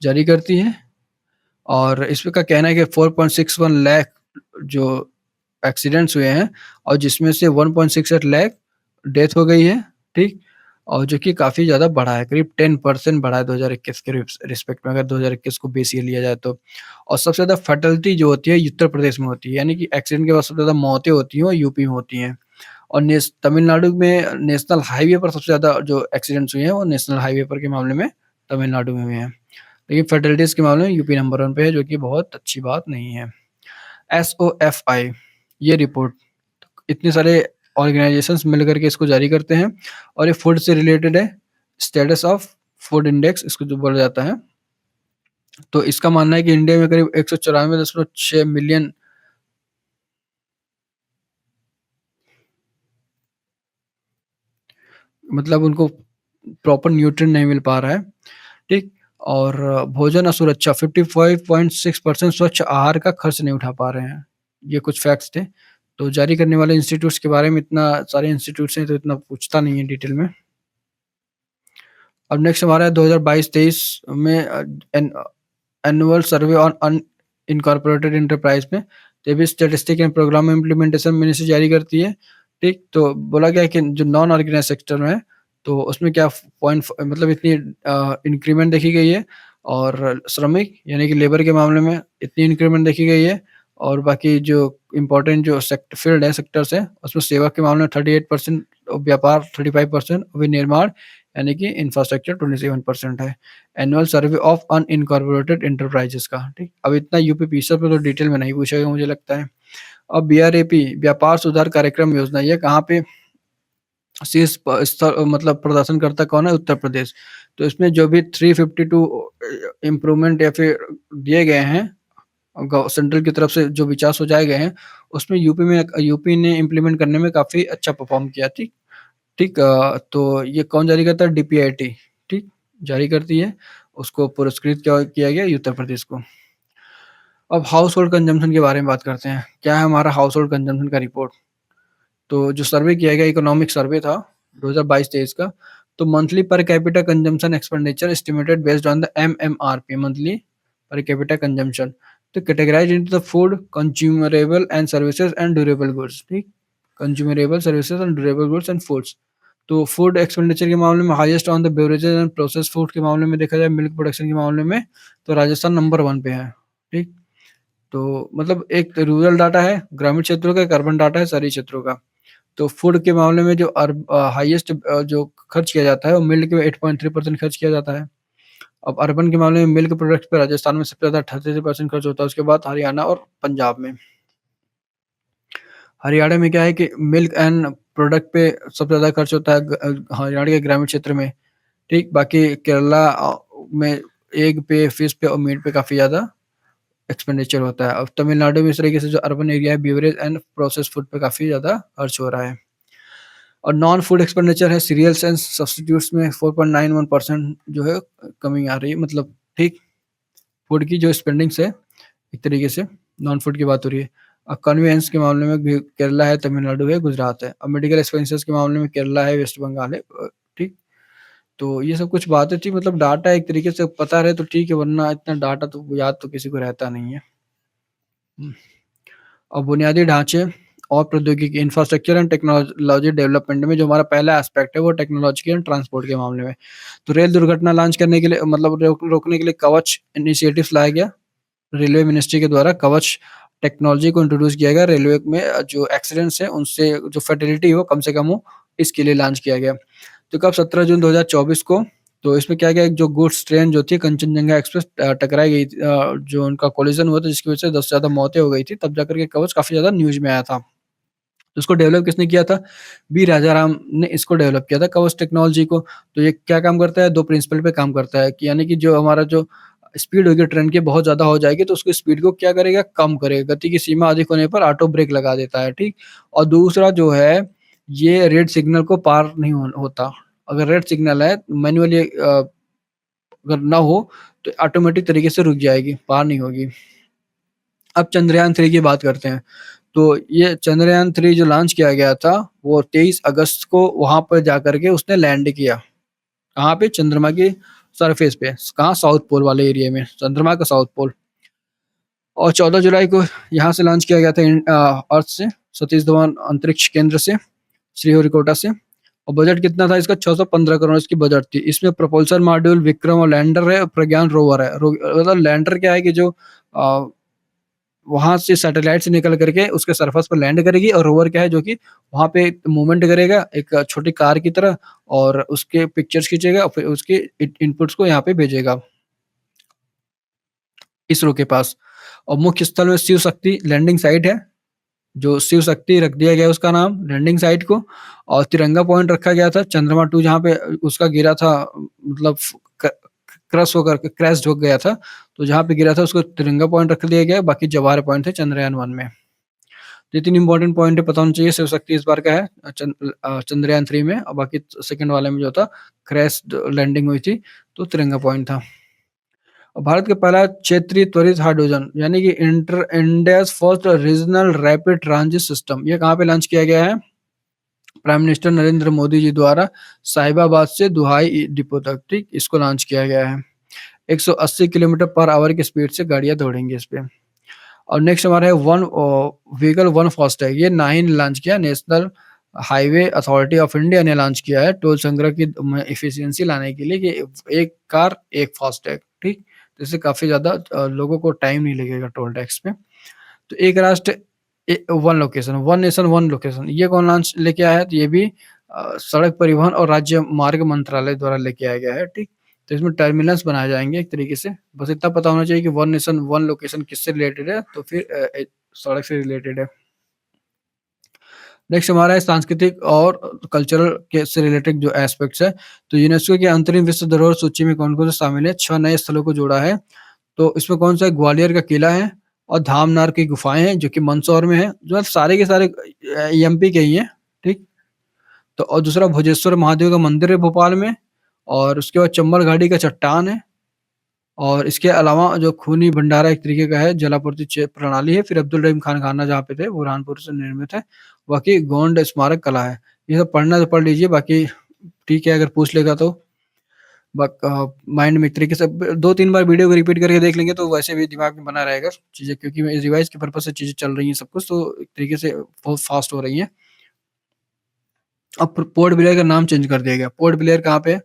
जारी करती है। और इसमें का कहना है कि 4.61 लाख जो एक्सीडेंट्स हुए हैं, और जिसमें से 1.68 लाख डेथ हो गई है, ठीक? और जो कि काफ़ी ज़्यादा बढ़ा है, करीब 10% बढ़ा है 2021 के रिस्पेक्ट में, अगर 2021 को बेस ईयर लिया जाए तो। और सबसे ज़्यादा फैटलिटी जो होती है उत्तर प्रदेश में होती है, यानी कि एक्सीडेंट के बाद सबसे ज़्यादा मौतें होती हैं वो यूपी में होती हैं। और तमिलनाडु में नेशनल हाईवे पर सबसे ज़्यादा जो एक्सीडेंट्स हुए हैं वो नेशनल हाईवे पर के मामले में तमिलनाडु में हुए हैं। लेकिन फैटलिटीज़ के मामले में यूपी नंबर 1 पे है, जो कि बहुत अच्छी बात नहीं है। एसओएफआई ये रिपोर्ट इतने सारे ऑर्गेनाइज़ेशंस मिल कर के इसको जारी करते हैं और ये फूड से रिलेटेड है, स्टेटस ऑफ फूड इंडेक्स इसको जो बोला जाता है। तो इसका मानना है कि इंडिया में करीब 194.6 मिलियन मतलब उनको प्रॉपर न्यूट्रिएंट नहीं मिल पा रहा है, ठीक? और भोजन असुरक्षा 55.6% स्वच्छ आहार का खर्च नहीं उठा पा रहे हैं। ये कुछ फैक्ट्स थे। तो जारी करने वाले इंस्टीट्यूट्स के बारे में इतना सारे इंस्टीट्यूट्स हैं तो इतना पूछता नहीं है डिटेल में। अब नेक्स्ट हमारा है 2022-23 में an annual survey on unincorporated enterprise में, तो ये भी statistic and programme implementation ministry जारी करती है, ठीक? तो बोला गया है कि जो नॉन ऑर्गेनाइज़ सेक्टर में है, तो उसमें क्या पॉइंट मतलब इतनी इंक्रीमेंट देखी गई है और श्रमिक यानी कि लेबर के मामले में इतनी इंक्रीमेंट देखी गई है और बाकी जो इम्पोर्टेंट जो फील्ड है, सेक्टर्स हैं, उसमें सेवा के मामले में 38%, व्यापार 35%, विनिर्माण यानी कि इंफ्रास्ट्रक्चर 27% है। Annual survey of unincorporated enterprises का, ठीक? अब इतना यूपी पीसर पे तो डिटेल में नहीं पूछेगा मुझे लगता है। अब बीआरएपी व्यापार सुधार कार्यक्रम योजना ये कहाँ पे शीर्ष स्तर मतलब प्रदर्शनकर्ता कौन है? उत्तर प्रदेश। तो इसमें जो भी 352 इम्प्रूवमेंट या फिर दिए गए हैं सेंट्रल की तरफ से जो विचार सुझाए गए हैं, उसमें यूपी ने इम्प्लीमेंट करने में काफ़ी अच्छा परफ़ॉर्म किया, ठीक? ठीक तो ये कौन जारी करता है? डीपीआईटी, ठीक? जारी करती है, उसको पुरस्कृत क्या किया गया उत्तर प्रदेश को। अब हाउस होल्ड कंजम्पशन के बारे में बात करते हैं। क्या है हमारा हाउस होल्ड कंजम्पशन का रिपोर्ट? तो जो सर्वे किया गया इकोनॉमिक सर्वे था 2022-23 का, तो monthly per capita consumption expenditure estimated based on the MMRP monthly per capita consumption, तो categorised into the food, consumable and services and durable goods, ठीक? Consumable services and durable goods and foods. तो food expenditure के मामले में highest on the beverages and processed food के मामले में देखा जाए, मिल्क प्रोडक्शन के मामले में तो राजस्थान नंबर 1 पे है, ठीक? तो मतलब एक रूरल डाटा है, ग्रामीण क्षेत्रों का, एक अर्बन डाटा है शहरी क्षेत्रों का। तो फूड के मामले में जो हाईएस्ट जो खर्च किया जाता है वो मिल्क में 8.3% खर्च किया जाता है। अब अर्बन के मामले में मिल्क प्रोडक्ट्स पे राजस्थान में सबसे ज़्यादा 33% खर्च होता है, उसके बाद हरियाणा और पंजाब में। हरियाणा में क्या है कि मिल्क एंड प्रोडक्ट पे सबसे ज़्यादा खर्च होता है हरियाणा के ग्रामीण क्षेत्र में, ठीक? बाकी केरला में एग पे, फिश पे और मीट पे काफ़ी ज़्यादा एक्सपेंडिचर होता है। अब तमिलनाडु में इस तरीके से जो अर्बन एरिया है, बेवरेज एंड प्रोसेस्ड फूड पे काफ़ी ज़्यादा खर्च हो रहा है। और नॉन फूड एक्सपेंडिचर है सीरियल्स एंड सब्स्टिट्यूट्स में 4.91% जो है कमी आ रही है, मतलब ठीक? फूड की जो स्पेंडिंग्स है एक तरीके से नॉन फूड की बात हो रही है। कन्वेंस के मामले में केरला है, तमिलनाडु है, गुजरात है। अब मेडिकल एक्सपेंसेस के मामले में केरला है, वेस्ट बंगाल है, ठीक? तो ये सब कुछ बातें थी, मतलब डाटा एक तरीके से पता रहे तो ठीक है, वरना इतना डाटा तो याद तो किसी को रहता नहीं है। हुँ। और बुनियादी ढाँचे और प्रौद्योगिकी इंफ्रास्ट्रक्चर एंड टेक्नोलॉजी डेवलपमेंट में जो हमारा पहला एस्पेक्ट है वो टेक्नोलॉजी एंड ट्रांसपोर्ट के मामले में। तो रेल दुर्घटना लॉन्च करने के लिए मतलब रोकने के लिए कवच इनिशिएटिव्स लाया गया। रेलवे मिनिस्ट्री के द्वारा कवच टेक्नोलॉजी को इंट्रोड्यूस किया गया। रेलवे में जो एक्सीडेंट्स हैं उनसे जो फैटेलिटी हो कम से कम हो, इसके लिए लॉन्च किया गया। तो कब 17 जून 2024 को, तो इसमें क्या गया, एक जो गुड्स ट्रेन जो थी कंचनजंगा एक्सप्रेस टकराई गई थी, जो उनका कोलिजन हुआ था जिसकी वजह से 10 से ज़्यादा मौतें हो गई थी, तब जाकर के कवच काफ़ी ज़्यादा न्यूज़ में आया था। तो इसको डेवलप किसने किया था? बी राजाराम ने इसको डेवलप किया था कवच टेक्नोलॉजी को। तो ये क्या काम करता है? 2 प्रिंसिपल पे काम करता है कि यानी कि जो हमारा जो स्पीड होगी ट्रेन की बहुत ज़्यादा हो जाएगी तो उसकी स्पीड को क्या करेगा? कम करेगा। गति की सीमा अधिक होने पर ऑटो ब्रेक लगा देता है, ठीक? और दूसरा जो है, ये रेड सिग्नल को पार नहीं होता। अगर रेड सिग्नल है मैनुअली अगर ना हो तो ऑटोमेटिक तरीके से रुक जाएगी, पार नहीं होगी। अब चंद्रयान 3 की बात करते हैं। तो ये चंद्रयान 3 जो लॉन्च किया गया था, वो 23 अगस्त को वहाँ पर जाकर के उसने लैंड किया। कहाँ पे? चंद्रमा की सरफेस पे। कहाँ? साउथ पोल वाले एरिया में, चंद्रमा का साउथ पोल। और 14 जुलाई को यहाँ से लॉन्च किया गया था अर्थ से, सतीश धवन अंतरिक्ष केंद्र से, श्रीहरिकोटा से। और बजट कितना था इसका 615 करोड़ इसकी बजट थी। इसमें propulsion मॉड्यूल, विक्रम और लैंडर है और प्रज्ञान रोवर है। मतलब लैंडर क्या है कि जो वहाँ से सैटेलाइट से निकल करके उसके सरफेस पर लैंड करेगी, और रोवर क्या है जो कि वहाँ पे मूवमेंट करेगा एक छोटी कार की तरह, और उसके पिक्चर्स खींचेगा और फिर उसके इनपुट्स को यहाँ पे भेजेगा इसरो के पास। और मुख्य स्थल में शिव शक्ति लैंडिंग साइट है, जो शिव शक्ति रख दिया गया है उसका नाम लैंडिंग साइट को। और तिरंगा पॉइंट रखा गया था चंद्रमा 2 जहाँ पे उसका गिरा था, मतलब क्रैश हो गया था, तो जहाँ पे गिरा था उसको तिरंगा पॉइंट रख दिया गया, बाकी जवाहर पॉइंट थे चंद्रयान 1 में। तो ये 3 इंपॉर्टेंट पॉइंट है, पता होना चाहिए। शिव शक्ति इस बार का है चंद्रयान 3 में, और बाकी सेकंड वाले में जो था क्रैश लैंडिंग हुई थी, तो तिरंगा पॉइंट था। भारत का पहला क्षेत्रीय त्वरित हाइड्रोजन यानी कि India's first regional rapid transit system, ये कहाँ पे लॉन्च किया गया है? प्राइम मिनिस्टर नरेंद्र मोदी जी द्वारा साहिबाबाद से दुहाई डिपो तक, ठीक, इसको लॉन्च किया गया है। 180 किलोमीटर पर आवर की स्पीड से गाड़ियां दौड़ेंगी इस पे। और नेक्स्ट हमारा है वन व्हीकल वन फास्टैग, ये नाइन लॉन्च किया, national highway authority of India ने लॉन्च किया है टोल संग्रह की इफिशियंसी लाने के लिए, कि एक कार एक फास्टैग, ठीक, तो इससे काफी ज्यादा लोगों को टाइम नहीं लगेगा टोल टैक्स पे। तो एक राष्ट्र one location, one nation one location, ये कौन लॉन्च लेके आया है? तो ये भी सड़क परिवहन और राज्य मार्ग मंत्रालय द्वारा लेके आया गया है, ठीक। तो इसमें टर्मिनल्स बनाए जाएंगे एक तरीके से, बस इतना पता होना चाहिए कि वन नेशन वन लोकेशन किससे रिलेटेड है, तो फिर सड़क से रिलेटेड है। नेक्स्ट हमारा है सांस्कृतिक और कल्चरल के से रिलेटेड जो एस्पेक्ट्स है। तो यूनेस्को की अंतरिम विश्व धरोहर सूची में कौन-कौन से शामिल है? 6 नए स्थलों को जोड़ा है। तो इसमें कौन-सा है? ग्वालियर का किला है और धामनार की गुफाएँ हैं जो कि मंदसौर में है। जो है सारे के सारे एमपी के ही हैं, ठीक? तो और दूसरा भोजेश्वर महादेव का मंदिर है भोपाल में, और उसके बाद चंबल घाटी का चट्टान है, और इसके अलावा जो खूनी भंडारा एक तरीके का है, जलापूर्ति प्रणाली है, फिर अब्दुल रहीम खान खाना जहाँ पे थे, बुरहानपुर से निर्मित है। बाकी गोंड स्मारक कला है। ये सब पढ़ना है तो पढ़ लीजिए, बाकी ठीक है अगर पूछ लेगा तो माइंड में एक तरीके से 2-3 बार वीडियो को रिपीट करके देख लेंगे तो वैसे भी दिमाग में बना रहेगा चीज़ें, क्योंकि रिवाइज़ के पर्पज़ से चीज़ें चल रही हैं सब कुछ, तो एक तरीके से बहुत फ़ास्ट हो रही हैं। अब पोर्ट ब्लेयर का नाम चेंज कर दिया गया। पोर्ट ब्लेयर कहाँ पे है?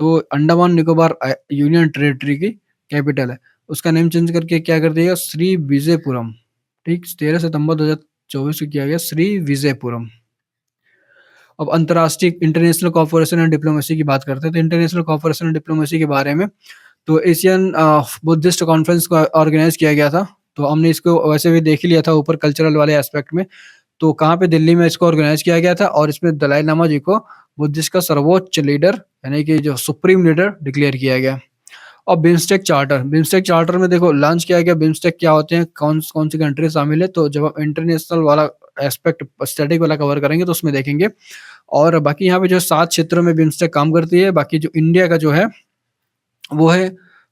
तो अंडमान निकोबार यूनियन टेरिटरी की कैपिटल है। उसका नेम चेंज करके क्या कर दिया गया? श्री विजयपुरम, ठीक? 13 सितंबर 2024 को किया गया श्री विजयपुरम। अब अंतर्राष्ट्रीय इंटरनेशनल कोऑपरेशन एंड डिप्लोमेसी की बात करते हैं, तो इंटरनेशनल कोऑपरेशन एंड डिप्लोमेसी के बारे में, तो एशियन बुद्धिस्ट कॉन्फ्रेंस को ऑर्गेनाइज़ किया गया था। तो हमने इसको वैसे भी देख ही लिया था ऊपर कल्चरल वाले एस्पेक्ट में। तो कहाँ पे? दिल्ली में इसको ऑर्गेनाइज़ किया गया था, और इसमें दलाई लामा जी को बुद्धिस्ट का सर्वोच्च लीडर यानी कि जो सुप्रीम लीडर डिक्लेयर किया गया। और बिम्सटेक चार्टर में देखो लॉन्च किया गया। बिम्सटेक क्या होते हैं, कौन सी कंट्री शामिल है, तो जब हम इंटरनेशनल वाला एस्पेक्ट स्टैटिक वाला कवर करेंगे तो उसमें देखेंगे। और बाकी यहाँ पे जो 7 क्षेत्रों में बिम्सटेक काम करती है। बाकी जो इंडिया का जो है वो है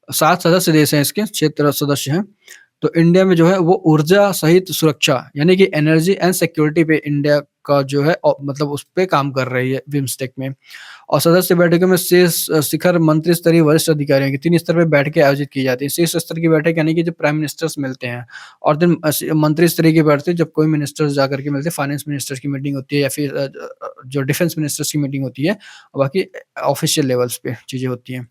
7 सदस्य देश हैं, इसके क्षेत्र सदस्य हैं। तो इंडिया में जो है वो ऊर्जा सहित सुरक्षा यानी कि एनर्जी एंड सिक्योरिटी पे इंडिया का जो है मतलब उस पे काम कर रही है बिम्सटेक में। और सदस्य बैठकों में शीर्ष शिखर मंत्री स्तरीय वरिष्ठ अधिकारियों की 3 स्तर पे बैठकें आयोजित की जाती है। शीर्ष स्तर की बैठक यानी कि जो प्राइम मिनिस्टर्स मिलते हैं, और दिन मंत्री स्तरीय की बैठते हैं जब कोई मिनिस्टर्स जाकर के मिलते हैं, फाइनेंस मिनिस्टर्स की मीटिंग होती है, या फिर जो डिफेंस मिनिस्टर्स की मीटिंग होती है, और बाकी ऑफिशियल लेवल्स पे चीज़ें होती हैं।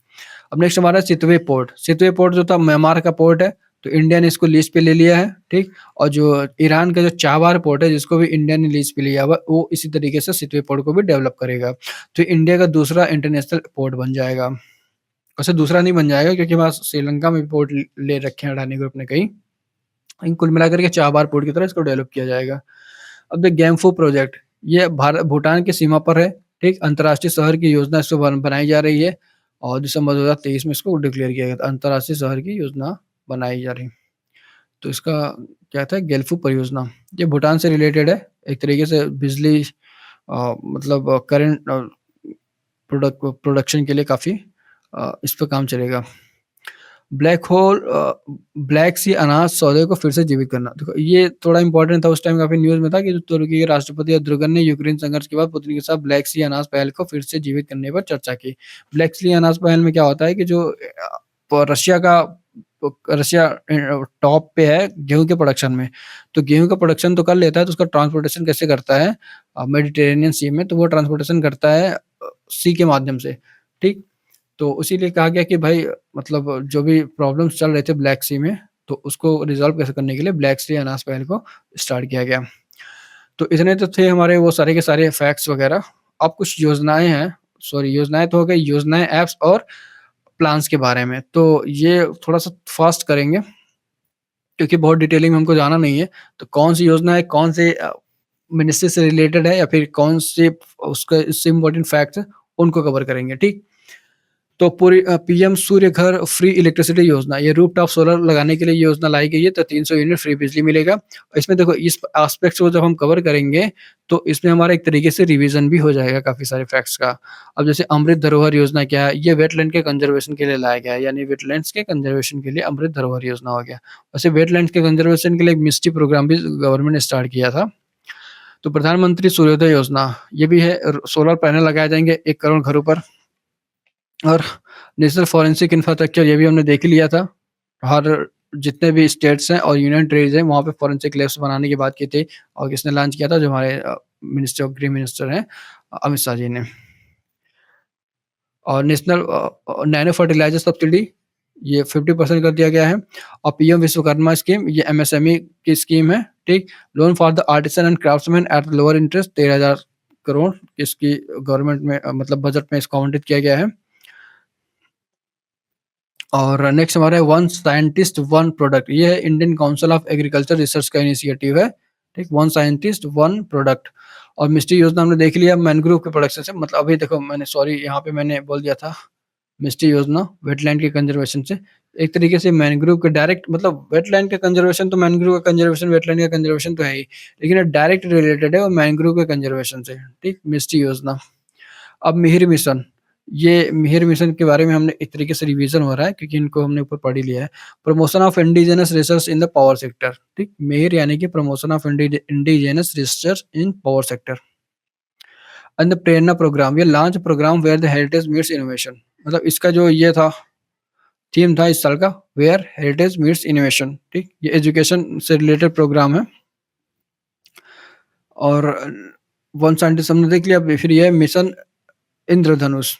अब नेक्स्ट हमारा सितवे पोर्ट। सितवे पोर्ट जो था म्यांमार का पोर्ट है, तो इंडिया ने इसको लीज़ पे ले लिया है, ठीक? और जो ईरान का जो चाबार पोर्ट है जिसको भी इंडिया ने लीज़ पे लिया हुआ है, वो इसी तरीके से सितवे पोर्ट को भी डेवलप करेगा। तो इंडिया का दूसरा इंटरनेशनल पोर्ट बन जाएगा। वैसे दूसरा नहीं बन जाएगा क्योंकि वहाँ श्रीलंका में भी पोर्ट ले रखे हैं अडानी ग्रुप ने कई। लेकिन कुल मिलाकर के चाबार पोर्ट की तरह इसको डेवलप किया जाएगा। अब द गैम्फो प्रोजेक्ट, ये भारत भूटान की सीमा पर है, ठीक? अंतर्राष्ट्रीय शहर की योजना इसको बनाई जा रही है, और दिसंबर 2023 में इसको डिक्लेयर किया गया था। अंतर्राष्ट्रीय शहर की योजना बनाई जा रही। तो इसका क्या था? गेल्फू परियोजना। ये भूटान से रिलेटेड है। एक तरीके से बिजली मतलब करंट प्रोडक्शन के लिए काफ़ी इस पे काम चलेगा। ब्लैक होल ब्लैक सी अनाज सौदे को फिर से जीवित करना। देखो ये थोड़ा इम्पोर्टेंट था, उस टाइम काफ़ी न्यूज़ में था कि जो तुर्की के राष्ट्रपति एर्दोगन ने यूक्रेन संघर्ष के बाद पुतिन के साथ ब्लैक सी अनाज पहल को फिर से जीवित करने पर चर्चा की। ब्लैक सी अनाज पहल में क्या होता है कि जो रशिया का रशिया टॉप पे है गेहूँ के प्रोडक्शन में। तो गेहूँ का प्रोडक्शन तो कर लेता है, तो उसका ट्रांसपोर्टेशन कैसे करता है मेडिटेरेनियन सी में, तो वो ट्रांसपोर्टेशन करता है सी के माध्यम से, ठीक? तो इसीलिए कहा गया कि भाई मतलब जो भी प्रॉब्लम्स चल रहे थे ब्लैक सी में, तो उसको रिज़ॉल्व कैसे करने के लिए ब्लैक सी अनाज पहल को स्टार्ट किया गया। तो इतने तो थे हमारे वो सारे के सारे फैक्ट्स वगैरह। अब कुछ योजनाएँ हैं, सॉरी योजनाएँ तो हो गई, योजनाएँ, ऐप्स और प्लान्स के बारे में। तो ये थोड़ा-सा फास्ट करेंगे क्योंकि बहुत डिटेलिंग में हमको जाना नहीं है। तो कौन-सी योजना है, कौन से मिनिस्ट्री से रिलेटेड है या फिर कौन से उसका इससे इम्पोर्टेंट फैक्ट्स हैं, उनको कवर करेंगे, ठीक? तो पूरी पीएम सूर्य घर फ्री इलेक्ट्रिसिटी योजना, ये रूफटॉप सोलर लगाने के लिए योजना लाई गई है, तो 300 यूनिट फ्री बिजली मिलेगा। इसमें देखो इस एस्पेक्ट्स को जब हम कवर करेंगे, तो इसमें हमारा एक तरीके से रिवीजन भी हो जाएगा काफ़ी सारे फैक्ट्स का। अब जैसे अमृत धरोहर योजना क्या है? ये वेटलैंड के कंज़र्वेशन के लिए लाया गया है, यानी वेटलैंड्स के कंज़र्वेशन के लिए अमृत धरोहर योजना हो गया। वैसे वेटलैंड्स के कंज़र्वेशन के लिए एक मिस्टी प्रोग्राम भी गवर्नमेंट ने स्टार्ट किया था। तो प्रधानमंत्री सूर्योदय योजना, ये भी है, सोलर पैनल लगाए जाएँगे 1 करोड़ घरों पर। और नेशनल फॉरेंसिक इंफ्रास्ट्रक्चर, ये भी हमने देख ही लिया था। हर जितने भी स्टेट्स हैं और यूनियन टेरिटरीज़ हैं, वहाँ पे फॉरेंसिक लैब्स बनाने की बात की थी और किसने लॉन्च किया था? जो हमारे गृह मिनिस्टर हैं अमित शाह जी ने। और नेशनल नैनो फर्टिलाइज़र सब्सिडी, ये 50% कर दिया गया है। और पीएम विश्वकर्मा स्कीम, ये एमएसएमई की स्कीम है, ठीक? Loan for the artisan and craftsman at lower interest 13,000 crore इसकी गवर्नमेंट में मतलब बजट में इसको आवंटित किया गया है। और नेक्स्ट हमारा है वन साइंटिस्ट वन प्रोडक्ट, ये है Indian council of agriculture research का इनिशिएटिव है, ठीक? One scientist one product. और मिस्टी योजना हमने देख लिया मैंग्रोव के प्रोडक्शन से, मतलब अभी देखो मैंने सॉरी यहाँ पे मैंने बोल दिया था मिस्टी योजना वेटलैंड के कंजर्वेशन से। एक तरीके से मैंग्रोव के डायरेक्ट मतलब वेटलैंड का कंजर्वेशन तो मैंग्रोव का कंजर्वेशन, वेटलैंड का कंजर्वेशन तो है ही, लेकिन ये डायरेक्ट रिलेटेड है और मैंग्रोव के कंजर्वेशन से, ठीक? मिस्टी योजना। अब मिहिर मिशन, ये मिहिर मिशन के बारे में हमने एक तरीके से रिवीजन हो रहा है क्योंकि इनको हमने ऊपर पढ़ ही लिया है। Promotion of indigenous research in the power sector, ठीक? मिहिर यानी कि promotion of indigenous research in power sector. And the Prerna program, ये launch program where the heritage meets innovation, मतलब इसका जो ये था थीम था इस साल का, वेयर हेरिटेज मीट्स इनोवेशन, ठीक? ये एजुकेशन से रिलेटेड प्रोग्राम है। और वन साइंटिस्ट हमने देख लिया, फिर ये है मिशन इंद्रधनुष।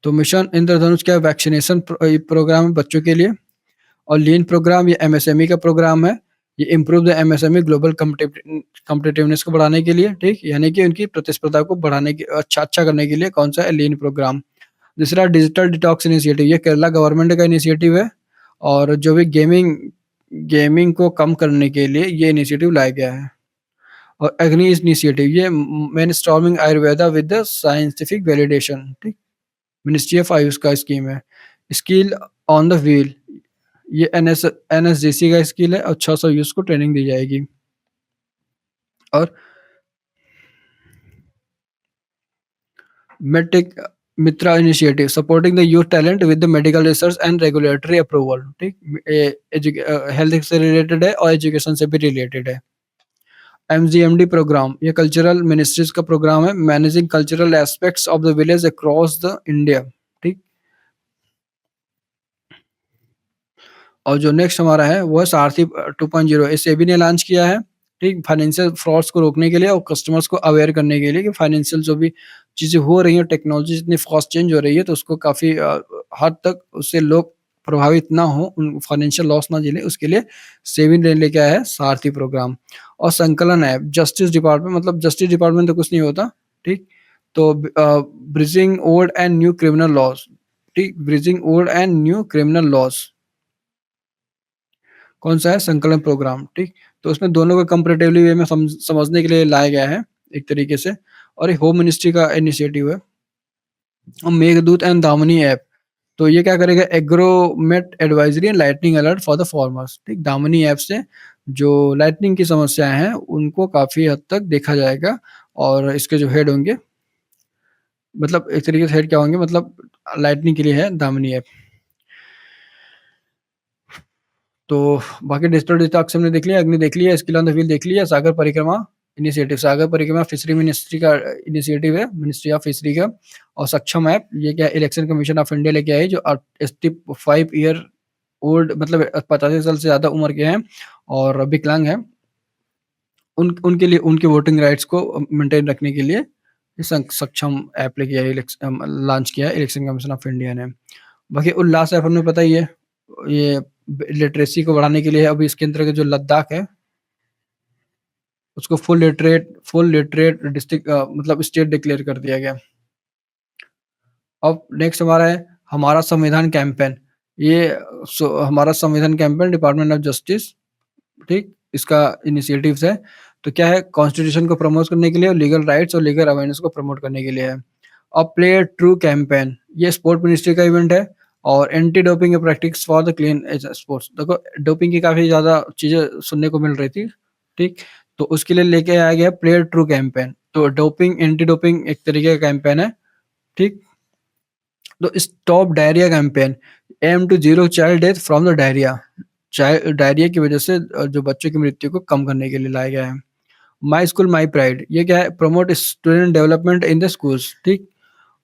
तो मिशन इंद्रधनुष क्या है? वैक्सीनेशन प्रोग्राम है बच्चों के लिए। और लीन प्रोग्राम, ये एमएसएमई का प्रोग्राम है। ये improve the MSME global competitiveness को बढ़ाने के लिए, ठीक? यानी कि उनकी प्रतिस्पर्धा को बढ़ाने की अच्छा करने के लिए कौन सा है? लीन प्रोग्राम। दूसरा डिजिटल डिटॉक्स इनिशिएटिव, ये केरला गवर्नमेंट का इनिशिएटिव है और जो भी गेमिंग गेमिंग को कम करने के लिए ये इनिशिएटिव लाया गया है। और अग्नि इनिशिएटिव, ये mainstreaming Ayurveda with the scientific validation, ठीक? मिनिस्ट्री ऑफ आयुष का स्कीम है। स्किल ऑन द व्हील, ये एनएसजीसी का स्किल है और 600 यूथ को ट्रेनिंग दी जाएगी। और medtech Mitra initiative supporting the youth talent with the medical research and regulatory approval, ठीक? हेल्थ से रिलेटेड है और एजुकेशन से भी रिलेटेड है। एमजीएमडी प्रोग्राम, ये कल्चरल मिनिस्ट्रीज का प्रोग्राम है, managing cultural aspects of the village across the India, ठीक? और जो नेक्स्ट हमारा है वो है सारथी 2.0, ये सेबी ने लॉन्च किया है, ठीक? फाइनेंशियल फ्रॉड्स को रोकने के लिए और कस्टमर्स को अवेयर करने के लिए कि फाइनेंशियल जो भी चीज़ें हो रही हैं, टेक्नोलॉजी इतनी फास्ट चेंज हो रही है, तो उसको काफ़ी हद तक उससे लोग प्रभावित ना हो, उन फाइनेंशियल लॉस ना झेलें, उसके लिए सेबी ने लेके आया है सारथी प्रोग्राम। और संकलन ऐप, जस्टिस डिपार्टमेंट, मतलब जस्टिस डिपार्टमेंट तो कुछ नहीं होता, ठीक? तो bridging old and new criminal laws, ठीक? Bridging old and new criminal laws कौन-सा है? संकलन प्रोग्राम, ठीक? तो उसमें दोनों को कंपैरेटिवली वे में समझने के लिए लाया गया है एक तरीके से। और ये होम मिनिस्ट्री का इनिशिएटिव है। और मेघदूत एंड दामिनी ऐप, तो ये क्या करेगा? Agromet advisory and lightning alert for the farmers, ठीक? दामिनी ऐप से जो लाइटनिंग की समस्याएँ हैं, उनको काफ़ी हद तक देखा जाएगा। और इसके जो हेड होंगे, मतलब एक तरीके से हेड क्या होंगे, मतलब लाइटनिंग के लिए है दामिनी ऐप। तो बाकी डिजिटल डिटॉक्स हमने देख लिया, अग्नि देख लिया, स्किल ऑन द व्हील देख लिया, सागर परिक्रमा, इनिशिएटिव सागर परिक्रमा फिशरी मिनिस्ट्री का इनिशिएटिव है, मिनिस्ट्री ऑफ फिशरी का। और सक्षम ऐप ये क्या इलेक्शन कमीशन ऑफ इंडिया लेके आई, जो 85 ईयर ओल्ड मतलब 85 साल से ज़्यादा उम्र के हैं और विकलांग हैं, उनके लिए उनके वोटिंग राइट्स को मेंटेन रखने के लिए ये सक्षम ऐप लेके आई, लॉन्च किया है इलेक्शन कमीशन ऑफ इंडिया ने। बाकी उल्लास ऐप हमें पता ही है, ये लिटरेसी को बढ़ाने के लिए है। अभी इसके अंतर्गत जो लद्दाख है उसको फुल लिटरेट डिस्ट्रिक्ट मतलब स्टेट डिक्लेयर कर दिया गया। अब नेक्स्ट हमारा है हमारा संविधान कैंपेन। ये हमारा संविधान कैंपेन डिपार्टमेंट ऑफ जस्टिस, ठीक, इसका इनिशिएटिव्स है। तो क्या है, कॉन्स्टिट्यूशन को प्रमोट करने के लिए और लीगल राइट्स और लीगल अवेयरनेस को प्रमोट करने के लिए है। अब प्ले ट्रू कैंपेन, ये स्पोर्ट मिनिस्ट्री का इवेंट है और anti doping practice for the clean age sports. देखो डोपिंग की काफी ज्यादा चीजें सुनने को मिल रही थी, ठीक, तो उसके लिए लेके आया गया प्ले ट्रू कैंपेन। तो डोपिंग एंटी डोपिंग एक तरीके का कैंपेन है, ठीक। तो stop diarrhoea campaign, aim to zero child death from the diarrhoea. Diarrhoea की वजह से जो बच्चों की मृत्यु को कम करने के लिए लाया गया है। माई स्कूल माई प्राइड, ये क्या है, promote student development in the schools, ठीक।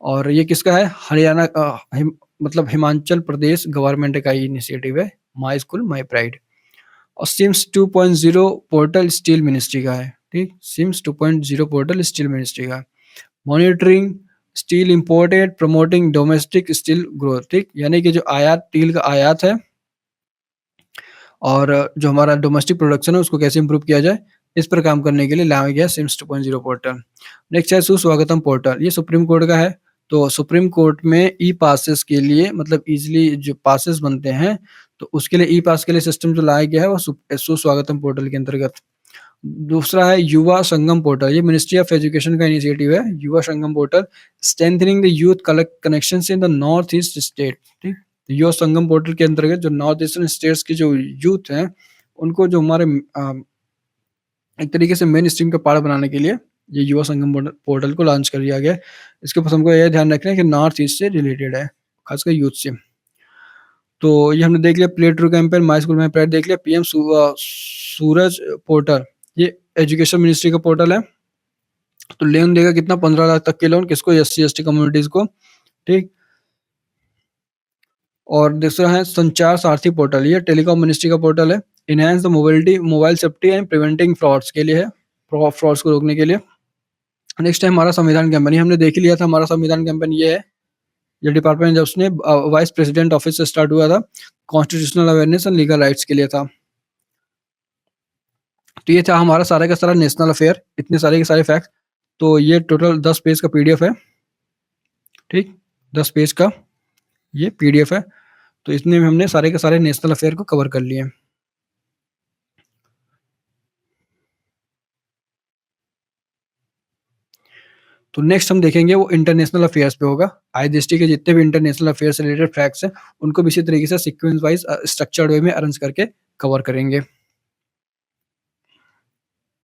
और ये किसका है, हरियाणा मतलब हिमाचल प्रदेश गवर्नमेंट का इनिशिएटिव है, माई स्कूल माई प्राइड। और सिम्स 2.0 पोर्टल स्टील मिनिस्ट्री का है, ठीक, सिम्स 2.0 पोर्टल स्टील मिनिस्ट्री का। Monitoring steel imported promoting domestic steel growth, ठीक, यानी कि जो आयात स्टील का आयात है और जो हमारा डोमेस्टिक प्रोडक्शन है उसको कैसे इंप्रूव किया जाए, इस पर काम करने के लिए लाया गया सिम्स 2.0 पोर्टल। नेक्स्ट है सुस्वागतम पोर्टल, ये सुप्रीम कोर्ट का है। तो सुप्रीम कोर्ट में ई पासेस के लिए मतलब इजीली जो पासेस बनते हैं तो उसके लिए ई पास के लिए सिस्टम जो लाया गया है वो सुस्वागतम पोर्टल के अंतर्गत। दूसरा है युवा संगम पोर्टल, ये मिनिस्ट्री ऑफ एजुकेशन का इनिशिएटिव है, Yuva Sangam portal, strengthening the youth connections in the north east state, ठीक। युवा संगम पोर्टल के अंतर्गत जो नॉर्थ ईस्टर्न स्टेट्स की जो यूथ हैं उनको जो हमारे एक तरीके से मेन स्ट्रीम का पार्ट बनाने के लिए ये युवा संगम पोर्टल को लॉन्च कर दिया गया। इसके ऊपर हमको यह ध्यान रखना है कि नॉर्थ ईस्ट से रिलेटेड है, खासकर यूथ से। तो ये हमने देख लिया play true campaign, my school my pride देख लिया। पीएम सूरज पोर्टल, ये एजुकेशन मिनिस्ट्री का पोर्टल है। तो लोन देगा कितना, 15 लाख तक के लोन, किसको, SC/ST कम्युनिटीज को, ठीक। और दूसरा है संचार सारथी पोर्टल, ये टेलीकॉम मिनिस्ट्री का पोर्टल है। Enhance the mobility mobile safety and preventing frauds के लिए है, फ्रॉड्स को रोकने के लिए। नेक्स्ट है हमारा संविधान कैंपेन, ये हमने देख लिया था। हमारा संविधान कैंपेन ये है, ये डिपार्टमेंट जब उसने वाइस प्रेसिडेंट ऑफिस से स्टार्ट हुआ था, constitutional awareness and legal rights के लिए था। तो ये था हमारा सारा का सारा नेशनल अफेयर, इतने सारे के सारे फैक्ट। तो ये टोटल 10 पेज का PDF है, ठीक, 10 पेज का ये PDF है। तो इसमें हमने सारे के सारे नेशनल अफेयर को कवर कर लिए। तो नेक्स्ट हम देखेंगे वो इंटरनेशनल अफेयर्स पे होगा। IGST के जितने भी इंटरनेशनल अफेयर्स से रिलेटेड फैक्ट्स हैं उनको भी इसी तरीके से सीक्वेंस वाइज स्ट्रक्चर्ड वे में अरेंज करके कवर करेंगे।